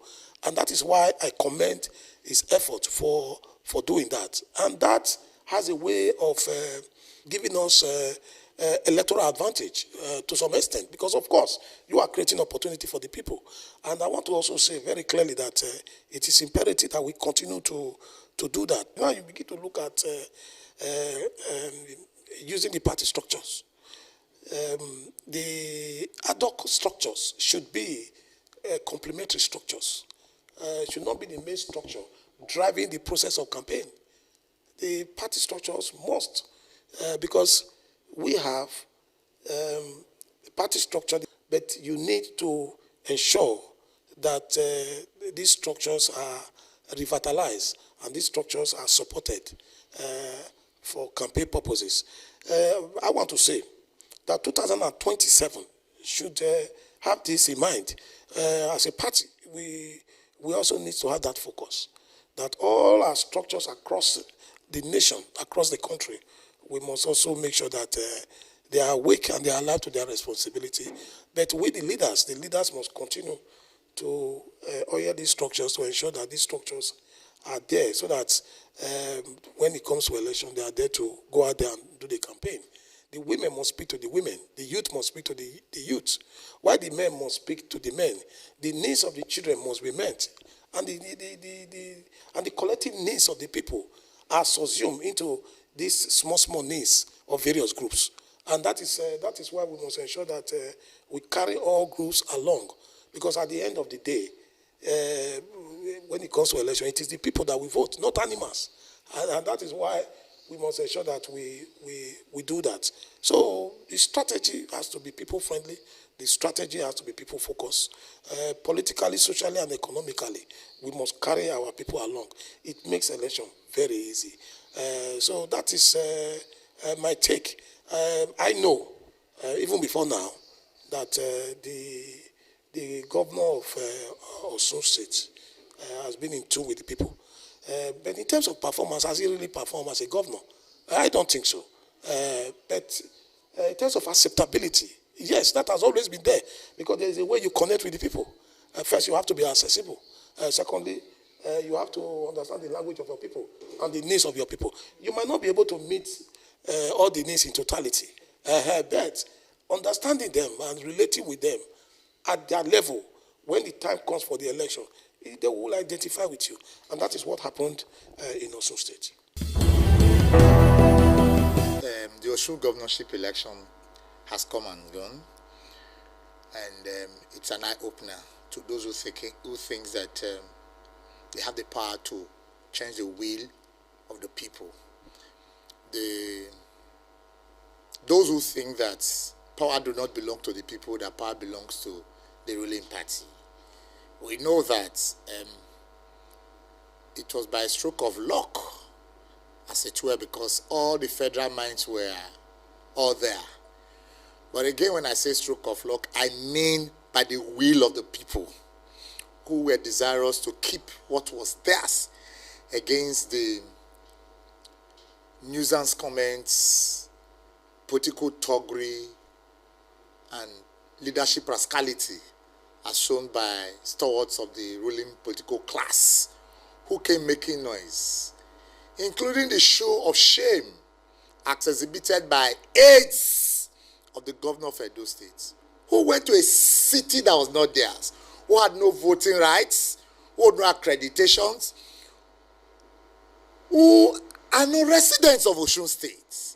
And that is why I commend his effort for doing that. And that has a way of giving us electoral advantage to some extent, because of course you are creating opportunity for the people. And I want to also say very clearly that it is imperative that we continue to do that. Now you begin to look at using the party structures. The ad hoc structures should be complementary structures. Should not be the main structure driving the process of campaign. The party structures must, because we have party structure, but you need to ensure that these structures are revitalized and these structures are supported for campaign purposes. I want to say that 2027 should have this in mind. As a party, we also need to have that focus, that all our structures across the nation, across the country, we must also make sure that they are awake and they are alive to their responsibility. But we, the leaders must continue to oil these structures to ensure that these structures are there so that when it comes to election, they are there to go out there and do the campaign. The women must speak to the women. The youth must speak to the youth. While the men must speak to the men. The needs of the children must be met. And the collective needs of the people are subsumed into these small needs of various groups. And that is why we must ensure that we carry all groups along. Because at the end of the day, when it comes to election, it is the people that we vote, not animals. And that is why we must ensure that we do that. So the strategy has to be people-friendly. The strategy has to be people-focused. Politically, socially, and economically, we must carry our people along. It makes election very easy. So that is my take. I know, even before now, that the governor of Osun State has been in tune with the people. But in terms of performance, has he really performed as a governor? I don't think so. But in terms of acceptability, yes, that has always been there, because there is a way you connect with the people. First, you have to be accessible. Secondly, you have to understand the language of your people and the needs of your people. You might not be able to meet all the needs in totality, but understanding them and relating with them at their level, when the time comes for the election, they will identify with you. And that is what happened in Osun State. The Osun governorship election has come and gone, and it's an eye-opener to those who think that they have the power to change the will of the people. Those who think that power do not belong to the people, that power belongs to the ruling party. We know that it was by a stroke of luck, as it were, because all the federal minds were all there. But again, when I say stroke of luck, I mean by the will of the people who were desirous to keep what was theirs against the nuisance comments, political toggery, and leadership rascality as shown by stalwarts of the ruling political class who came making noise, including the show of shame as exhibited by aides of the governor of Edo State, who went to a city that was not theirs, who had no voting rights, who had no accreditations, who are no residents of Osun State,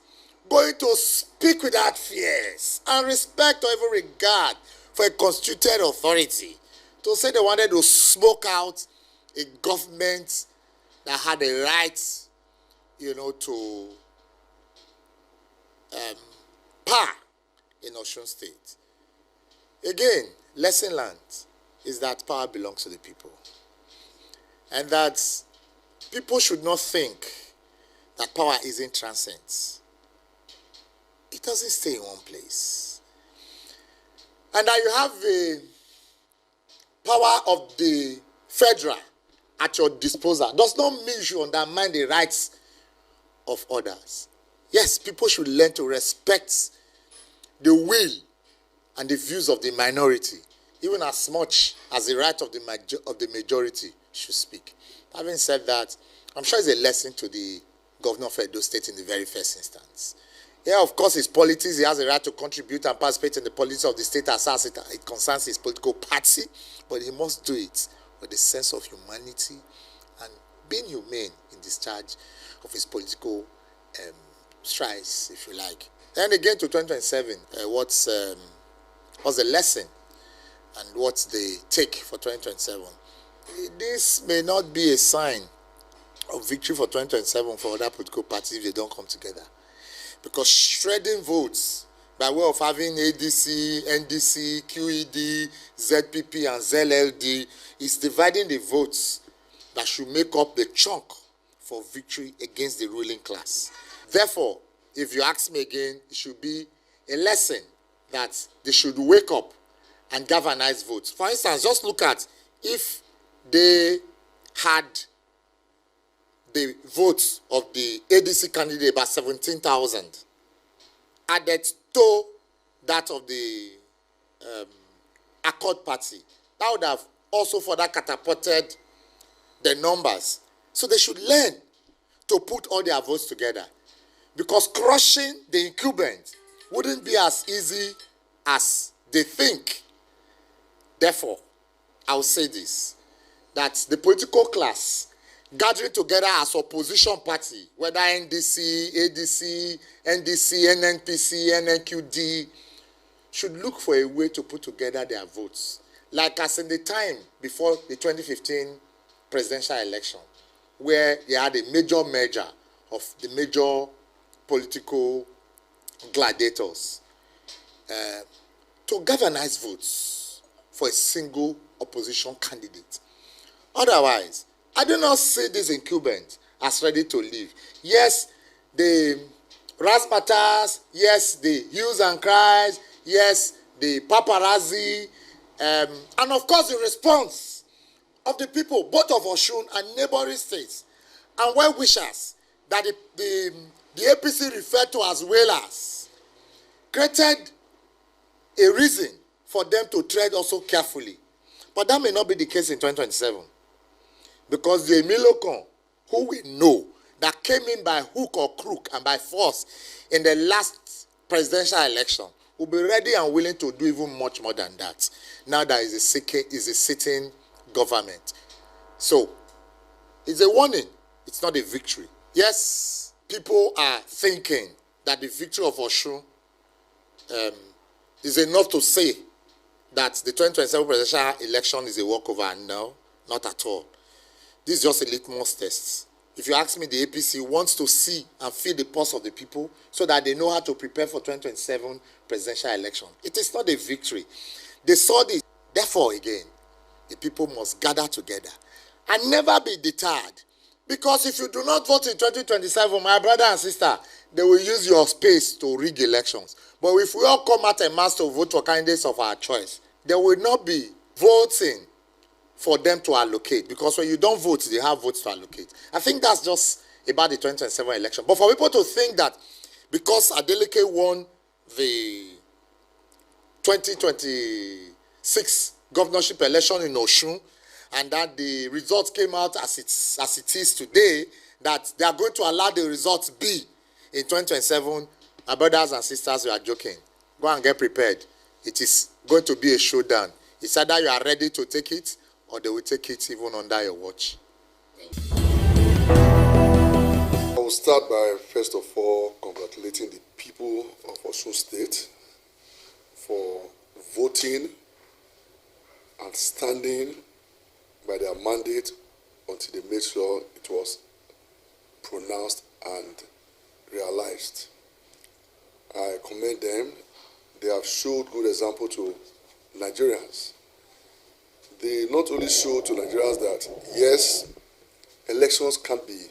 going to speak without fears and respect or even regard for a constituted authority, to say they wanted to smoke out a government that had a right, to power in Osun State. Again, lesson learned is that power belongs to the people. And that people should not think that power isn't transient. It doesn't stay in one place. And that you have power of the federal at your disposal does not mean you should undermine the rights of others. Yes, people should learn to respect the will and the views of the minority, even as much as the right of the majority should speak. Having said that, I'm sure it's a lesson to the governor of Edo State in the very first instance. Yeah, of course, his politics, he has a right to contribute and participate in the politics of the state as it concerns his political party, but he must do it with a sense of humanity and being humane in discharge of his political strides, if you like. And again to 2027, what's the lesson and what's the take for 2027? This may not be a sign of victory for 2027 for other political parties if they don't come together. Because shredding votes by way of having ADC, NDC, QED, ZPP, and ZLD is dividing the votes that should make up the chunk for victory against the ruling class. Therefore, if you ask me again, it should be a lesson that they should wake up and galvanize votes. For instance, just look at if they had the votes of the ADC candidate, about 17,000, added to that of the Accord Party. That would have also further catapulted the numbers. So they should learn to put all their votes together, because crushing the incumbent wouldn't be as easy as they think. Therefore, I will say this, that the political class gathering together as opposition party, whether NDC, ADC, NDC, NNPC, NNQD, should look for a way to put together their votes. Like as in the time before the 2015 presidential election, where they had a major merger of the major political gladiators to galvanize votes for a single opposition candidate. Otherwise, I do not see this incumbent as ready to leave. Yes, the razzmatazz, yes, the hues and cries, yes, the paparazzi, and of course the response of the people, both of Osun and neighboring states, and well-wishers that the APC referred to as whalers, created a reason for them to tread also carefully. But that may not be the case in 2027. Because the Emilokon, who we know, that came in by hook or crook and by force in the last presidential election, will be ready and willing to do even much more than that. Now there is a sitting government. So, it's a warning. It's not a victory. Yes, people are thinking that the victory of Osun is enough to say that the 2027 presidential election is a walkover. No, not at all. This is just a litmus test. If you ask me, the APC wants to see and feel the pulse of the people so that they know how to prepare for 2027 presidential election. It is not a victory. They saw this. Therefore, again, the people must gather together and never be deterred. Because if you do not vote in 2027, my brother and sister, they will use your space to rig elections. But if we all come out en masse to vote for candidates of our choice, there will not be voting for them to allocate, because when you don't vote, they have votes to allocate. I think that's just about the 2027 election. But for people to think that because Adeleke won the 2026 governorship election in Osun, and that the results came out as it is today, that they are going to allow the results be in 2027, my brothers and sisters, we are joking. Go and get prepared. It is going to be a showdown. It's either you are ready to take it, or they will take it even under your watch. I will start by, first of all, congratulating the people of Osun State for voting and standing by their mandate until they made sure it was pronounced and realized. I commend them. They have showed good example to Nigerians. They not only show to Nigerians that, yes, elections can't be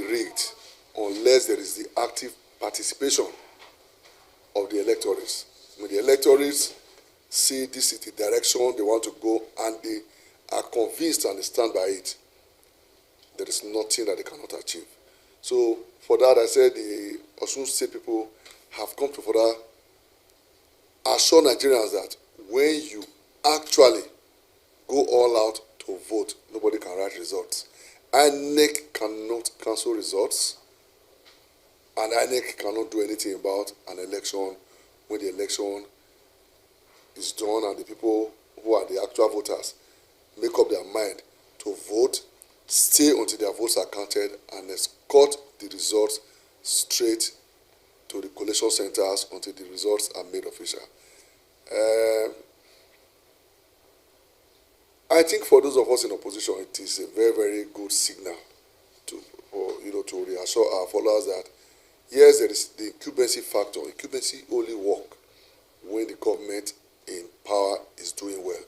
rigged unless there is the active participation of the electorates. I mean, the electorates see this is the direction they want to go and they are convinced and they stand by it, there is nothing that they cannot achieve. So for that, I said the Osun State people have come to further assure Nigerians that when you actually go all out to vote, nobody can write results. INEC cannot cancel results, and INEC cannot do anything about an election when the election is done and the people who are the actual voters make up their mind to vote, stay until their votes are counted, and escort the results straight to the collation centers until the results are made official. I think for those of us in opposition, it is a very, very good signal to reassure our followers that yes, there is the incumbency factor. Incumbency only work when the government in power is doing well.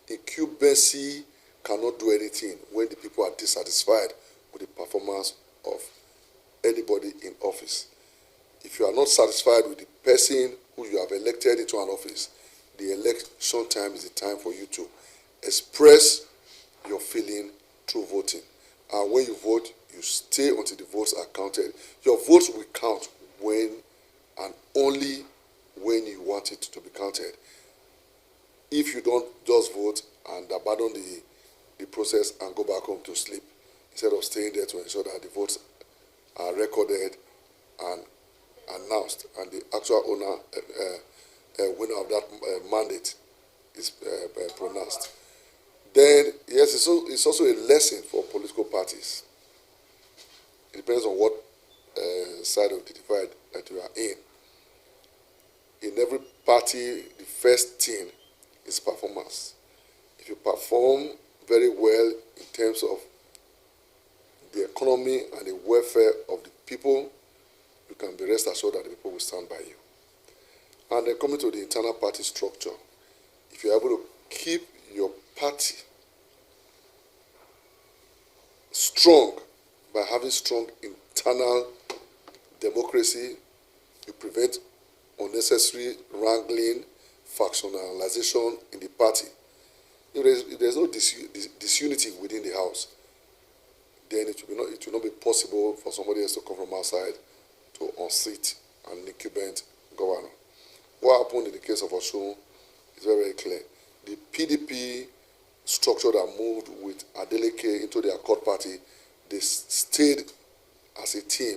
Incumbency cannot do anything when the people are dissatisfied with the performance of anybody in office. If you are not satisfied with the person who you have elected into an office, the election time is the time for you to express your feeling through voting. And when you vote, you stay until the votes are counted. Your votes will count when and only when you want it to be counted. If you don't just vote and abandon the process and go back home to sleep, instead of staying there to ensure that the votes are recorded and announced and the actual winner of that mandate is pronounced. Then, yes, it's also a lesson for political parties. It depends on what side of the divide that you are in. In every party, the first thing is performance. If you perform very well in terms of the economy and the welfare of the people, you can be rest assured that the people will stand by you. And then coming to the internal party structure, if you're able to keep your party strong by having strong internal democracy, you prevent unnecessary wrangling, factionalization in the party. If there's no disunity within the house, then it will not be possible for somebody else to come from outside to unseat an incumbent governor. What happened in the case of Osun is very, very clear. The PDP structure that moved with Adeleke into their court party, they stayed as a team,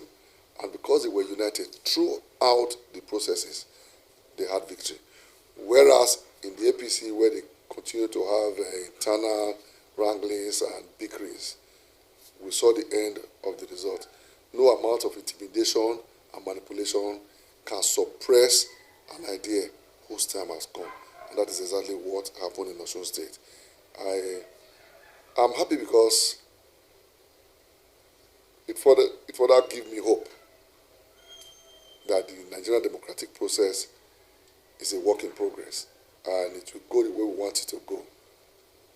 and because they were united throughout the processes, they had victory. Whereas in the APC, where they continue to have internal wranglings and bickerings, we saw the end of the result. No amount of intimidation and manipulation can suppress an idea whose time has come. And that is exactly what happened in Osun State. I'm happy because it further gives me hope that the Nigerian democratic process is a work in progress and it will go the way we want it to go.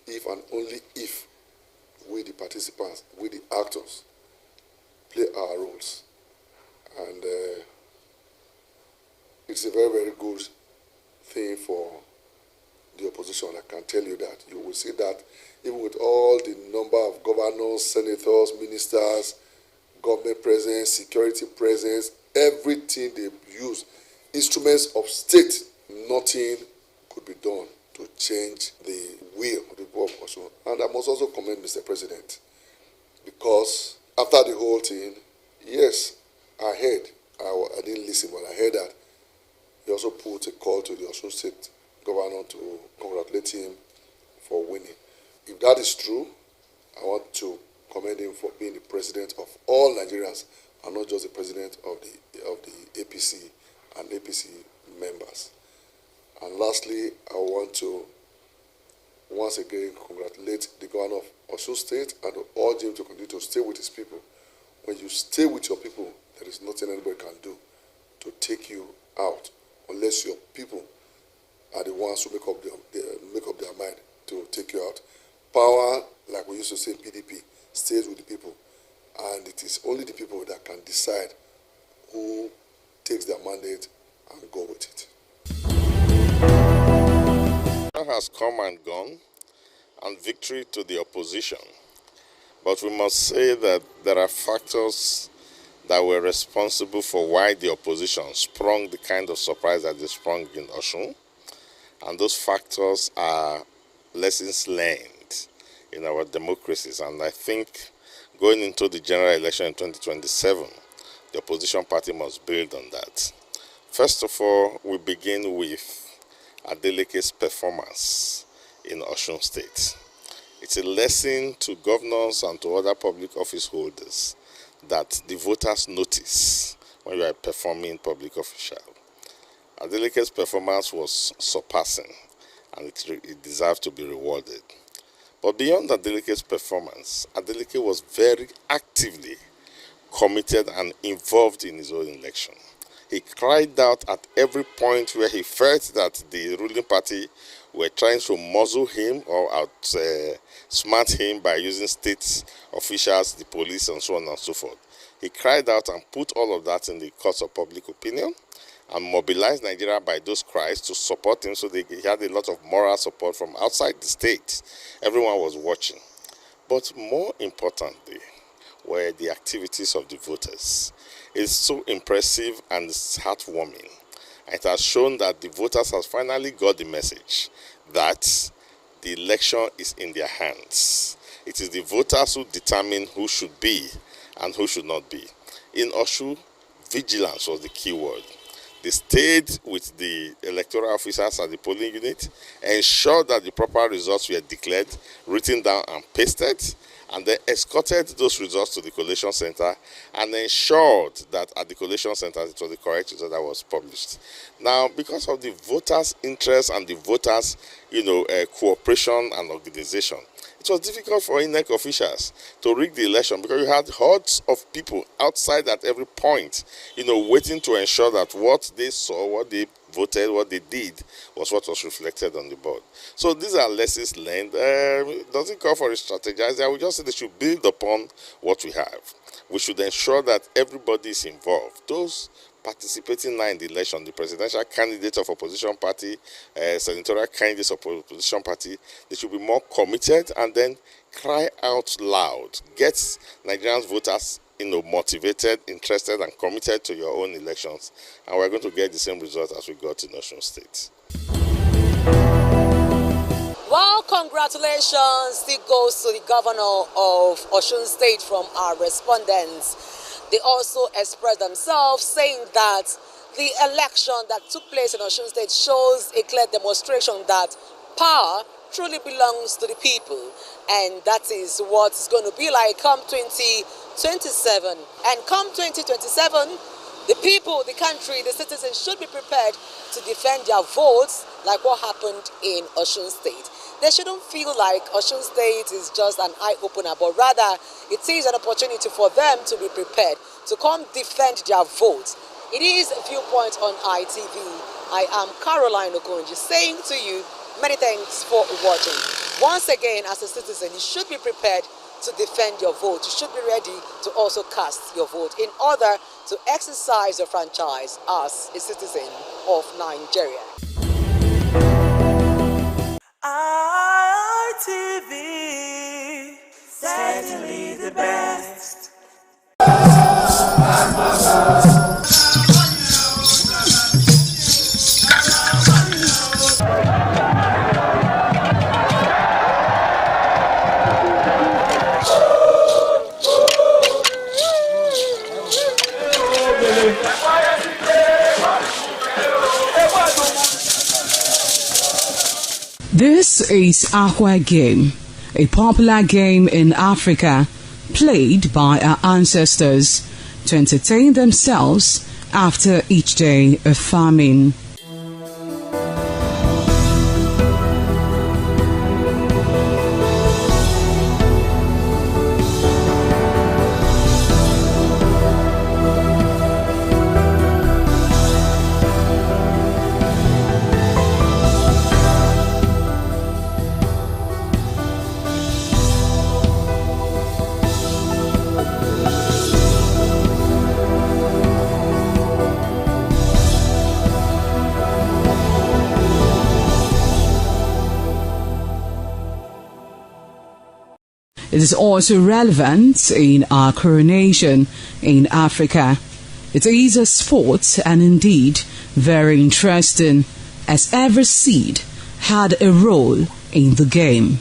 If and only if we, the participants, we, the actors, play our roles. And it's a very, very good thing for the opposition. I can tell you that. You will see that even with all the number of governors, senators, ministers, government presence, security presence, everything they use, instruments of state, nothing could be done to change the will of the people of Osun. And I must also commend Mr. President, because after the whole thing, yes, I heard, I didn't listen, but I heard that he also put a call to the Osun State governor to congratulate him for winning. If that is true, I want to commend him for being the president of all Nigerians and not just the president of the APC and APC members. And lastly, I want to once again congratulate the governor of Osun State and urge him to continue to stay with his people. When you stay with your people, there is nothing anybody can do to take you out unless your people are the ones who make up their mind to take you out. Power, like we used to say in PDP, stays with the people. And it is only the people that can decide who takes their mandate and go with it. has come and gone, and victory to the opposition. But we must say that there are factors that were responsible for why the opposition sprung the kind of surprise that they sprung in Osun. And those factors are lessons learned in our democracies. And I think going into the general election in 2027, the opposition party must build on that. First of all, we begin with Adeleke's performance in Osun State. It's a lesson to governors and to other public office holders that the voters notice when you are performing public official. Adeleke's performance was surpassing, and it deserves to be rewarded. But beyond Adeleke's performance, Adeleke was very actively committed and involved in his own election. He cried out at every point where he felt that the ruling party were trying to muzzle him or outsmart him by using state officials, the police, and so on and so forth. He cried out and put all of that in the courts of public opinion and mobilized Nigeria by those cries to support him, so he had a lot of moral support from outside the state. Everyone was watching. But more importantly were the activities of the voters. It's so impressive and it's heartwarming. It has shown that the voters have finally got the message that the election is in their hands. It is the voters who determine who should be and who should not be. In Osun, vigilance was the key word. They stayed with the electoral officers at the polling unit, ensured that the proper results were declared, written down and pasted, and then escorted those results to the collation center and ensured that at the collation center it was the correct result that was published. Now, because of the voters' interest and the voters' cooperation and organization, it was difficult for INEC officials to rig the election because you had hordes of people outside at every point, waiting to ensure that what they saw, what they voted, what they did was what was reflected on the board. So these are lessons learned. Doesn't call for a strategize. I would just say they should build upon what we have. We should ensure that everybody is involved. Those participating now in the election, the presidential candidate of opposition party, senatorial candidates of opposition party, they should be more committed and then cry out loud. Get Nigerians voters motivated, interested, and committed to your own elections. And we're going to get the same result as we got in Osun State. Well, congratulations still goes to the governor of Osun State from our respondents. They also expressed themselves, saying that the election that took place in Osun State shows a clear demonstration that power truly belongs to the people, and that is what it's going to be like come 2027. And come 2027, the people, the country, the citizens should be prepared to defend their votes like what happened in Osun State. They shouldn't feel like Osun State is just an eye-opener, but rather it is an opportunity for them to be prepared to come defend their votes. It is Viewpoint on ITV. I am Caroline Okonji saying to you, many thanks for watching. Once again, as a citizen, you should be prepared to defend your vote. You should be ready to also cast your vote in order to exercise your franchise as a citizen of Nigeria. ITV, certainly the best. This is Aqua Game, a popular game in Africa played by our ancestors to entertain themselves after each day of farming. It is also relevant in our coronation in Africa. It is a sport and indeed very interesting, as every seed had a role in the game.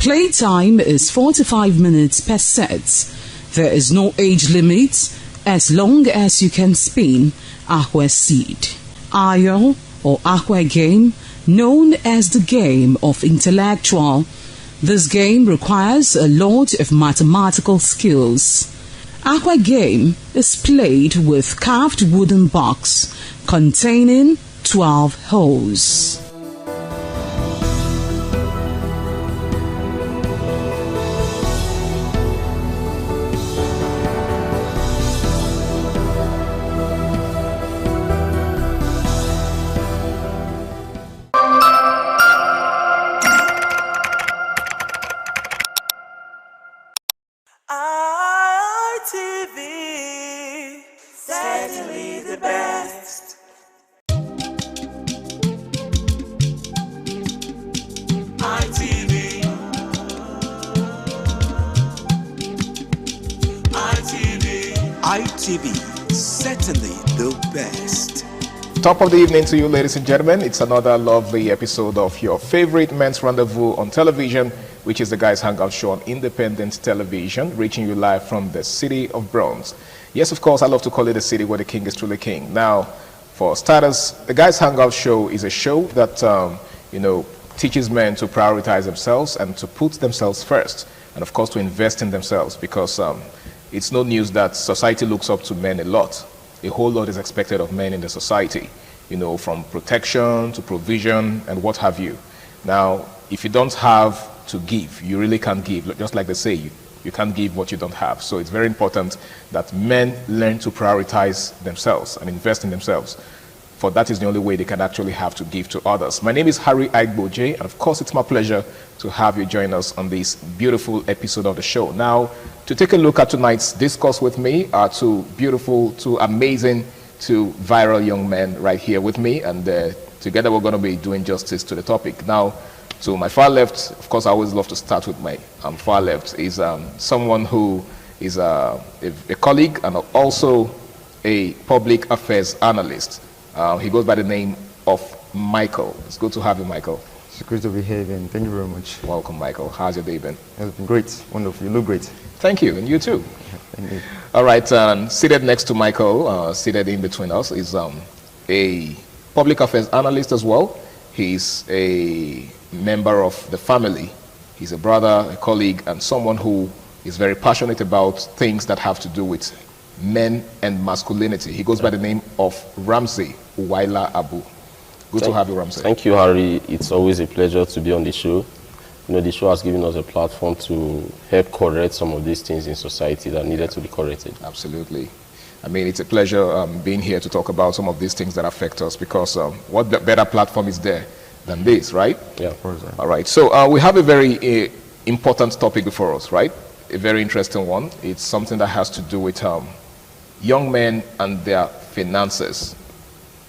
Playtime is 45 minutes per set. There is no age limit as long as you can spin Akwe seed. Ayo or Akwe game, known as the game of intellectual. This game requires a lot of mathematical skills. Akwe game is played with carved wooden box containing 12 holes. ITV, certainly the best. ITV, ITV, certainly the best. Top of the evening to you, ladies and gentlemen. It's another lovely episode of your favorite men's rendezvous on television, which is the Guys Hangout Show on Independent Television, reaching you live from the city of Bronx. Yes, of course, I love to call it a city where the king is truly king. Now, for starters, the Guys Hangout Show is a show that, teaches men to prioritize themselves and to put themselves first, and of course to invest in themselves, because it's no news that society looks up to men a lot. A whole lot is expected of men in the society, from protection to provision and what have you. Now, if you don't have to give, you really can't give. Just like they say, you can't give what you don't have. So it's very important that men learn to prioritize themselves and invest in themselves. For that is the only way they can actually have to give to others. My name is Harry Aigboje, and of course it's my pleasure to have you join us on this beautiful episode of the show. Now, to take a look at tonight's discourse with me are two beautiful, two amazing, two viral young men right here with me, and together we're going to be doing justice to the topic. Now, to my far left, of course I always love to start with my far left, is someone who is a colleague and also a public affairs analyst. He goes by the name of Michael. It's good to have you, Michael. It's great to be here again. Thank you very much. Welcome, Michael. How's your day been? It's been great. Wonderful. You look great. Thank you, and you too. Thank you. All right, seated next to Michael, seated in between us, is a public affairs analyst as well. He's a member of the family. He's a brother, a colleague, and someone who is very passionate about things that have to do with men and masculinity. He goes by the name of Ramsey Uwaila Abu. Good to have you, Ramsey. Thank you, Harry. It's always a pleasure to be on the show. The show has given us a platform to help correct some of these things in society that needed to be corrected. Absolutely. I mean, it's a pleasure being here to talk about some of these things that affect us, because what better platform is there than this, right? Yeah. All right. So we have a very important topic before us, right? A very interesting one. It's something that has to do with young men and their finances.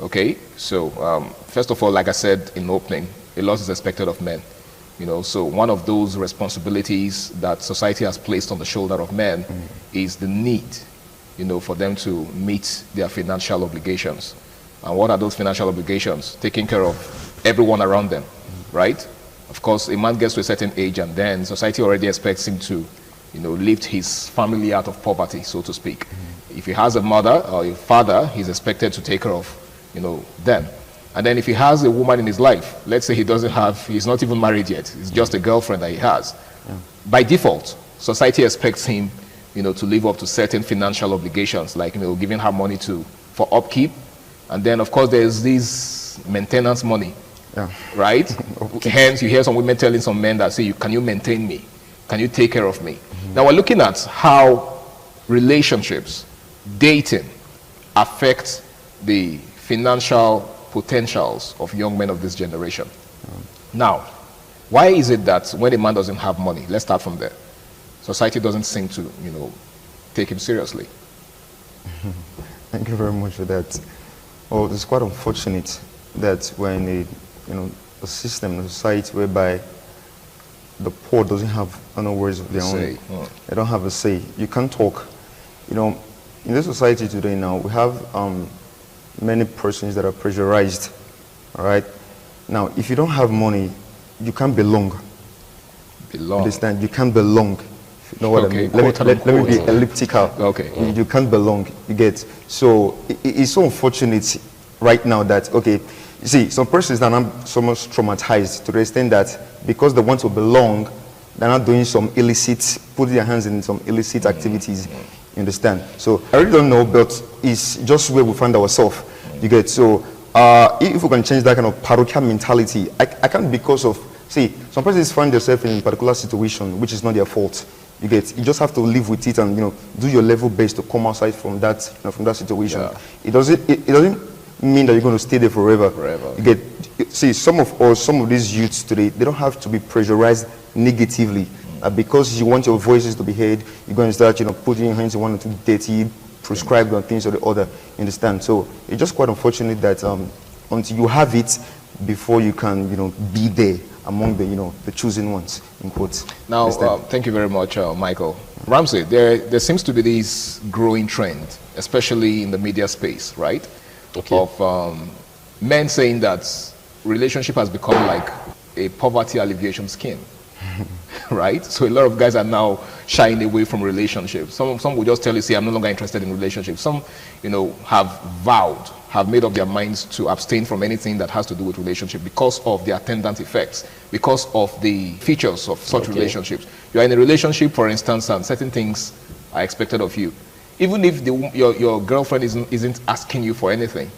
Okay? So first of all, like I said in opening, a lot is expected of men. So one of those responsibilities that society has placed on the shoulder of men is the need, for them to meet their financial obligations. And what are those financial obligations? Taking care of everyone around them, right? Of course, a man gets to a certain age and then society already expects him to, lift his family out of poverty, so to speak. If he has a mother or a father, he's expected to take care of, them. And then if he has a woman in his life, let's say he's not even married yet, it's just a girlfriend that he has. By default, society expects him, to live up to certain financial obligations, like, giving her money for upkeep. And then, of course, there's this maintenance money, right? Hence, you hear some women telling some men that say, can you maintain me? Can you take care of me? Now, we're looking at how relationships, dating, affect the financial potentials of young men of this generation. Now, why is it that when a man doesn't have money, let's start from there, society doesn't seem to, take him seriously? Thank you very much for that. Oh, it's quite unfortunate that we're in a system, a society whereby the poor doesn't have no words of their own. They don't have a say. You can't talk. In this society today now, we have many persons that are pressurized. All right. Now, if you don't have money, you can't belong. Understand? You can't belong. You know what I mean? Let me be elliptical. Okay. You can't belong. You get. So it's so unfortunate right now that, okay, you see, some persons are now so much traumatized to the extent that because they want to belong, they're not doing some illicit, putting their hands in some illicit activities. You understand? So I really don't know, but it's just where we find ourselves. You get. So if we can change that kind of parochial mentality, I can't, because of, see, some persons find themselves in a particular situation which is not their fault. You get. You just have to live with it and do your level best to come outside from that from that situation. It doesn't mean that you're going to stay there forever. You get. See, some of these youths today, they don't have to be pressurized negatively. Because you want your voices to be heard, you're going to start, putting your hands in one or two dirty, prescribed on things or the other. You understand? So it's just quite unfortunate that until you have it, before you can, be there among the chosen ones, in quotes. Now, thank you very much, Michael. Ramsey, there seems to be this growing trend, especially in the media space, right? Okay. Of men saying that relationship has become like a poverty alleviation scheme. Right? So a lot of guys are now shying away from relationships. Some will just tell you, say, I'm no longer interested in relationships. Some, have made up their minds to abstain from anything that has to do with relationship because of the attendant effects, because of the features of such relationships. You are in a relationship, for instance, and certain things are expected of you. Even if your girlfriend isn't asking you for anything,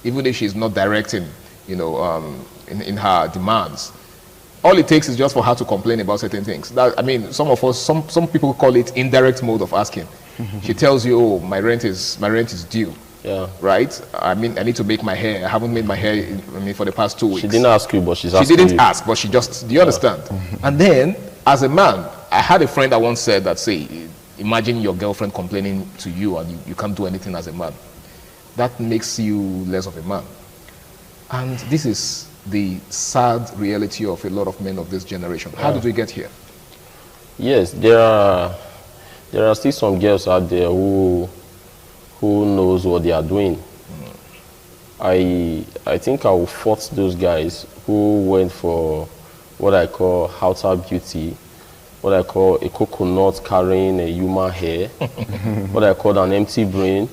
even if she's not directing, in her demands, all it takes is just for her to complain about certain things. Some people call it indirect mode of asking. She tells you, "Oh, my rent is due." Yeah. Right? I need to make my hair. I haven't made my hair for the past 2 weeks. She didn't ask you, but she's asking you. She didn't ask, but she just, do you understand? And then, as a man, I had a friend that once said that, say, imagine your girlfriend complaining to you and you can't do anything as a man. That makes you less of a man. And this is the sad reality of a lot of men of this generation. How did we get here? Yes, there are still some girls out there who knows what they are doing. I think I will fault those guys who went for what I call outer beauty, what I call a coconut carrying a human hair, what I call an empty brain,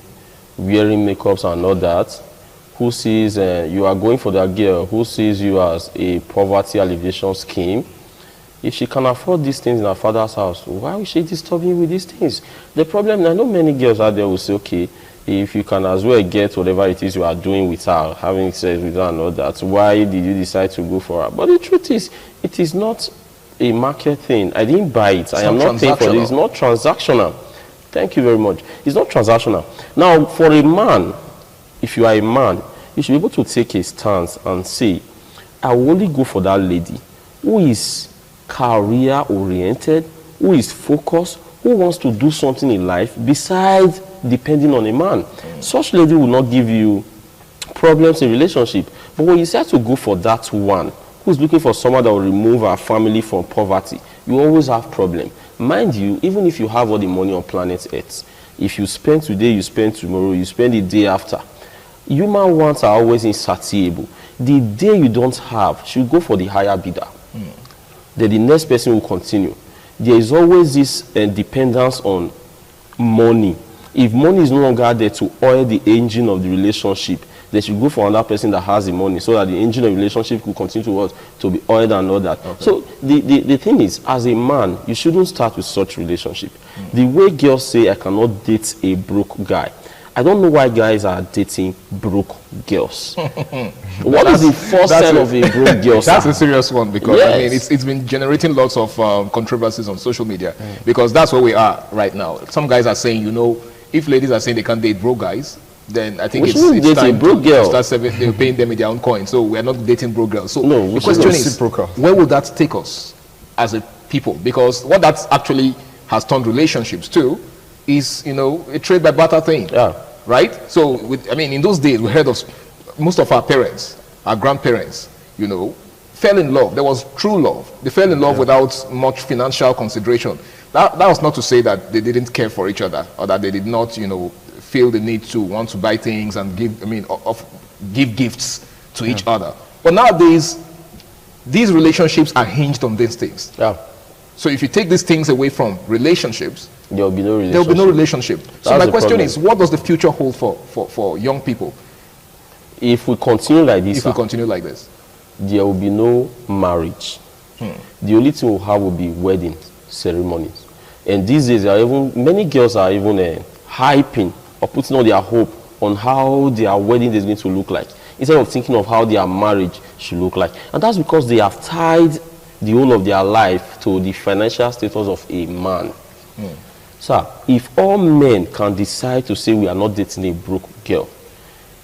wearing makeups and all that, who sees you are going for that girl, who sees you as a poverty alleviation scheme. If she can afford these things in her father's house, why would she disturb you with these things? The problem, I know many girls out there will say, okay, if you can as well get whatever it is you are doing with her, having sex with her and all that, why did you decide to go for her? But the truth is, it is not a market thing. I didn't buy it. I am not paying for it. It's not transactional. Thank you very much. It's not transactional. Now, for a man, if you are a man, you should be able to take a stance and say, I will only go for that lady who is career-oriented, who is focused, who wants to do something in life besides depending on a man. Such lady will not give you problems in relationship. But when you decide to go for that one, who's looking for someone that will remove our family from poverty, you always have problem. Mind you, even if you have all the money on planet Earth, if you spend today, you spend tomorrow, you spend the day after, human wants are always insatiable. The day you don't have, should go for the higher bidder. Then the next person will continue. There is always this dependence on money. If money is no longer there to oil the engine of the relationship, they should go for another person that has the money so that the engine of relationship could continue to work, to be oiled and all that. Okay. So the thing is, as a man, you shouldn't start with such relationship. The way girls say, I cannot date a broke guy, I don't know why guys are dating broke girls. What is the first sign of a broke girl? That's a serious one, because yes. I mean, it's been generating lots of controversies on social media, because that's where we are right now. Some guys are saying, you know, if ladies are saying they can't date broke guys, then I think it's time to start they're paying them in their own coin. So we're not dating broke girls. So the question is, where would that take us as a people? Because what that actually has turned relationships to is, you know, a trade by barter thing. Yeah. Right? So, I mean, in those days, we heard of most of our parents, our grandparents, you know, fell in love. There was true love. They fell in love without much financial consideration. That was not to say that they didn't care for each other, or that they did not, you know, feel the need to want to buy things and give, I mean, give gifts to each other. But nowadays, these relationships are hinged on these things. Yeah. So if you take these things away from relationships, there will be no relationship. There will be no relationship. So my question is, what does the future hold for young people? If we continue like this, there will be no marriage. The only thing we'll have will be wedding ceremonies. And these days, many girls are even hyping or putting all their hope on how their wedding is going to look like, instead of thinking of how their marriage should look like. And that's because they have tied the whole of their life to the financial status of a man. Sir, if all men can decide to say we are not dating a broke girl,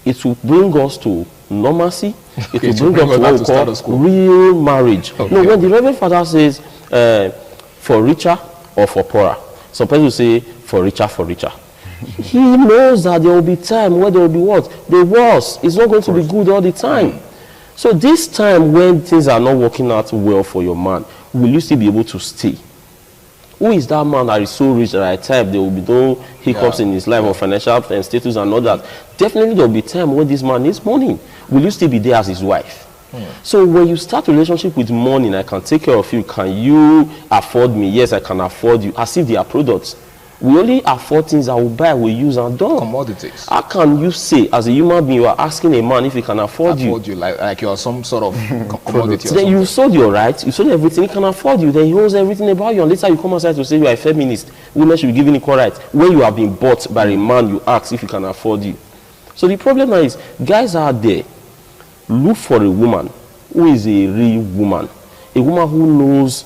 it will bring us to normalcy. It will bring us to what we call real marriage. Okay. No, when the Reverend Father says for richer or for poorer, some people say for richer, he knows that there will be time where there will be what? The worst. It's not going to be good all the time. So this time when things are not working out well for your man, will you still be able to stay? Who is that man that is so rich that at time there will be no hiccups in his life or financial status and all that? Definitely there will be time when this man needs money. Will you still be there as his wife? So when you start a relationship with money, I can take care of you. Can you afford me? Yes, I can afford you. As if they are products. We only afford things that we buy, we use and done. Commodities. How can you say, as a human being, you are asking a man if he can afford you? Like you are some sort of commodity. Then you sold your rights, you sold everything, he can afford you. Then he owns everything about you. And later you come outside to say you are a feminist. Women should be given equal rights. When you have been bought by a man, you ask if he can afford you. So the problem now is, guys out there, look for a woman who is a real woman. A woman who knows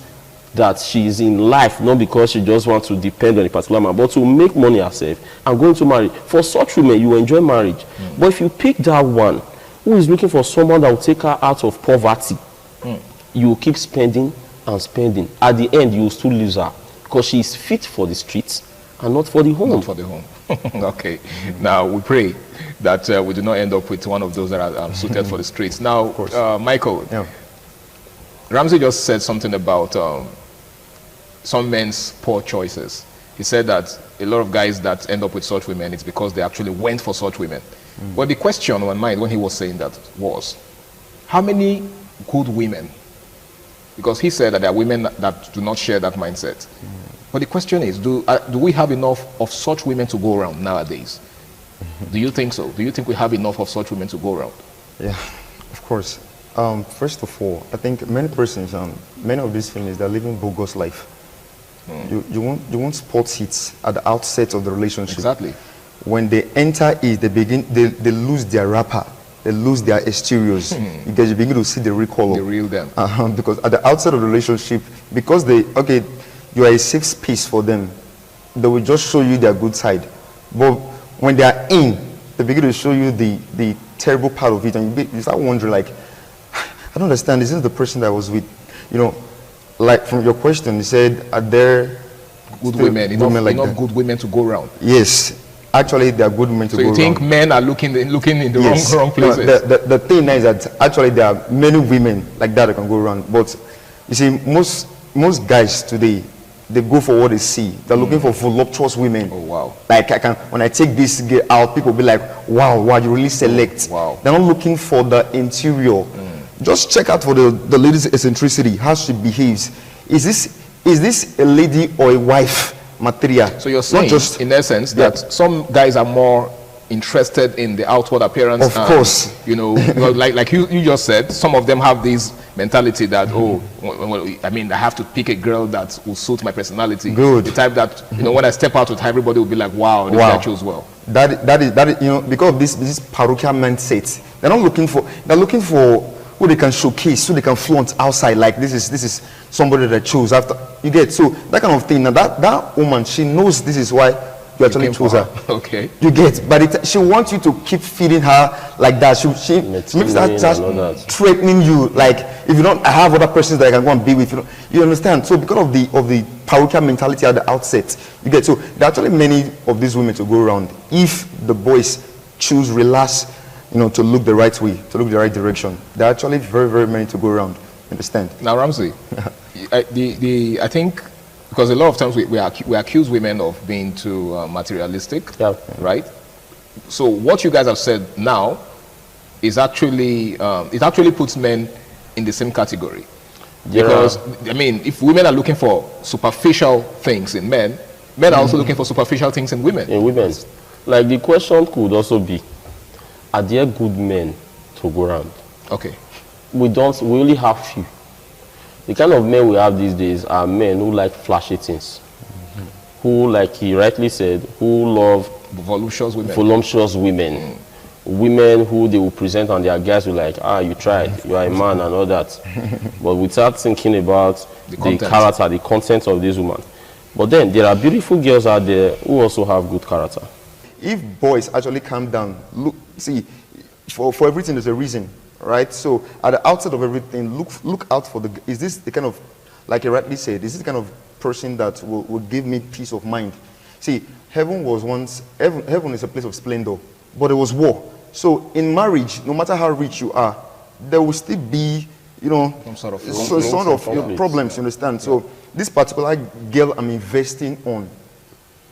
that she is in life, not because she just wants to depend on a particular man, but to make money herself and going to marry. For such women, you enjoy marriage. But if you pick that one who is looking for someone that will take her out of poverty, you will keep spending and spending. At the end, you will still lose her because she is fit for the streets and not for the home. Not for the home. Okay. Now, we pray that we do not end up with one of those that are suited for the streets. Now, Michael, Ramsey just said something about some men's poor choices. He said that a lot of guys that end up with such women, it's because they actually went for such women. But the question on my mind when he was saying that was, how many good women? Because he said that there are women that do not share that mindset. But the question is, do we have enough of such women to go around nowadays? Do you think so? Do you think we have enough of such women to go around? Yeah, of course. First of all, I think many persons, many of these females, they're living bogus life. You want sports hits at the outset of the relationship. Exactly. When they enter it, they lose their wrapper, they lose their exteriors. Because you begin to see the real color. The real them. Because at the outset of the relationship, because you are a safe piece for them, they will just show you their good side. But when they are in, they begin to show you the terrible part of it, and you start wondering, like, I don't understand, is this the person that I was with? You know, like from your question, you said, are there good women, enough good women to go around? Yes, actually there are good women to go around. So you think men are looking in the wrong places? No, the thing is that actually there are many women like that can go around, but you see, most guys today, they go for what they see. They're looking for voluptuous women. Oh wow! Like when I take this girl out, people be like, wow, you really select. Wow. They're not looking for the interior. Just check out for the lady's eccentricity, how she behaves. Is this a lady or a wife material? So you're saying, in essence, that some guys are more interested in the outward appearance. Of course. You know, like you just said, some of them have this mentality that, oh, well, I mean, I have to pick a girl that will suit my personality. Good. The type that, you know, when I step out with her, everybody will be like, wow, this guy chose well. That is, you know, because of this parochial mindset, they're looking for who they can showcase, who they can flaunt outside, like this is somebody that they chose after. You get, so that kind of thing. Now that woman, she knows this is why you actually chose her. Okay. You get, but she wants you to keep feeding her like that. She makes that threatening you, like, if you don't, I have other persons that I can go and be with. You understand? So because of the parochial mentality at the outset, you get, so there are actually many of these women to go around. If the boys choose relax, you know, to look the right way, to look the right direction, there are actually very, very many to go around. Understand? Now, Ramsey, I think, because a lot of times we accuse women of being too materialistic, right? So what you guys have said now is actually, it actually puts men in the same category. Because, I mean, if women are looking for superficial things in men, men are also looking for superficial things in women. In women. Like, the question could also be, are there good men to go around? Okay. We only have few. The kind of men we have these days are men who like flashy things. Who, like he rightly said, who love voluptuous women. Women who they will present and their guys will like, you tried, you are a man and all that. But without thinking about the character, the content of this woman. But then there are beautiful girls out there who also have good character. If boys actually calm down, look, see, for everything there's a reason, right? So at the outset of everything, look out for is this the kind of, like you rightly said, is this the kind of person that will give me peace of mind? See, heaven is a place of splendor, but it was war. So in marriage, no matter how rich you are, there will still be, you know, some sort of problems, you understand? So this particular girl I'm investing on,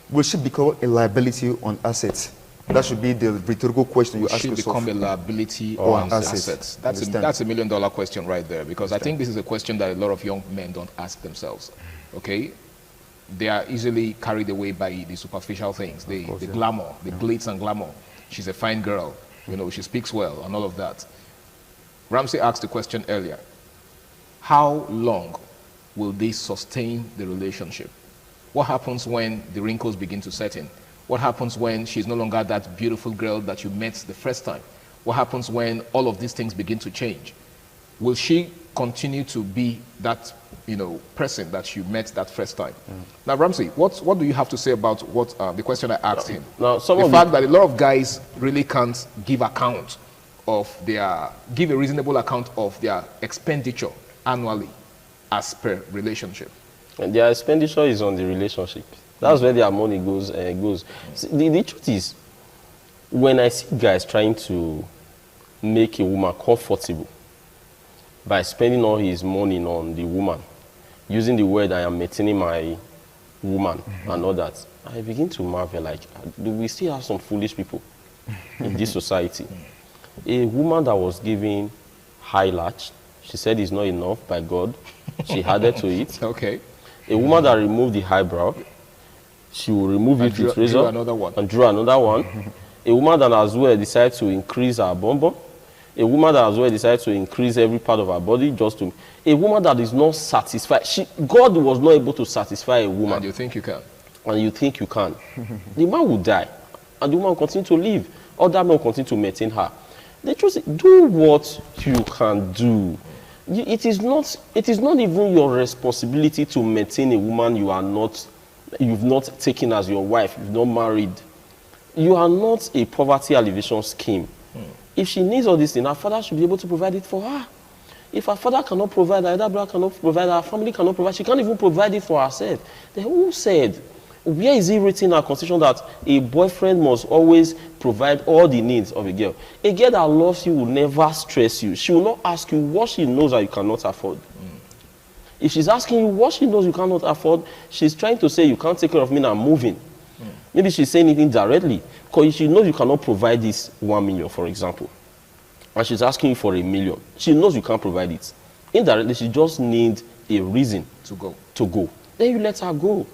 will she become a liability on assets? That should be the rhetorical question you ask yourself. Should become a liability on assets. That's a $1 million question right there, because I think this is a question that a lot of young men don't ask themselves. Okay, they are easily carried away by the superficial things, the glamour, the glitz and glamour. She's a fine girl, you know, she speaks well and all of that. Ramsey asked the question earlier, how long will this sustain the relationship? What happens when the wrinkles begin to set in? What happens when she's no longer that beautiful girl that you met the first time? What happens when all of these things begin to change? Will she continue to be that, you know, person that you met that first time? Now, Ramsey, what do you have to say about what the question I asked him? Now, the fact that a lot of guys really can't give account of give a reasonable account of their expenditure annually as per relationship. And their expenditure is on the relationship. That's where their money goes. See, the truth is, when I see guys trying to make a woman comfortable by spending all his money on the woman, using the word I am maintaining my woman and all that, I begin to marvel, like, do we still have some foolish people in this society? A woman that was given high latch, she said it's not enough by God, she added to it. Okay. A woman that removed the eyebrow, she will remove it with razor and draw another one. A woman that as well decided to increase her bum bum. A woman that as well decided to increase every part of her body just to... A woman that is not satisfied. God was not able to satisfy a woman. And you think you can. And you think you can. The man will die. And the woman will continue to live. Other men will continue to maintain her. The truth is, do what you can do. It is not even your responsibility to maintain a woman you've not taken as your wife, you've not married. You are not a poverty alleviation scheme. If she needs all these things, her father should be able to provide it for her. If her father cannot provide, her other brother cannot provide, her family cannot provide, she can't even provide it for herself. Then who said, where is it written in our constitution that a boyfriend must always provide all the needs of a girl? A girl that loves you will never stress you. She will not ask you what she knows that you cannot afford. If she's asking you what she knows you cannot afford, she's trying to say you can't take care of me now, I'm moving. Maybe she's saying anything directly. Because she knows you cannot provide this 1 million, for example. And she's asking you for $1 million. She knows you can't provide it. Indirectly, she just needs a reason to go. Then you let her go.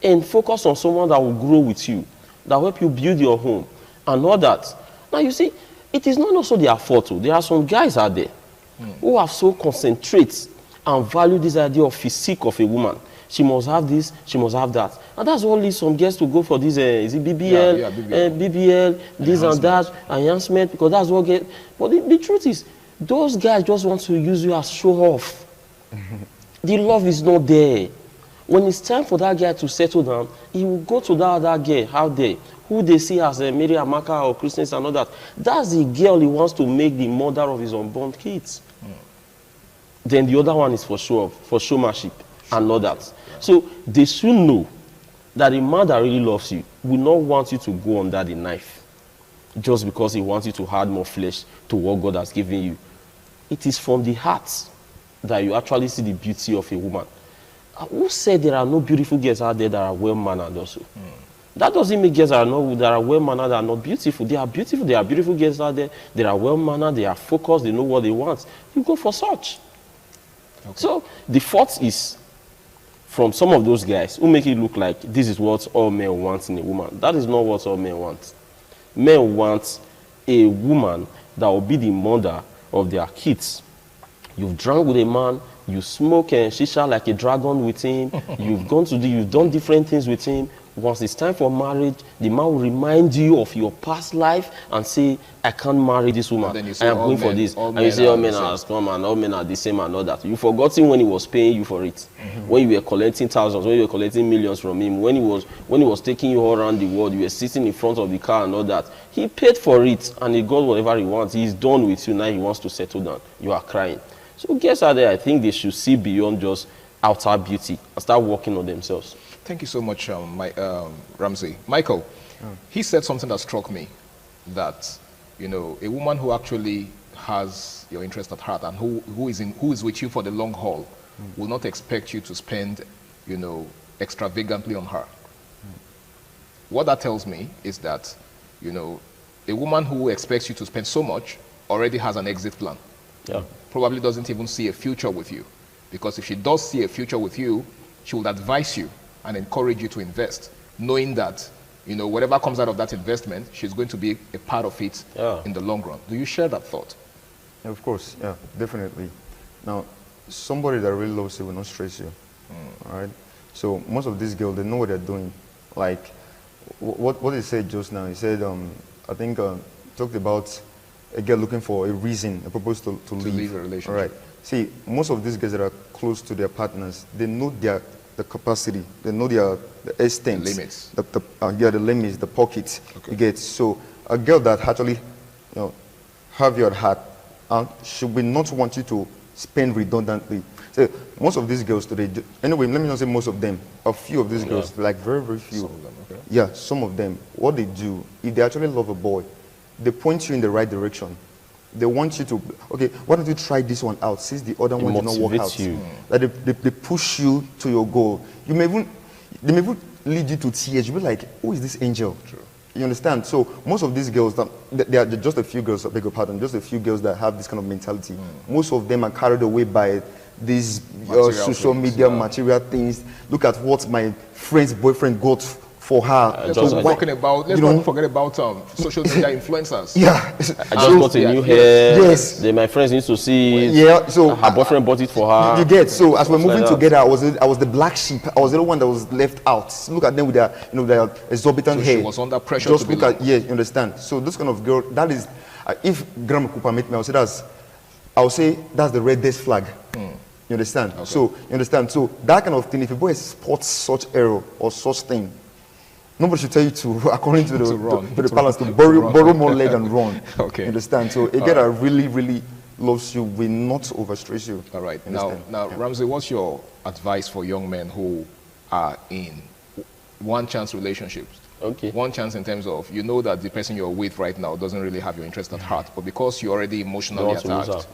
And focus on someone that will grow with you, that will help you build your home, and all that. Now you see, it is not also their fault. There are some guys out there who have so concentrate and value this idea of physique of a woman. She must have this, she must have that. And that's what leads some girls to go for this, is it BBL, BBL, this and that, enhancement, because that's what get. But the truth is, those guys just want to use you as show off. The love is not there. When it's time for that guy to settle down, he will go to that other girl out there, who they see as Mary Amaka or Christians and all that. That's the girl he wants to make the mother of his unborn kids. Then the other one is for show off, for showmanship and all that. So they should know that a man that really loves you will not want you to go under the knife just because he wants you to add more flesh to what God has given you. It is from the heart that you actually see the beauty of a woman. Who said there are no beautiful girls out there that are well-mannered also? That doesn't mean girls that are well-mannered that are not beautiful. They are beautiful. There are beautiful girls out there. They are well-mannered. They are focused. They know what they want. You go for such. Okay. So the fault is from some of those guys who make it look like this is what all men want in a woman. That is not what all men want. Men want a woman that will be the mother of their kids. You've drunk with a man, you smoke and shisha like a dragon with him, you've done different things with him. Once it's time for marriage, the man will remind you of your past life and say, I can't marry this woman. I am going for this. And you say, all men are scum and all men are the same and all that. You've forgotten when he was paying you for it. When you were collecting thousands, when you were collecting millions from him, when he was taking you all around the world, you were sitting in front of the car and all that. He paid for it and he got whatever he wants. He's done with you. Now he wants to settle down. You are crying. So girls out there, I think they should see beyond just outer beauty and start working on themselves. Thank you so much, Ramsey. Michael, he said something that struck me, that, you know, a woman who actually has your interest at heart and who is with you for the long haul will not expect you to spend, you know, extravagantly on her. What that tells me is that, you know, a woman who expects you to spend so much already has an exit plan. Yeah. Probably doesn't even see a future with you. Because if she does see a future with you, she would advise you and encourage you to invest, knowing that, you know, whatever comes out of that investment, she's going to be a part of it in the long run. Do you share that thought? Yeah, of course, yeah, definitely. Now, somebody that really loves you will not stress you, all right? So most of these girls, they know what they're doing. Like, what he said just now, he said, I think, talked about a girl looking for a reason, a purpose to leave a relationship. All right. See, most of these guys that are close to their partners, they know the capacity, they know the extent, the limits, the limits, the pockets. Okay. You get. So a girl that actually, you know, have your heart, she will not want you to spend redundantly. So most of these girls today, anyway, let me not say most of them, a few of these girls, like very, very few. Some of them, okay. Yeah, some of them. What they do, if they actually love a boy, they point you in the right direction. They want you to, okay, why don't you try this one out since the other one did not work out? Like they push you to your goal. They may even lead you to tears. You'll be like, who is this angel? True. You understand? So most of these girls, there are just a few girls, I beg your pardon, just a few girls that have this kind of mentality. Most of them are carried away by these social media material things. Look at what my friend's boyfriend got for her. Let's not forget about social media influencers. Yeah. I just got a new hair. Yes. My friends used to see it. Yeah. So her boyfriend bought it for her. You get. So as we're moving together, I was the black sheep. I was the one that was left out. Look at them with their, you know, their exorbitant hair. She was under pressure. Just look at, yeah, you understand. So this kind of girl, that is, if Grandma Cooper met me, I would say that's the reddest flag. You understand? Okay. So you understand. So that kind of thing, if a boy spots such error or such thing, nobody should tell you to, according to the balance, to borrow more leg and run. Okay. You understand? So a girl that really, really loves you will not overstress you. All right. Now, yeah. Ramsey, what's your advice for young men who are in one-chance relationships? Okay. One chance in terms of, you know that the person you're with right now doesn't really have your interest at heart, but because you're already emotionally attached,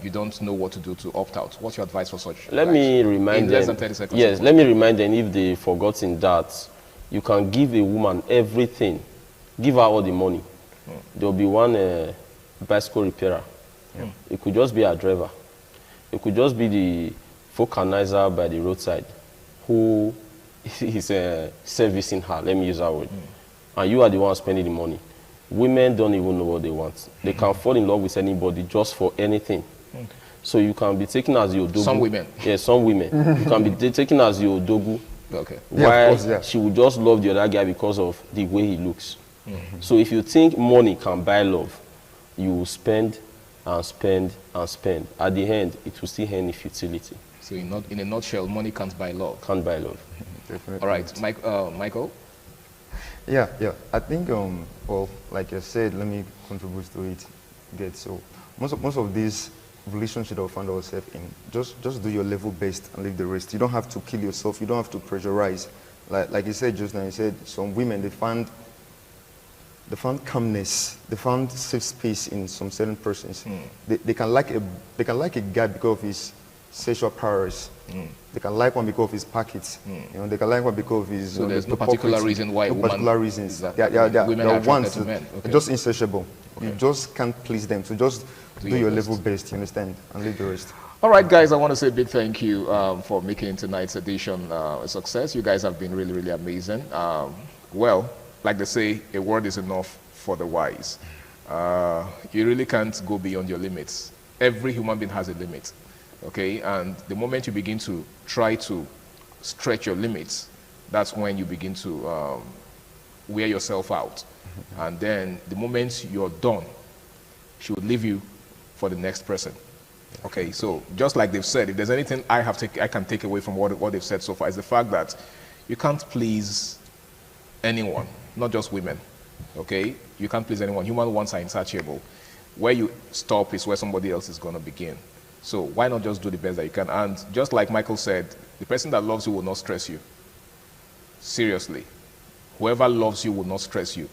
you don't know what to do to opt out. What's your advice for such? Let me remind them. Less than 30 seconds. Yes, let me remind them, if they've forgotten that you can give a woman everything. Give her all the money. There'll be one bicycle repairer. It could just be a driver. It could just be the vulcanizer by the roadside who is servicing her. Let me use that word. And you are the one spending the money. women don't even know what they want. They can fall in love with anybody just for anything. Okay. So you can be taken as your dogu. Some women. Yeah, some women. You can be taken as your dogu. Okay. Why she would just love the other guy because of the way he looks. So if you think money can buy love, you will spend and spend and spend. At the end, it will still end in futility. So in a nutshell, money can't buy love. Can't buy love. Definitely. All right, Michael? Yeah. I think, well, like I said, let me contribute to it. So most of these relationships that we find ourselves in, just do your level best and leave the rest. You don't have to kill yourself. You don't have to pressurize. Like you said just now, you said some women, they found calmness, they found safe space in some certain persons. They can like a guy because of his sexual powers. They can like one because of his pockets. You know, they can like one because of his. So there's no particular reason why. No particular reasons. Exactly. Women are ones to men. Okay. just insatiable. Okay. You just can't please them. So just do your best. level best. You understand, and leave the rest. All right, guys, I want to say a big thank you for making tonight's edition a success. You guys have been really, really amazing. Well, like they say, a word is enough for the wise. You really can't go beyond your limits. Every human being has a limit, okay? And the moment you begin to try to stretch your limits, that's when you begin to wear yourself out. And then the moment you're done, she would leave you for the next person. Okay, so just like they've said, if there's anything I can take away from what they've said so far, is the fact that you can't please anyone, not just women. Okay, you can't please anyone. Human wants are insatiable. Where you stop is where somebody else is going to begin. So why not just do the best that you can? And just like Michael said, the person that loves you will not stress you. Seriously, whoever loves you will not stress you.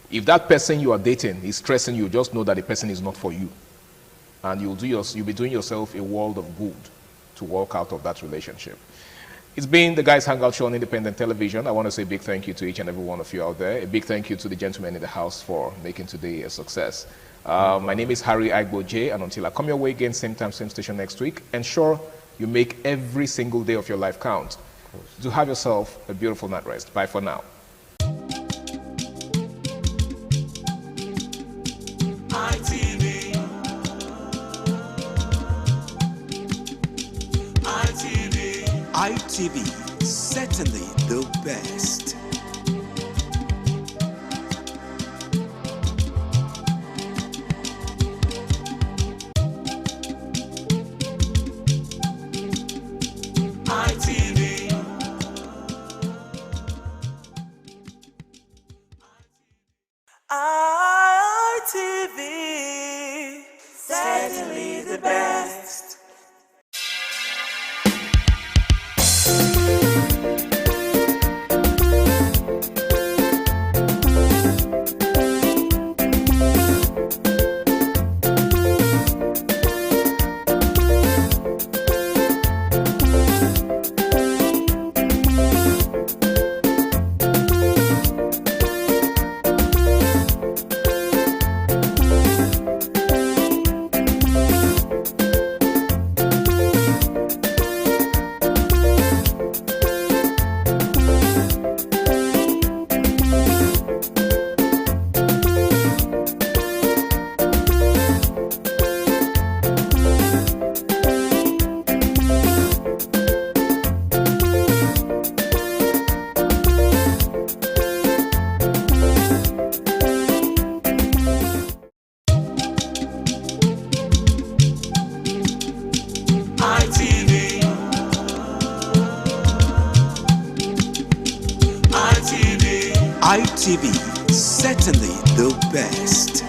If that person you are dating is stressing you, just know that the person is not for you. And you'll be doing yourself a world of good to walk out of that relationship. It's been the Guys Hangout Show on Independent Television. I want to say a big thank you to each and every one of you out there. A big thank you to the gentlemen in the house for making today a success. My name is Harry Agbo J, and until I come your way again, same time, same station next week, ensure you make every single day of your life count. Do have yourself a beautiful night rest. Bye for now. ITV, certainly the best. ITV, certainly the best. ITV, certainly the best.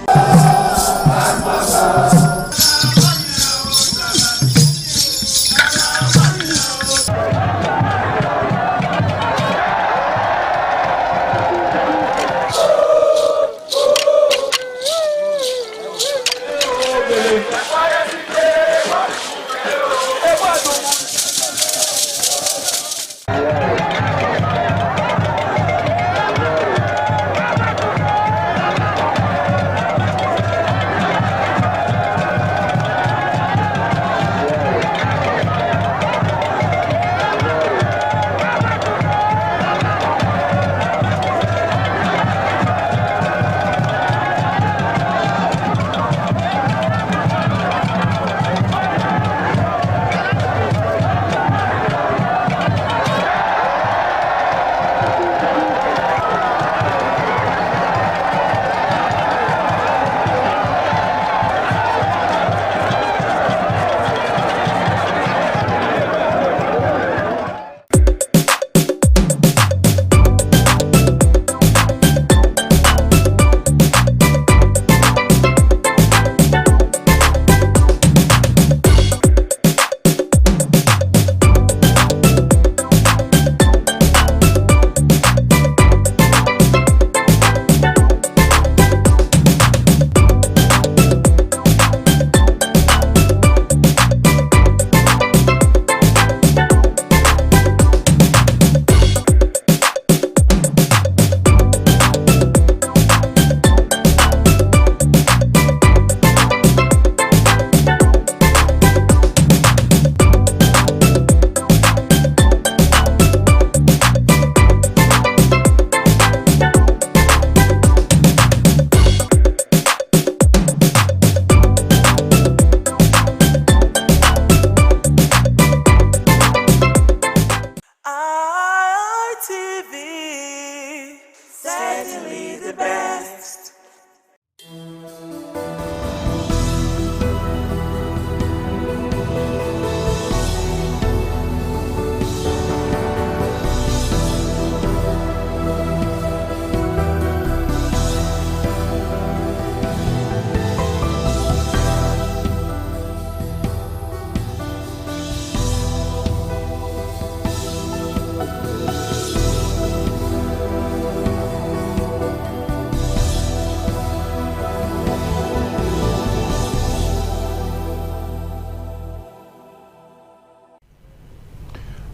certainly the best.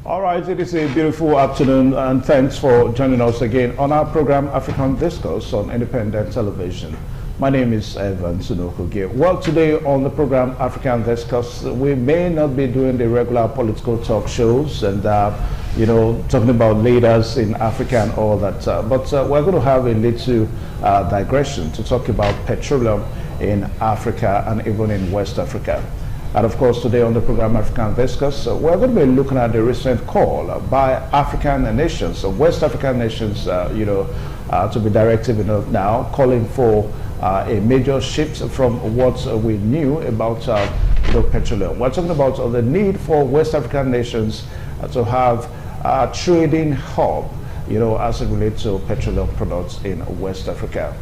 All right, it is a beautiful afternoon, and thanks for joining us again on our program African Discourse on Independent Television. My name is Evan Sunokuge. Well, today on the program African Discourse, we may not be doing the regular political talk shows and talking about leaders in Africa and all that, but we're going to have a little digression to talk about petroleum in Africa and even in West Africa. And of course, today on the program African Discourse, we're going to be looking at the recent call by African nations, West African nations, to be directive enough now, calling for a major shift from what we knew about petroleum. We're talking about the need for West African nations to have a trading hub, as it relates to petroleum products in West Africa.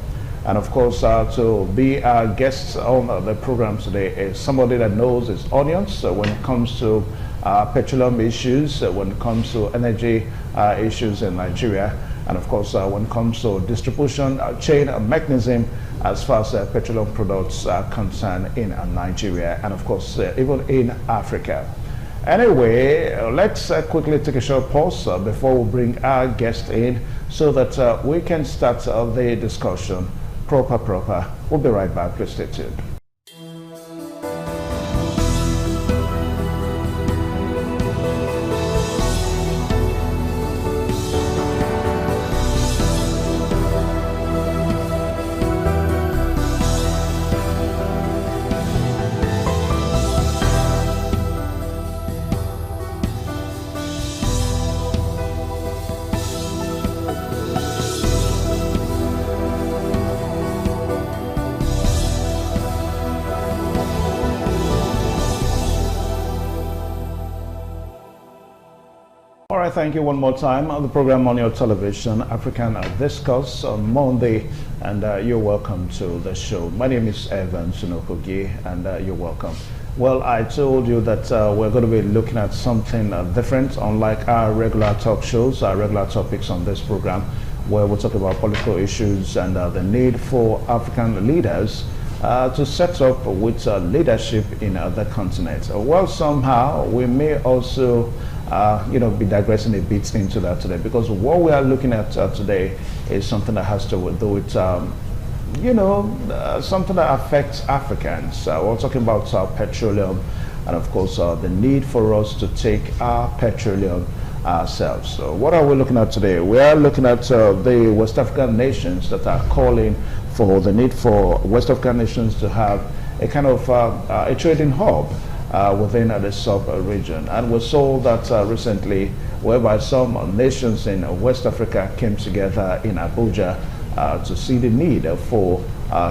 And of course, to be our guest on the program today is somebody that knows his onions when it comes to petroleum issues, when it comes to energy issues in Nigeria, and of course, when it comes to distribution chain mechanism as far as petroleum products are concerned in Nigeria, and of course, even in Africa. Anyway, let's quickly take a short pause before we bring our guest in so that we can start the discussion proper. We'll be right back. Please stay tuned. All right, thank you one more time on the program on your television, African Discourse on Monday, and you're welcome to the show. My name is Evan Sunokugi, and you're welcome. Well, I told you that we're going to be looking at something different, unlike our regular talk shows, our regular topics on this program, where we'll talk about political issues and the need for African leaders to set up with leadership in the continent. Well, somehow we may also be digressing a bit into that today, because what we are looking at today is something that has to do with, something that affects Africans. We're talking about petroleum, and of course the need for us to take our petroleum ourselves. So what are we looking at today? We are looking at the West African nations that are calling for the need for West African nations to have a kind of a trading hub within the sub-region. And we saw that recently, whereby some nations in West Africa came together in Abuja to see the need for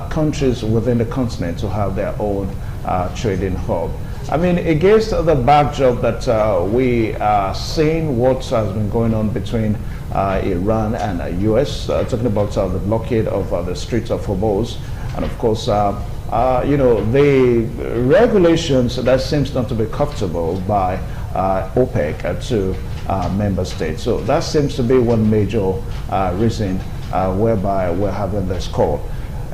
countries within the continent to have their own trading hub. I mean, against the backdrop that we are seeing what has been going on between Iran and the US, talking about the blockade of the Strait of Hormuz, and of course, the regulations that seems not to be comfortable by OPEC to member states. So that seems to be one major reason whereby we're having this call.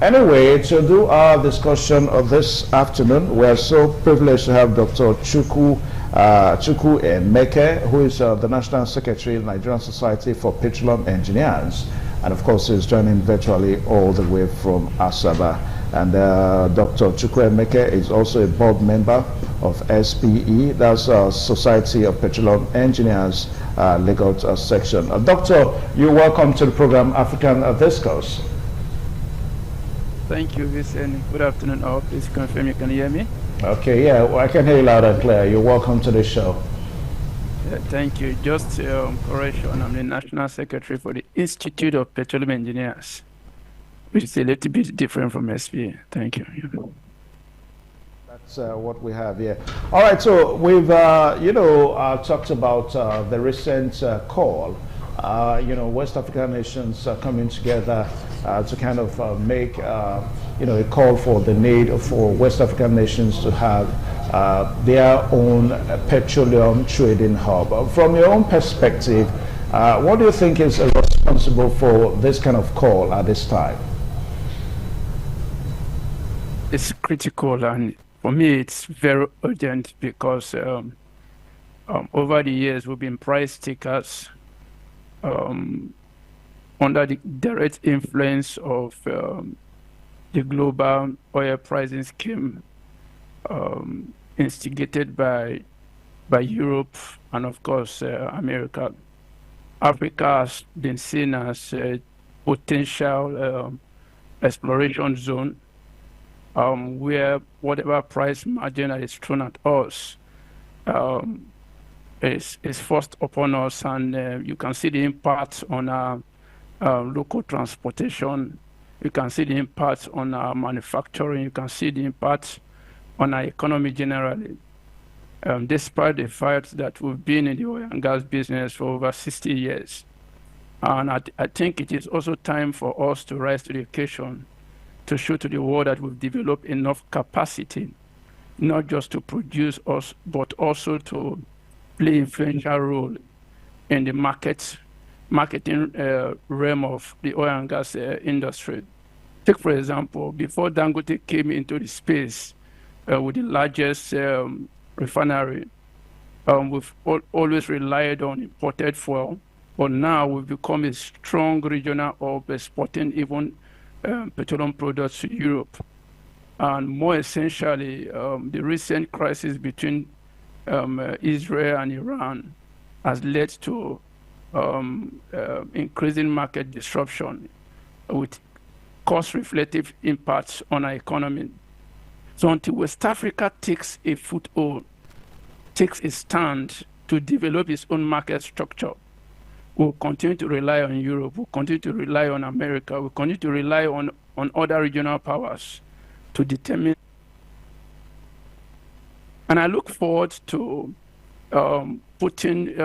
Anyway, to do our discussion of this afternoon, we are so privileged to have Dr. Chukwu Emeke, who is the National Secretary of the Nigerian Society for Petroleum Engineers, and of course is joining virtually all the way from Asaba. And Dr. Chukwu Emeke is also a board member of SPE, that's Society of Petroleum Engineers Legal Section. Doctor, you're welcome to the program African Discourse. Thank you, Vincent. Good afternoon all. Please confirm you can hear me. Okay, yeah, well, I can hear you loud and clear. You're welcome to the show. Thank you. Just correction, I'm the National Secretary for the Institute of Petroleum Engineers, which is a little bit different from SPA. Thank you. That's what we have here. All right, so we've, talked about the recent call. West African nations coming together to kind of make, a call for the need for West African nations to have their own petroleum trading hub. From your own perspective, what do you think is responsible for this kind of call at this time? It's critical, and for me, it's very urgent because over the years, we've been price takers under the direct influence of the global oil pricing scheme instigated by Europe and, of course, America. Africa has been seen as a potential exploration zone where whatever price margin that is thrown at us is forced upon us, and you can see the impact on our local transportation. You can see the impact on our manufacturing. You can see the impact on our economy generally. Despite the fact that we've been in the oil and gas business for over 60 years. And I think it is also time for us to rise to the occasion to show to the world that we've developed enough capacity, not just to produce us, but also to play influential role in the marketing realm of the oil and gas industry. Take, for example, before Dangote came into the space with the largest refinery, we've always relied on imported fuel, but now we've become a strong regional hub exporting even petroleum products to Europe. And more essentially, the recent crisis between Israel and Iran has led to increasing market disruption with cost-reflective impacts on our economy. So until West Africa takes a foothold, takes a stand to develop its own market structure, we'll continue to rely on Europe, we'll continue to rely on America, we'll continue to rely on other regional powers to determine. And I look forward to putting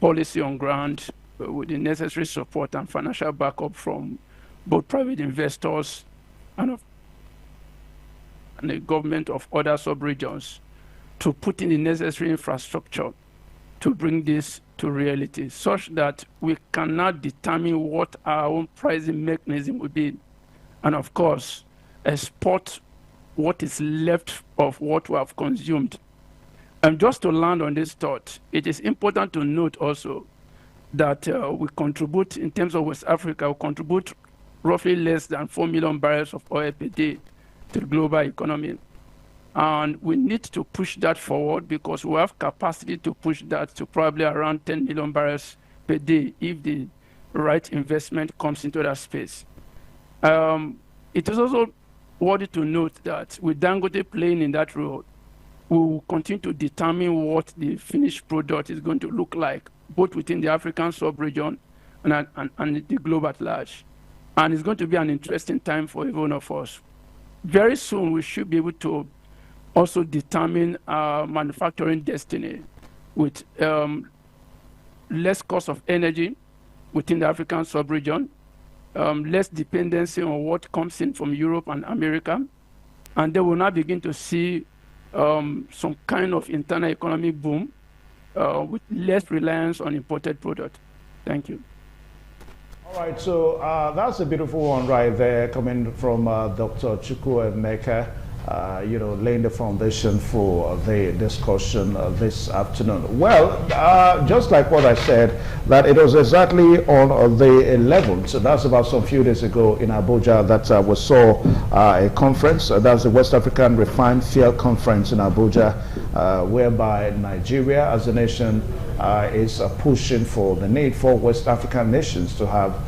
policy on ground with the necessary support and financial backup from both private investors and the government of other sub-regions to put in the necessary infrastructure to bring this to reality, such that we cannot determine what our own pricing mechanism would be, and of course, export what is left of what we have consumed. And just to land on this thought, it is important to note also that we contribute, in terms of West Africa, we contribute roughly less than 4 million barrels of oil per day to the global economy. And we need to push that forward because we have capacity to push that to probably around 10 million barrels per day if the right investment comes into that space. It is also worthy to note that with Dangote playing in that role, we will continue to determine what the finished product is going to look like, both within the African sub-region and the globe at large. And it's going to be an interesting time for every one of us. Very soon, we should be able to also determine our manufacturing destiny with less cost of energy within the African sub-region, less dependency on what comes in from Europe and America, and they will now begin to see some kind of internal economic boom with less reliance on imported products. Thank you. All right, so that's a beautiful one right there coming from Dr. Chukwuemeka. Laying the foundation for the discussion this afternoon. Well, just like what I said, that it was exactly on the 11th, so that's about some few days ago in Abuja, that we saw a conference, that's the West African Refined Fuel Conference in Abuja, whereby Nigeria as a nation is pushing for the need for West African nations to have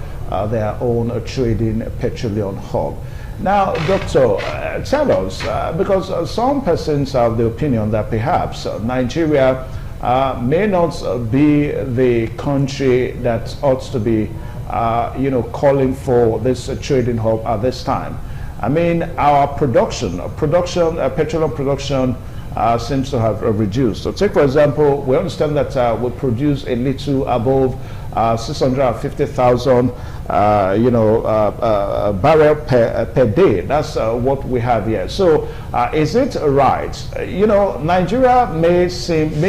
their own trading petroleum hub. Now, Doctor, tell us, because some persons have the opinion that perhaps Nigeria may not be the country that ought to be, calling for this trading hub at this time. I mean, our petroleum production seems to have reduced. So take, for example, we understand that we produce a little above 650,000 barrel per day. That's what we have here. So is it right? Nigeria may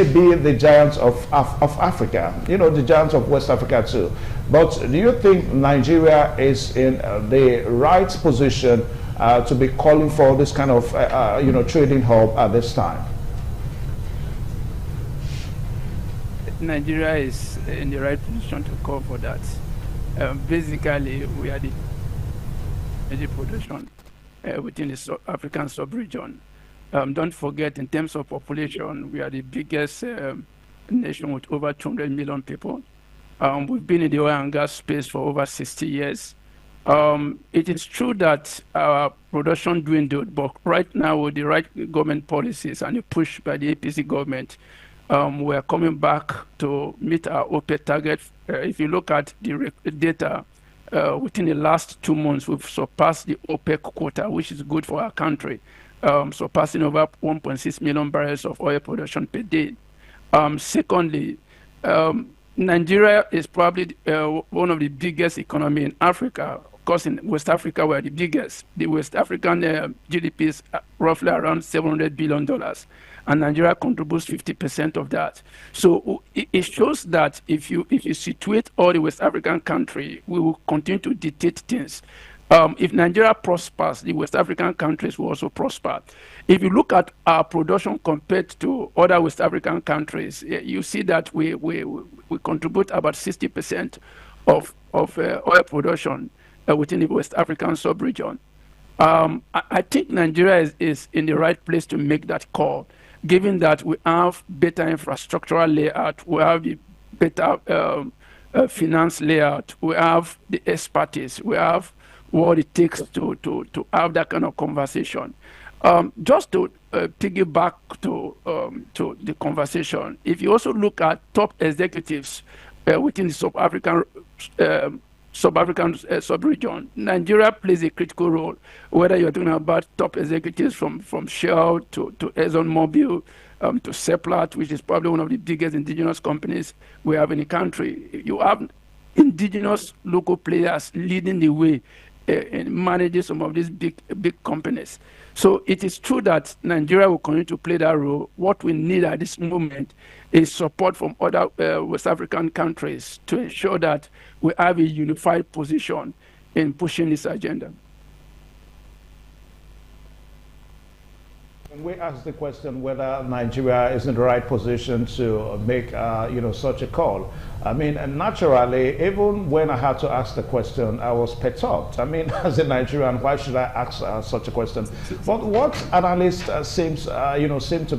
be the giants of Africa, the giants of West Africa too. But do you think Nigeria is in the right position to be calling for this kind of trading hub at this time? Nigeria is in the right position to call for that. Basically, we are the energy production within the African sub-region. Don't forget, in terms of population, we are the biggest nation with over 200 million people. We've been in the oil and gas space for over 60 years. It is true that our production dwindled, but right now with the right government policies and the push by the APC government, we're coming back to meet our OPEC target. If you look at the data, within the last 2 months, we've surpassed the OPEC quota, which is good for our country, surpassing over 1.6 million barrels of oil production per day. Secondly, Nigeria is probably one of the biggest economy in Africa. Of course, in West Africa, we're the biggest. The West African GDP is roughly around $700 billion. And Nigeria contributes 50% of that. So it shows that if you situate all the West African country, we will continue to dictate things. If Nigeria prospers, the West African countries will also prosper. If you look at our production compared to other West African countries, you see that we contribute about 60% of oil production within the West African sub-region. I think Nigeria is in the right place to make that call, given that we have better infrastructural layout, we have the better finance layout, we have the expertise, we have what it takes to have that kind of conversation. Just to piggyback to the conversation, if you also look at top executives within the sub-African sub-region, Nigeria plays a critical role, whether you're talking about top executives from Shell to ExxonMobil to Seplat, which is probably one of the biggest indigenous companies we have in the country. You have indigenous local players leading the way in managing some of these big companies. So it is true that Nigeria will continue to play that role. What we need at this moment is support from other West African countries to ensure that we have a unified position in pushing this agenda. When we ask the question whether Nigeria is in the right position to make, such a call, I mean, naturally, even when I had to ask the question, I was perturbed. I mean, as a Nigerian, why should I ask such a question? But what analysts seem to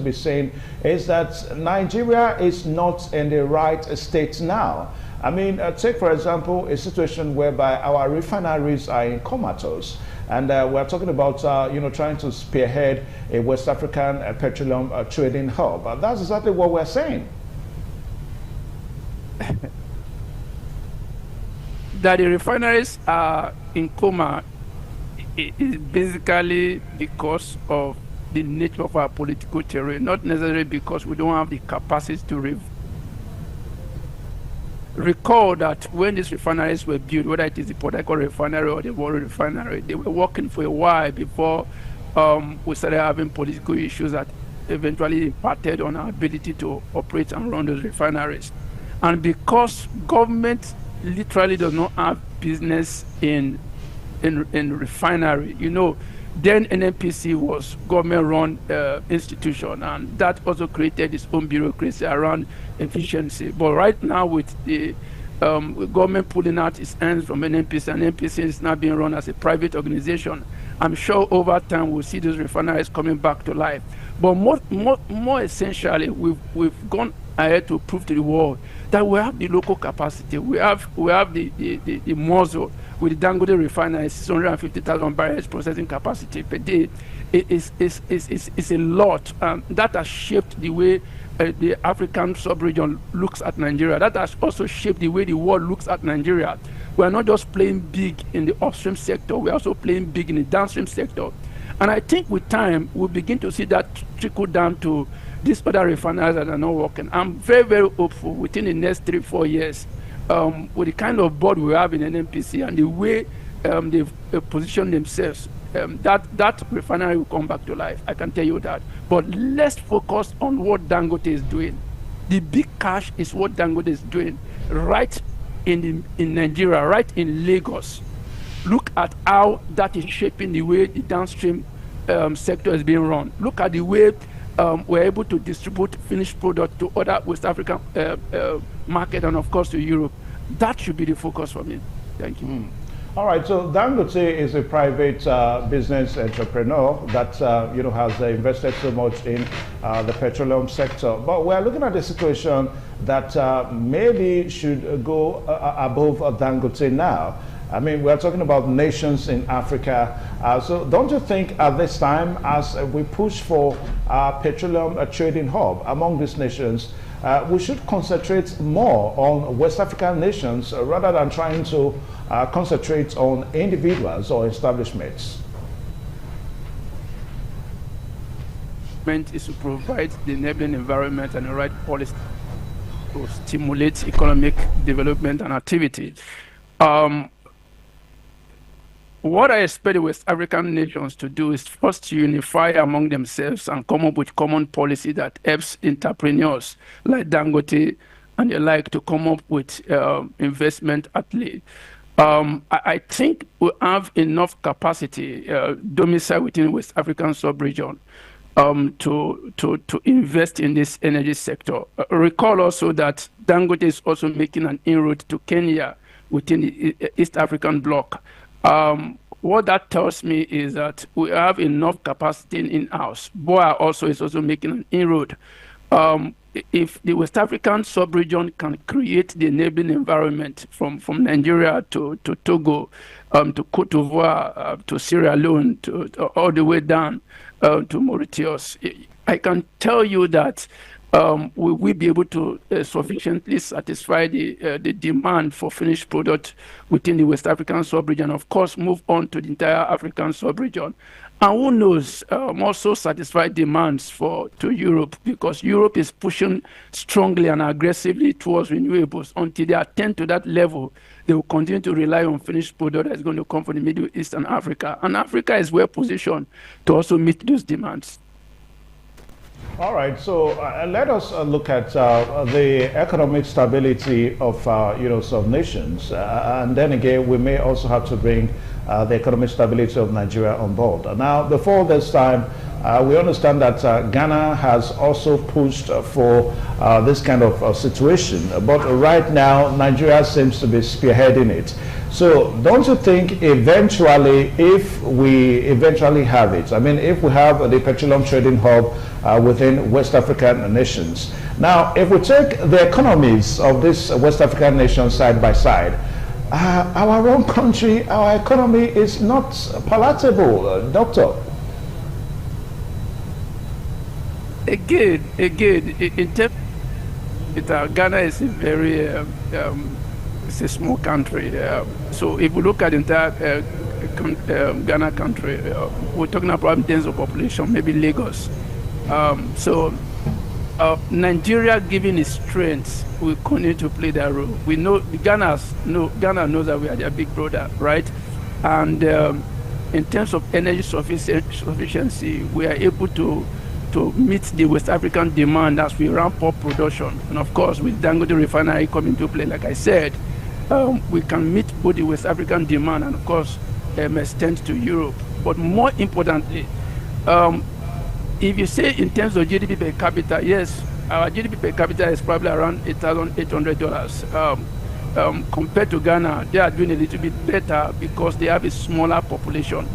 be saying is that Nigeria is not in the right state now. I mean, take, for example, a situation whereby our refineries are in comatose. And we're talking about, trying to spearhead a West African petroleum trading hub. That's exactly what we're saying. That the refineries are in coma is basically because of the nature of our political terrain, not necessarily because we don't have the capacity to recall that when these refineries were built, whether it is the Port Harcourt refinery or the Warri refinery, they were working for a while before we started having political issues that eventually impacted on our ability to operate and run those refineries. And because government literally does not have business in refinery, then NNPC was government-run institution, and that also created its own bureaucracy around efficiency. But right now, with the government pulling out its hands from NNPC, and NNPC is now being run as a private organization, I'm sure over time we'll see those refineries coming back to life. But more essentially, we've gone ahead to prove to the world that we have the local capacity. We have the muscle with the Dangote refinery, 650,000 barrels processing capacity per day. is a lot. That has shaped the way the African sub-region looks at Nigeria. That has also shaped the way the world looks at Nigeria. We are not just playing big in the upstream sector, we are also playing big in the downstream sector. And I think with time, we'll begin to see that trickle down to these other refineries that are not working. I'm very, very hopeful within the next 3-4 years, with the kind of board we have in NNPC and the way they've positioned themselves, that refinery will come back to life. I can tell you that. But let's focus on what Dangote is doing. The big cash is what Dangote is doing right in Nigeria, right in Lagos. Look at how that is shaping the way the downstream sector is being run. Look at the way we're able to distribute finished product to other West African market and of course to Europe. That should be the focus for me. Thank you. All right, so Dangote is a private business entrepreneur that has invested so much in the petroleum sector. But we're looking at a situation that maybe should go above Dangote now. I mean, we're talking about nations in Africa. So don't you think at this time, as we push for petroleum trading hub among these nations, we should concentrate more on West African nations rather than trying to concentrate on individuals or establishments? Is to provide the enabling environment and the right policy to stimulate economic development and activity. What I expect the West African nations to do is first to unify among themselves and come up with common policy that helps entrepreneurs like Dangote and the like to come up with investment outlay. I think we have enough capacity domicile within West African sub-region to invest in this energy sector. Recall also that Dangote is also making an inroad to Kenya within the East African bloc. What that tells me is that we have enough capacity in-house. BOA also is also making an inroad. If the West African sub-region can create the enabling environment from Nigeria to Togo, to Cote d'Ivoire, to Sierra Leone, all the way down to Mauritius, I can tell you that we will be able to sufficiently satisfy the demand for finished product within the West African sub-region, of course, move on to the entire African sub-region. And who knows, also satisfy demands to Europe, because Europe is pushing strongly and aggressively towards renewables. Until they attend to that level, they will continue to rely on finished product that's going to come from the Middle East and Africa. And Africa is well positioned to also meet those demands. All right, so let us look at the economic stability of some nations, and then again we may also have to bring the economic stability of Nigeria on board. Now, before this time, we understand that Ghana has also pushed for this kind of situation, but right now Nigeria seems to be spearheading it. So don't you think eventually, if we eventually have it, I mean, if we have the petroleum trading hub within West African nations, now if we take the economies of these West African nations side by side, our own country, our economy is not palatable, Doctor. Again, in terms of Ghana is a very it's a small country. So if we look at the entire Ghana country, we're talking about in terms of population, maybe Lagos. So Nigeria, given its strengths, will continue to play that role. We know Ghana knows that we are their big brother, right? And in terms of energy sufficiency, we are able to meet the West African demand as we ramp up production. And of course, with Dangote refinery coming to play, like I said, we can meet both the West African demand and of course extend to Europe. But more importantly, if you say in terms of GDP per capita, yes, our GDP per capita is probably around $8,800. Compared to Ghana, they are doing a little bit better because they have a smaller population.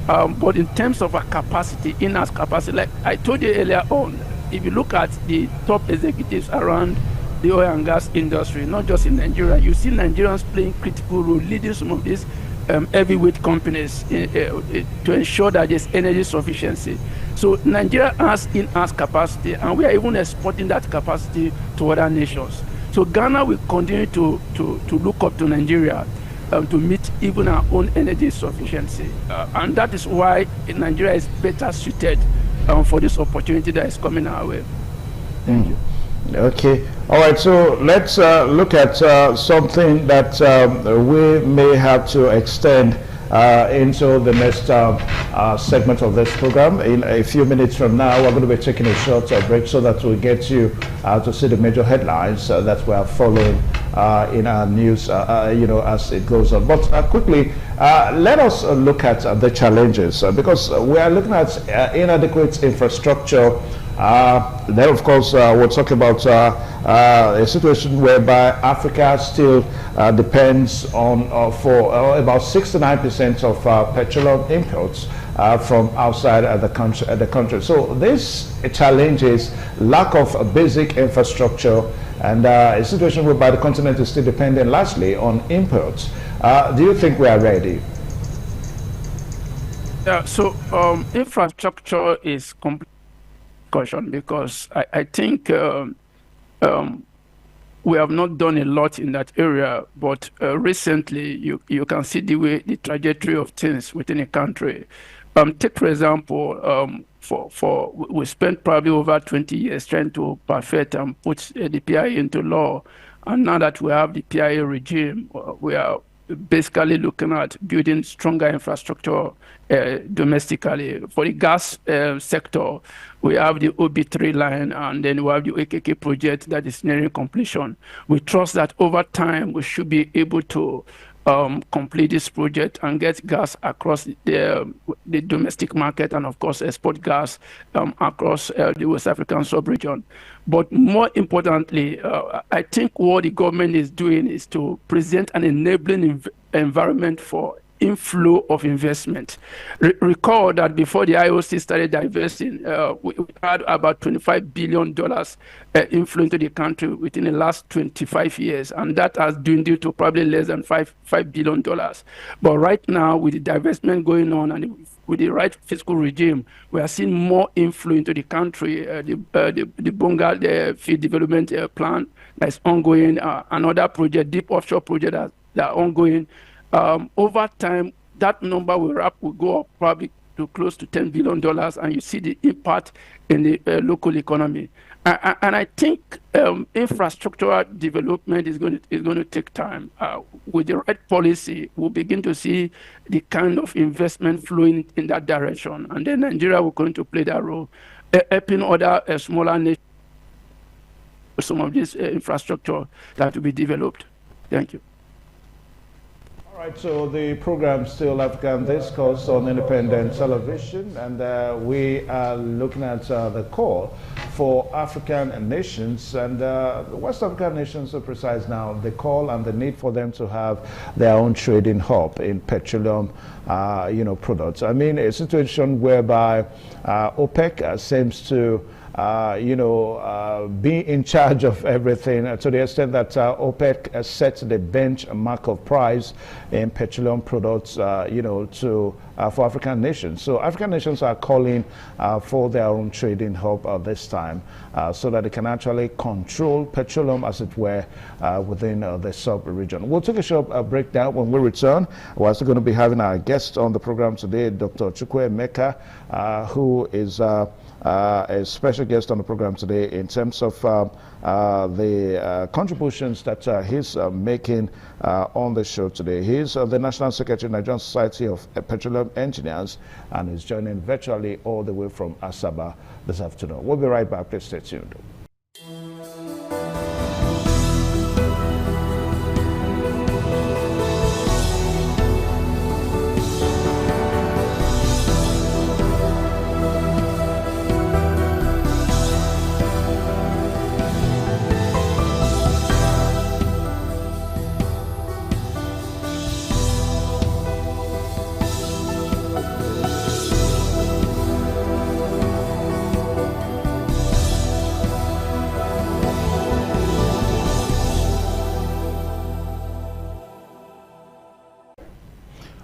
But in terms of our capacity, in-house capacity, like I told you earlier on, if you look at the top executives around the oil and gas industry, not just in Nigeria, you see Nigerians playing critical role, leading some of these heavyweight companies to ensure that there's energy sufficiency. So Nigeria has in-house capacity, and we are even exporting that capacity to other nations. So Ghana will continue to look up to Nigeria to meet even our own energy sufficiency. And that is why Nigeria is better suited for this opportunity that is coming our way. Thank you. Okay. All right. So let's look at something that we may have to extend into the next segment of this program. In a few minutes from now, we're going to be taking a short break so that we get you to see the major headlines that we are following in our news, as it goes on. But quickly, let us look at the challenges because we are looking at inadequate infrastructure. Then, of course, we're talking about a situation whereby Africa still depends on for about 69% of petroleum imports from outside the country. So this challenge is lack of basic infrastructure and a situation whereby the continent is still dependent largely on imports. Do you think we are ready? Yeah. So infrastructure is completely because I think we have not done a lot in that area, but recently you can see the trajectory of things within a country. Take for example, we spent probably over 20 years trying to perfect and put the PIA into law, and now that we have the PIA regime, we are basically looking at building stronger infrastructure domestically. For the gas sector, we have the OB3 line, and then we have the AKK project that is nearing completion. We trust that over time we should be able to complete this project and get gas across the domestic market, and of course export gas across the West African sub-region. But more importantly, I think what the government is doing is to present an enabling environment for inflow of investment. Recall that before the IOC started divesting, we had about $25 billion inflow into the country within the last 25 years, and that has dwindled to probably less than $5 billion. But right now, with the divestment going on and with the right fiscal regime, we are seeing more inflow into the country. The Bonga field development plan that is ongoing, another project, deep offshore project that are ongoing. Over time, that number will go up probably to close to $10 billion, and you see the impact in the local economy. And I think infrastructural development is going to take time. With the right policy, we'll begin to see the kind of investment flowing in that direction, and then Nigeria will going to play that role, helping other smaller nations with some of this infrastructure that will be developed. Thank you. All right, so the program Still African Discourse on Independent Television, and we are looking at the call for African nations and West African nations to precise now, the call and the need for them to have their own trading hub in petroleum products. I mean, a situation whereby OPEC seems to be in charge of everything to the extent that OPEC sets the benchmark of price in petroleum products, for African nations. So African nations are calling for their own trading hub this time so that they can actually control petroleum, as it were, within the sub-region. We'll take a short breakdown. When we return, we're also going to be having our guest on the program today, Dr. Chukwu Emeka, who is a special guest on the program today in terms of the contributions that he's making on the show today. He's the National Secretary of the Nigerian Society of Petroleum Engineers, and he's joining virtually all the way from Asaba this afternoon. We'll be right back. Please stay tuned.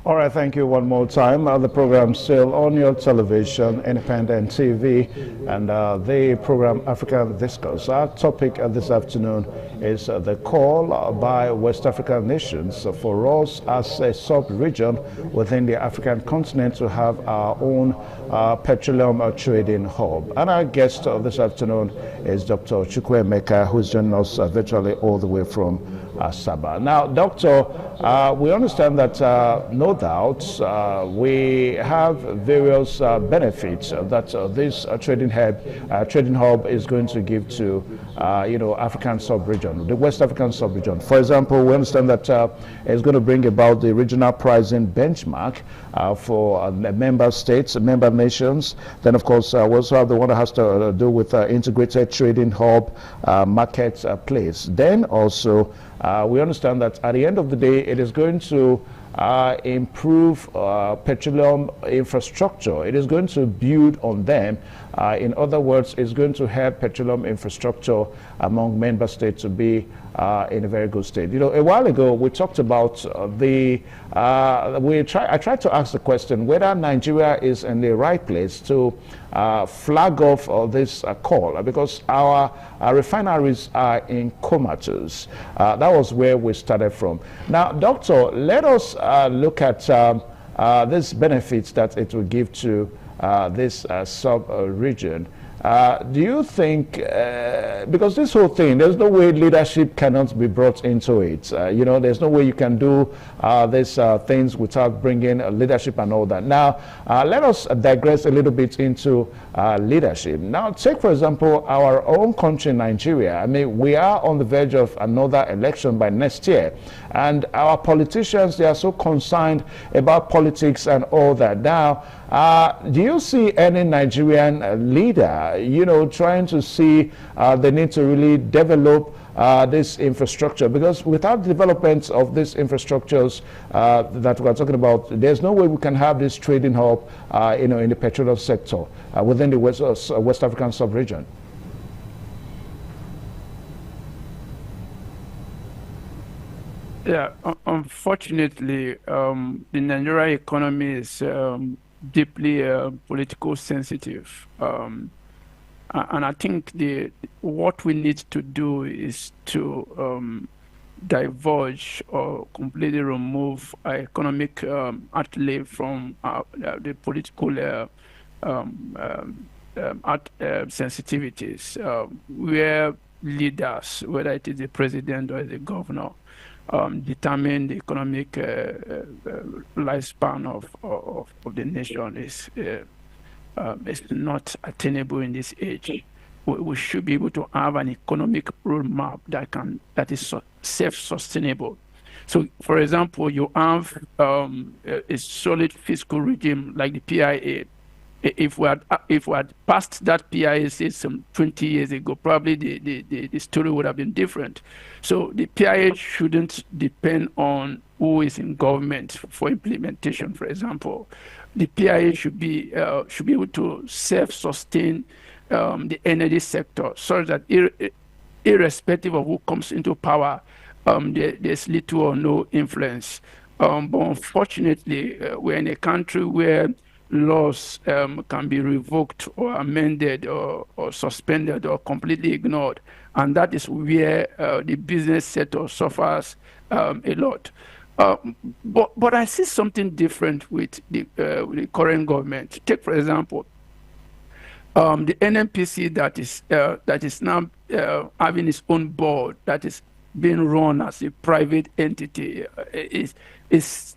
All right, thank you one more time. The program still on your television, independent TV, and the program African Discourse. Our topic this afternoon is the call by West African nations for us as a sub-region within the African continent to have our own petroleum trading hub. And our guest this afternoon is Dr. Chukwuemeka, who's joining us virtually all the way from Asaba. Now, Doctor, we understand that no doubt we have various benefits that this trading hub is going to give to African sub-region, the West African sub-region. For example, we understand that it's going to bring about the regional pricing benchmark for member states, member nations. Then, of course, we also have the one that has to do with integrated trading hub marketplace. Then also, we understand that at the end of the day, it is going to improve petroleum infrastructure. It is going to build on them. In other words, it's going to help petroleum infrastructure among member states to be in a very good state. A while ago we talked about I tried to ask the question whether Nigeria is in the right place to flag off this call, because our refineries are in comatose. That was where we started from. Now, Doctor, let us look at these benefits that it will give to this sub-region. Do you think, because this whole thing, there's no way leadership cannot be brought into it. There's no way you can do these things without bringing leadership and all that. Now, let us digress a little bit into leadership. Now, take, for example, our own country, Nigeria. I mean, we are on the verge of another election by next year. And our politicians, they are so concerned about politics and all that. Now, do you see any Nigerian leader, trying to see the need to really develop this infrastructure? Because without development of these infrastructures that we're talking about, there's no way we can have this trading hub, in the petroleum sector within the West African sub-region. Yeah, unfortunately, the Nigerian economy is deeply political sensitive. And I think what we need to do is to diverge or completely remove our economic outlay from the political sensitivities, where leaders, whether it is the president or the governor, determine the economic lifespan of the nation is not attainable in this age. We should be able to have an economic roadmap that is self-sustainable. So, for example, you have a solid fiscal regime like the PIA. If we had passed that PIA some 20 years ago, probably the story would have been different. So the PIA shouldn't depend on who is in government for implementation. For example, the PIA should be able to self-sustain the energy sector, so that irrespective of who comes into power, there's little or no influence. But unfortunately, we're in a country where laws can be revoked or amended or suspended or completely ignored. And that is where the business sector suffers a lot. But I see something different with the current government. Take, for example, the NNPC that is now having its own board, that is being run as a private entity, is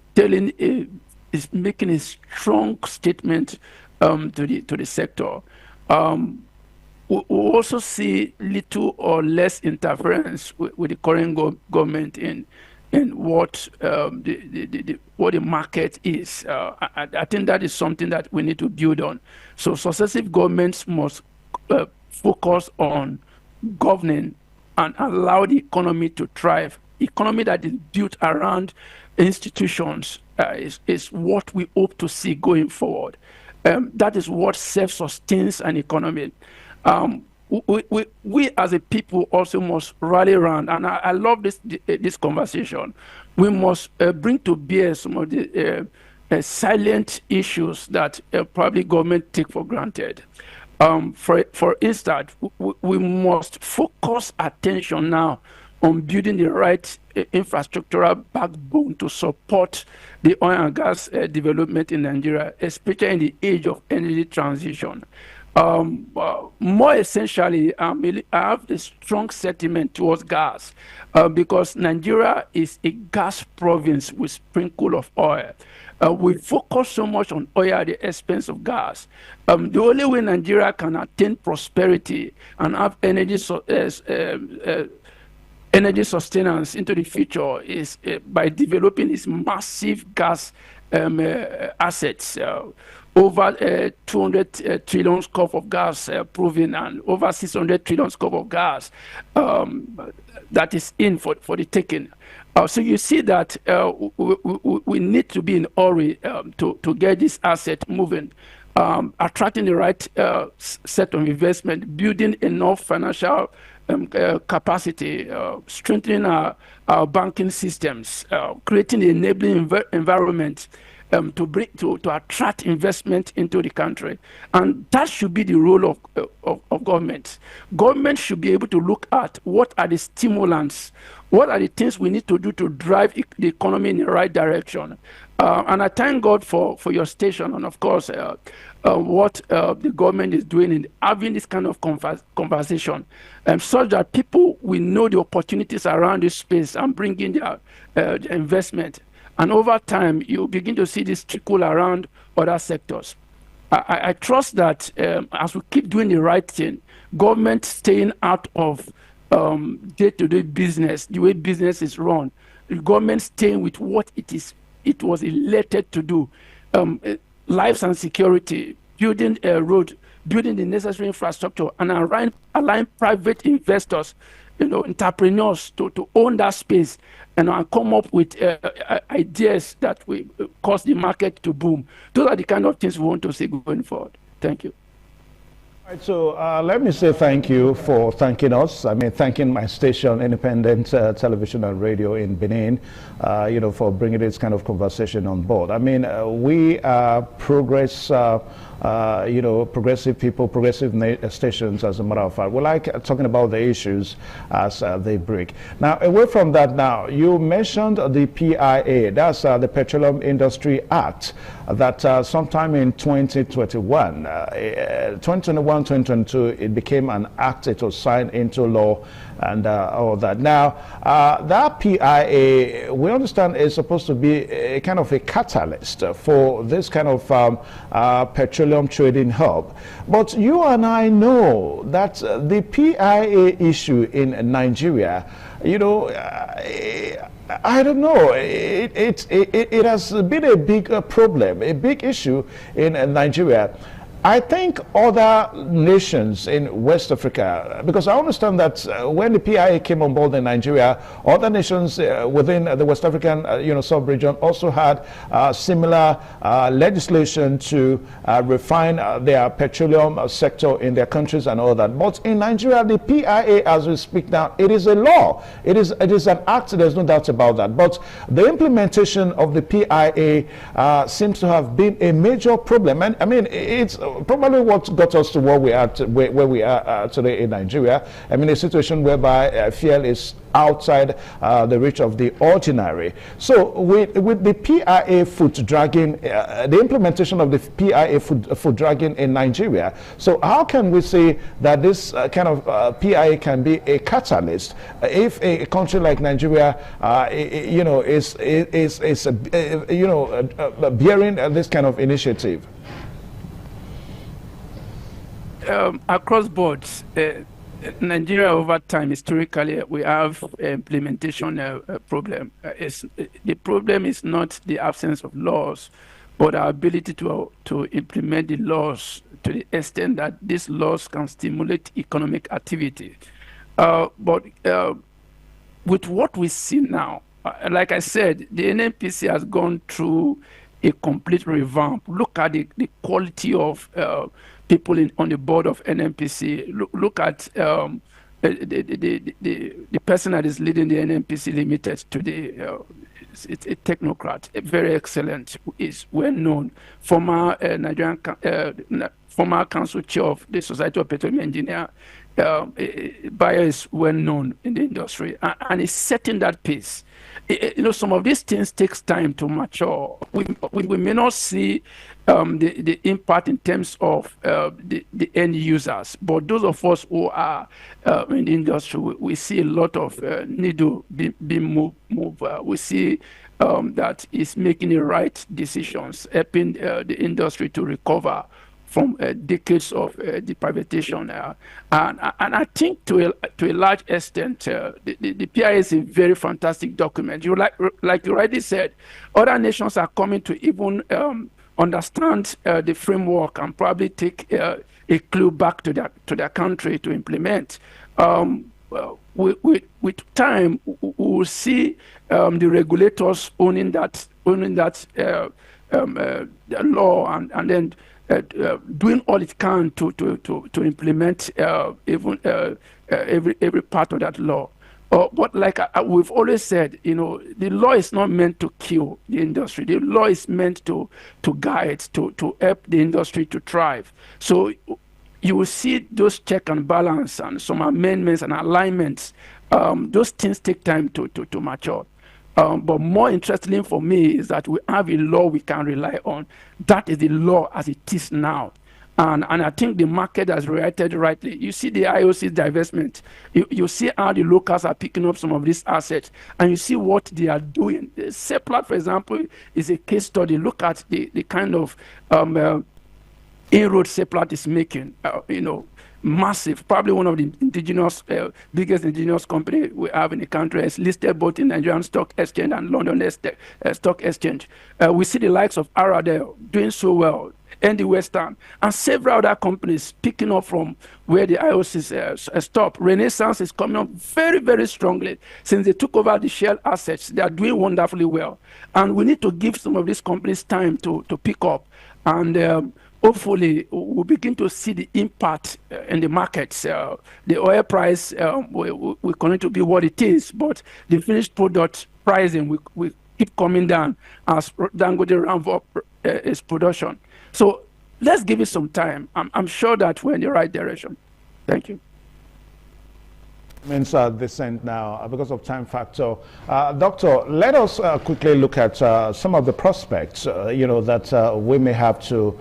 making a strong statement to the sector. We also see little or less interference with the current government in what the market is. I think that is something that we need to build on. So successive governments must focus on governing and allow the economy to thrive. Economy that is built around institutions is what we hope to see going forward. That is what self-sustains an economy. We as a people also must rally around, and I love this conversation. we must bring to bear some of the silent issues that probably government take for granted. For instance, we must focus attention now on building the right infrastructural backbone to support the oil and gas development in Nigeria, especially in the age of energy transition. More essentially, I have a strong sentiment towards gas because Nigeria is a gas province with sprinkle of oil. We focus so much on oil at the expense of gas. The only way Nigeria can attain prosperity and have energy sustenance into the future is by developing its massive gas assets. Over 200 trillion scope of gas proven and over 600 trillion scope of gas that is in for the taking. So you see that we need to be in a hurry to get this asset moving, attracting the right set of investment, building enough financial capacity, strengthening our banking systems, creating an enabling environment to attract investment into the country. And that should be the role of government. Government should be able to look at what are the stimulants, what are the things we need to do to drive the economy in the right direction. And I thank God for your station and, of course, what the government is doing in having this kind of conversation, such that people will know the opportunities around this space and bring in their investment. And over time, you begin to see this trickle around other sectors. I trust that as we keep doing the right thing, government staying out of day-to-day business, the way business is run, the government staying with what it was elected to do, lives and security, building a road, building the necessary infrastructure, and align private investors, entrepreneurs to own that space and come up with ideas that will cause the market to boom. Those are the kind of things we want to see going forward. Thank you. All right, so let me say thank you for thanking us. I mean, thanking my station, Independent Television and Radio in Benin, for bringing this kind of conversation on board. I mean, we are progressive people, progressive stations, as a matter of fact. We like talking about the issues as they break. Now, away from that now, you mentioned the PIA, that's the Petroleum Industry Act, that sometime in 2021, 2022, it became an act, it was signed into law and all that. Now, that PIA, we understand, is supposed to be a kind of a catalyst for this kind of petroleum trading hub. But you and I know that the PIA issue in Nigeria, I don't know, it has been a big problem, a big issue in Nigeria. I think other nations in West Africa, because I understand that when the PIA came on board in Nigeria, other nations within the West African sub-region also had similar legislation to refine their petroleum sector in their countries and all that. But in Nigeria, the PIA, as we speak now, it is a law. It is an act, there's no doubt about that. But the implementation of the PIA seems to have been a major problem. And I mean, it's probably what got us to where we are today in Nigeria. I mean, a situation whereby fuel is outside the reach of the ordinary. So with the PIA foot dragging, the implementation of the PIA foot dragging in Nigeria, so how can we say that this kind of PIA can be a catalyst if a country like Nigeria, is bearing this kind of initiative? Across boards, Nigeria over time, historically, we have implementation problem. The problem is not the absence of laws, but our ability to implement the laws to the extent that these laws can stimulate economic activity. But with what we see now, like I said, the NNPC has gone through a complete revamp. Look at the quality of people on the board of NNPC. Look at the person that is leading the NNPC Limited today. a technocrat, a very excellent, is well known, former Nigerian former council chair of the Society of Petroleum Engineers. Bayo is well known in the industry, and is setting that pace. Some of these things takes time to mature. We may not see the impact in terms of the end users, but those of us who are in the industry, we see a lot of needle being moved. We see that it's making the right decisions, helping the industry to recover from decades of deprivation. And I think to a large extent, the PIA is a very fantastic document. Like you rightly said, other nations are coming to even understand the framework and probably take a clue back to their country to implement. With time, we will see the regulators owning that law and then doing all it can to implement every part of that law. But like we've always said, the law is not meant to kill the industry. The law is meant to guide, to help the industry to thrive. So you will see those check and balance and some amendments and alignments. Those things take time to mature. But more interestingly for me is that we have a law we can rely on. That is the law as it is now. And I think the market has reacted rightly. You see the IOC divestment. You see how the locals are picking up some of these assets. And you see what they are doing. Seplat, for example, is a case study. Look at the kind of inroad Seplat is making. Massive, probably one of the biggest indigenous company we have in the country. It's listed both in Nigerian Stock Exchange and London Stock Exchange. We see the likes of Aradel doing so well, Andy Western, and several other companies picking up from where the IOCs stopped. Renaissance is coming up very, very strongly. Since they took over the Shell assets, they are doing wonderfully well. And we need to give some of these companies time to pick up. And hopefully, we'll begin to see the impact in the markets. The oil price will continue to be what it is, but the finished product pricing will keep coming down as Dangote ramp up its production. So let's give it some time. I'm sure that we're in the right direction. Thank you. Means descent now because of time factor. Doctor, let us quickly look at some of the prospects that we may have to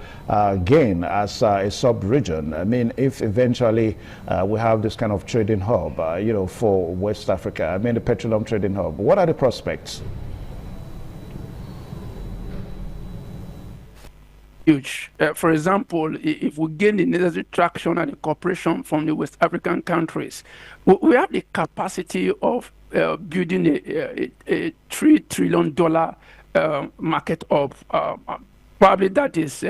gain as a sub-region. I mean, if eventually we have this kind of trading hub, for West Africa, I mean the petroleum trading hub, what are the prospects? Huge. For example, if we gain the necessary traction and the cooperation from the West African countries, we have the capacity of building a $3 trillion market hub. Probably that is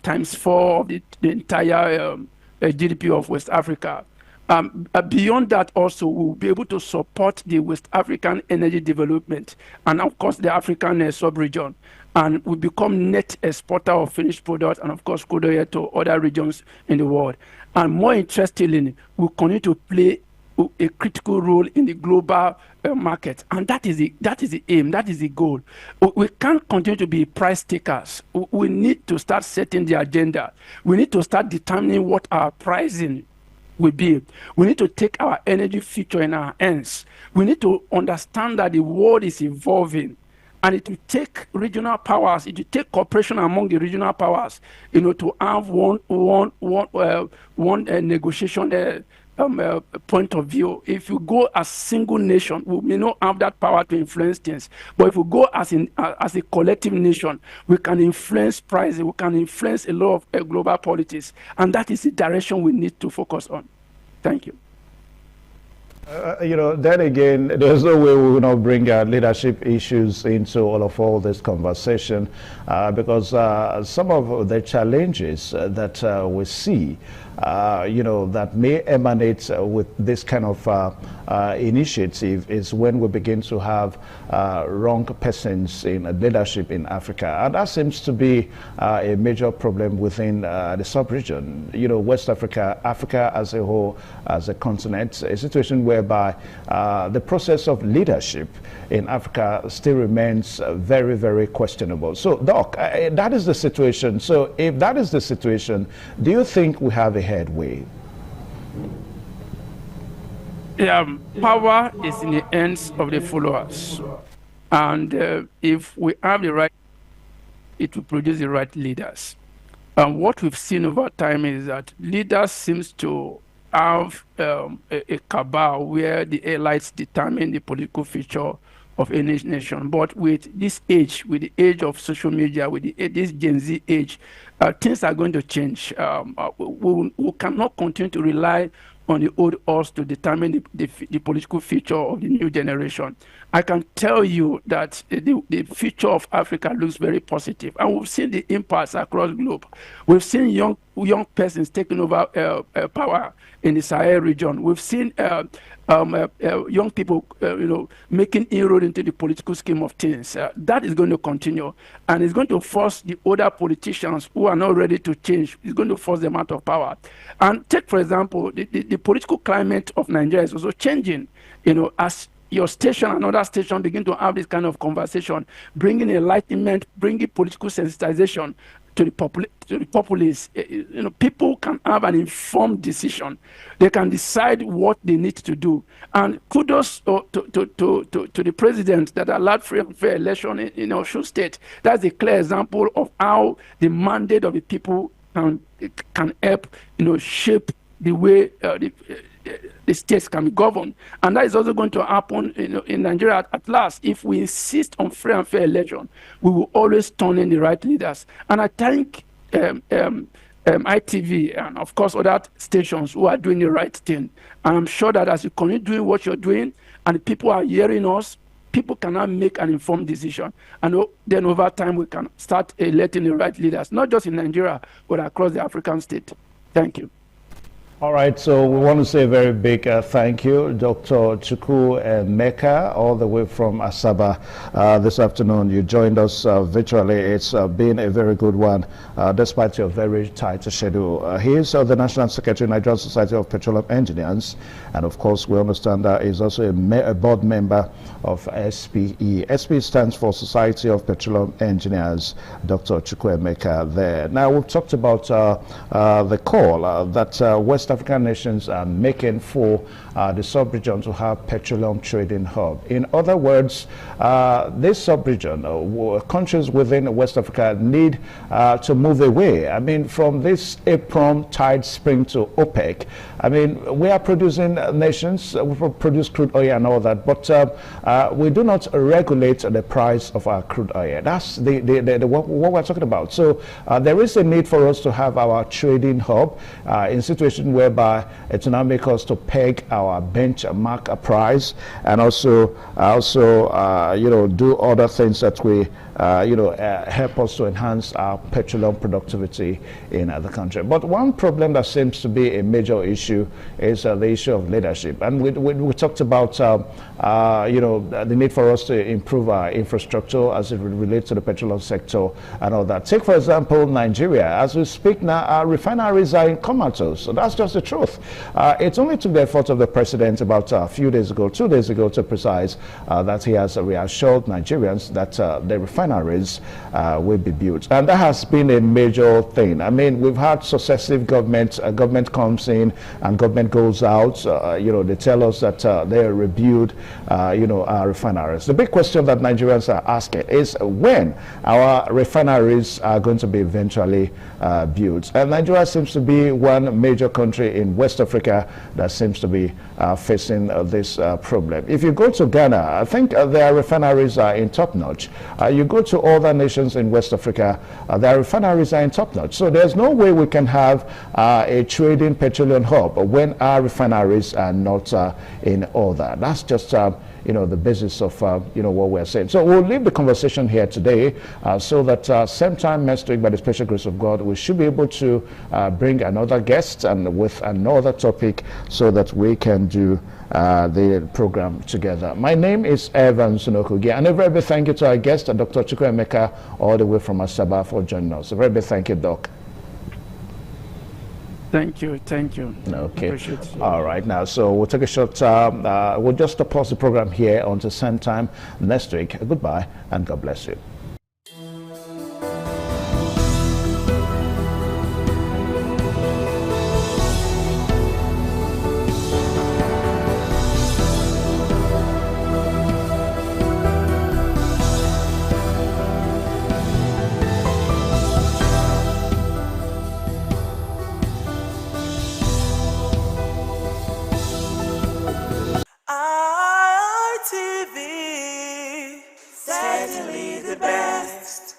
times 4 of the entire GDP of West Africa. Beyond that also, we'll be able to support the West African energy development and of course the African sub-region. And we become net exporter of finished products and of course crude oil to other regions in the world. And more interestingly, we continue to play a critical role in the global market. And that is the aim, that is the goal. We can't continue to be price takers. We need to start setting the agenda. We need to start determining what our pricing will be. We need to take our energy future in our hands. We need to understand that the world is evolving. And it will take regional powers, it will take cooperation among the regional powers, to have one negotiation point of view. If you go as single nation, we may not have that power to influence things. But if we go as a collective nation, we can influence pricing, we can influence a lot of global politics. And that is the direction we need to focus on. Thank you. Then again, there's no way we will not bring leadership issues into all this conversation because some of the challenges that we see, that may emanate with this kind of initiative is when we begin to have wrong persons in leadership in Africa. And that seems to be a major problem within the sub-region. West Africa, Africa as a whole, as a continent, a situation where whereby the process of leadership in Africa still remains very, very questionable. So, Doc, that is the situation. So, if that is the situation, do you think we have a headway? Power is in the hands of the followers. And if we have the right, it will produce the right leaders. And what we've seen over time is that leaders seems to have a cabal where the elites determine the political future of any nation. But with this age, with the age of social media, with this Gen Z age, things are going to change. We cannot continue to rely on the old horse to determine the political future of the new generation. I can tell you that the future of Africa looks very positive, and we've seen the impasse across the globe. We've seen young persons taking over power in the Sahel region. We've seen young people, making inroad into the political scheme of things. That is going to continue, and it's going to force the older politicians who are not ready to change. It's going to force them out of power. And take, for example, the political climate of Nigeria is also changing. As your station and other stations begin to have this kind of conversation, bringing enlightenment, bringing political sensitization to the populace. People can have an informed decision. They can decide what they need to do. And kudos to the president that allowed free and fair election in Osun State. That's a clear example of how the mandate of the people can help, shape the way the states can be governed. And that is also going to happen in Nigeria at last. If we insist on free and fair election, we will always turn in the right leaders. And I thank ITV and, of course, other stations who are doing the right thing. And I'm sure that as you continue doing what you're doing and people are hearing us, people cannot make an informed decision. And then over time, we can start electing the right leaders, not just in Nigeria, but across the African state. Thank you. All right, so we want to say a very big thank you, Dr. Chukwuemeka, all the way from Asaba this afternoon. You joined us virtually. It's been a very good one, despite your very tight schedule. He is the National Secretary, Nigerian Society of Petroleum Engineers, and of course, we understand that he's also a board member of SPE. SPE stands for Society of Petroleum Engineers, Dr. Chukwuemeka there. Now, we've talked about the call that West African nations are making for the sub-region to have petroleum trading hub. In other words, this sub-region, countries within West Africa need to move away. I mean, from this APROM tide spring to OPEC, I mean, we are producing nations, we produce crude oil and all that, but we do not regulate the price of our crude oil. That's what we're talking about. So there is a need for us to have our trading hub in situation whereby it's now make us to peg our benchmark price and also do other things that we help us to enhance our petroleum productivity in the country. But one problem that seems to be a major issue is the issue of leadership. And we talked about the need for us to improve our infrastructure as it relates to the petroleum sector and all that. Take, for example, Nigeria. As we speak now, our refineries are in comatose. So that's just the truth. It only took the effort of the president about a few days ago, 2 days ago to precise, that he has reassured Nigerians that the refineries will be built. And that has been a major thing. I mean, we've had successive government comes in and government goes out. They tell us that they rebuild, our refineries. The big question that Nigerians are asking is when our refineries are going to be eventually built. And Nigeria seems to be one major country in West Africa that seems to be facing this problem. If you go to Ghana, I think their refineries are in top-notch. You go to other nations in West Africa, their refineries are in top-notch. So there's no way we can have a trading petroleum hub when our refineries are not in order. That's just the basis of what we're saying. So we'll leave the conversation here today so that same time next week, by the special grace of God, we should be able to bring another guest and with another topic so that we can do the program together. My name is Evans Nokugi, and a very big thank you to our guest, Dr. Chukwuemeka, all the way from Asaba, for joining us. A very big thank you, Doc. Thank you. Okay. Appreciate it. All right, now, so we'll take a short, we'll just pause the program here until same time next week. Goodbye, and God bless you. ITV, certainly the best.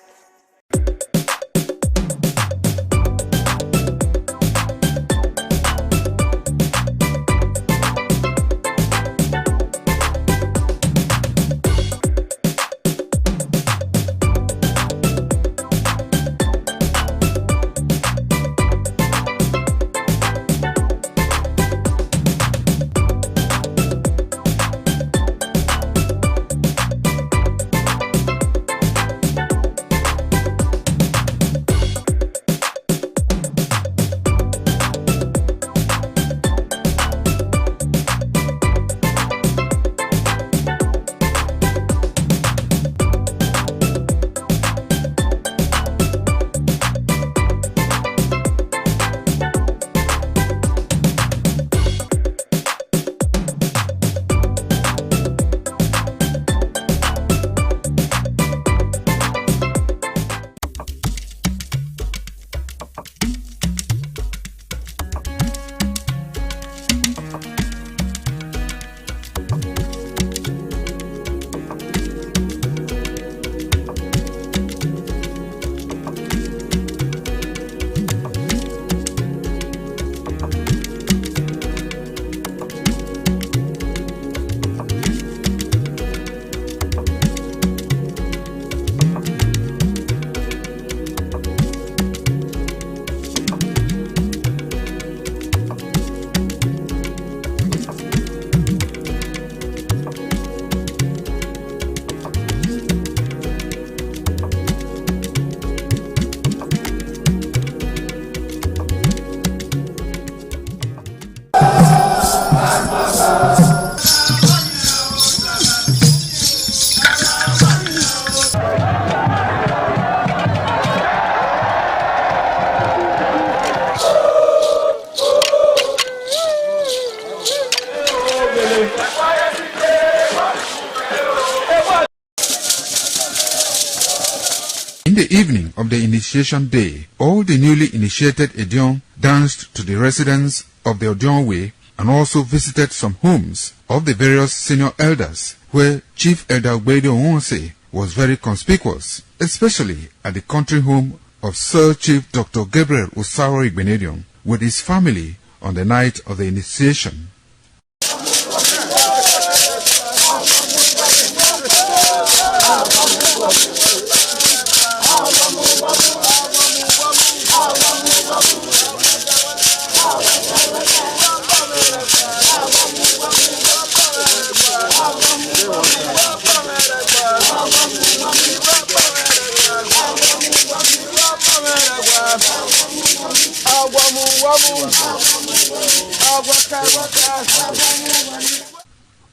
In the evening of the initiation day, all the newly initiated Edion danced to the residents of the Odion Way and also visited some homes of the various senior elders, where Chief Elder Ogbeide Onwonse was very conspicuous, especially at the country home of Sir Chief Dr. Gabriel Osawo Igbenedion with his family on the night of the initiation.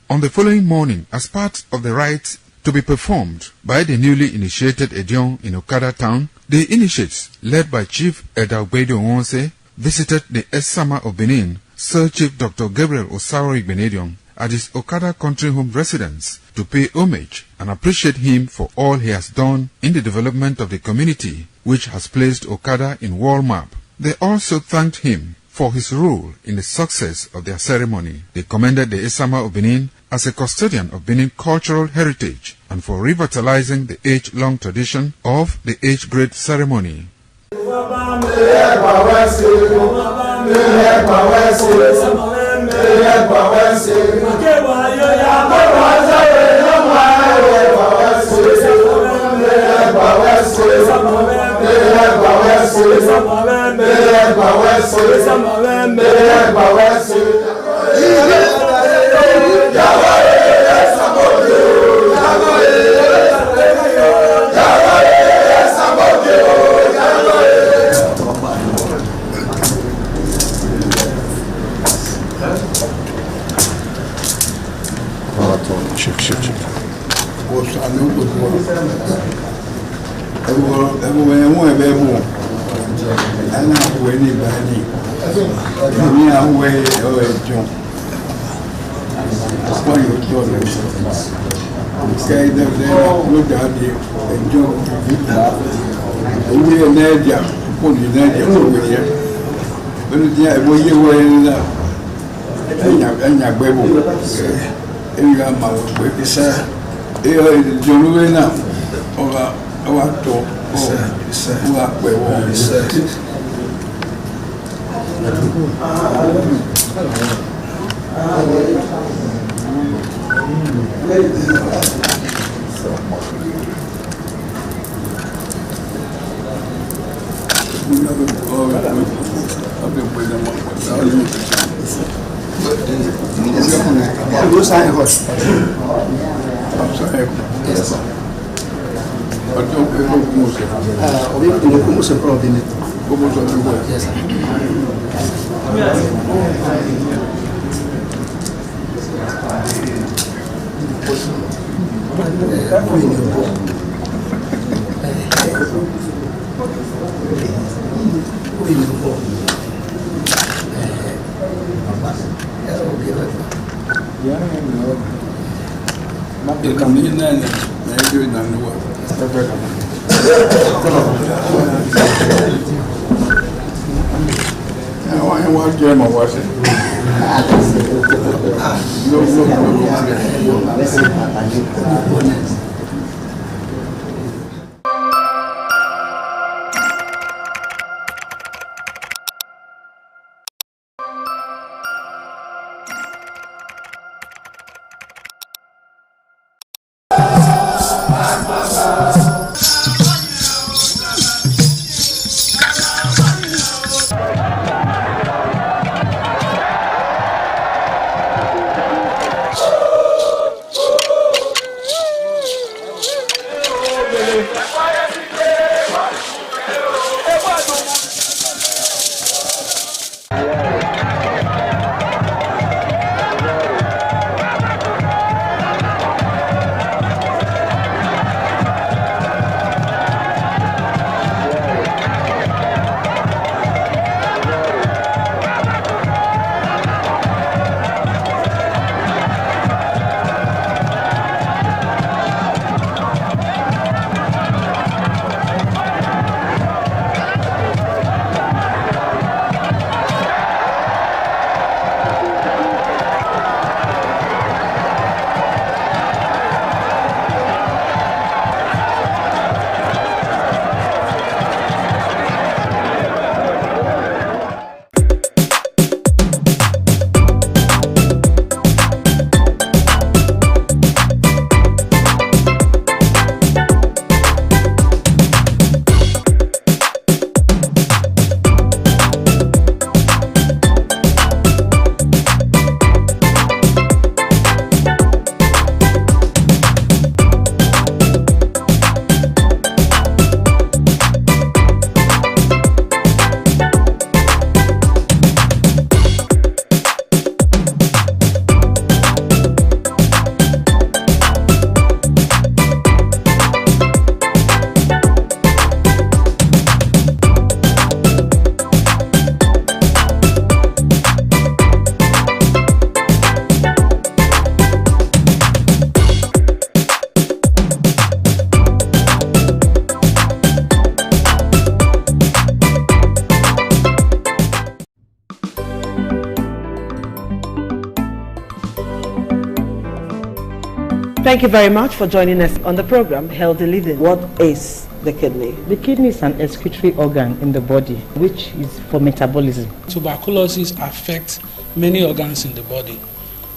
On the following morning, as part of the rite to be performed by the newly initiated Edion in Okada town, the initiates, led by Chief Elder Ogbeide Onwonse, visited the Esama of Benin, Sir Chief Dr. Gabriel Osawo Igbenedion, at his Okada country home residence to pay homage and appreciate him for all he has done in the development of the community, which has placed Okada in world map. They also thanked him for his role in the success of their ceremony. They commended the Esama of Benin as a custodian of Benin cultural heritage and for revitalizing the age-long tradition of the age-grade ceremony. Thank you very much for joining us on the program, Healthy Living. What is the kidney? The kidney is an excretory organ in the body, which is for metabolism. Tuberculosis affects many organs in the body,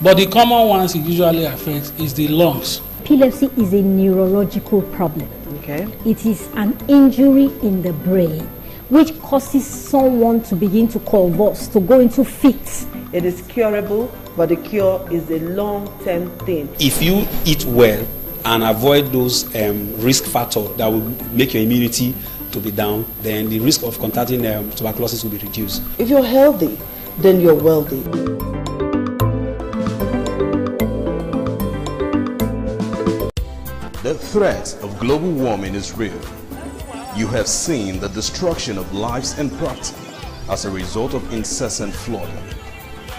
but the common ones it usually affects is the lungs. Epilepsy is a neurological problem. Okay. It is an injury in the brain which causes someone to begin to convulse, to go into fits. It is curable, but the cure is a long-term thing. If you eat well and avoid those risk factors that will make your immunity to be down, then the risk of contracting tuberculosis will be reduced. If you're healthy, then you're wealthy. The threat of global warming is real. You have seen the destruction of lives and property as a result of incessant flooding.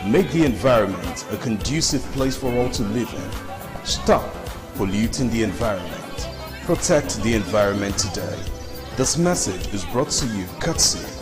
Make the environment a conducive place for all to live in. Stop polluting the environment. Protect the environment today. This message is brought to you courtesy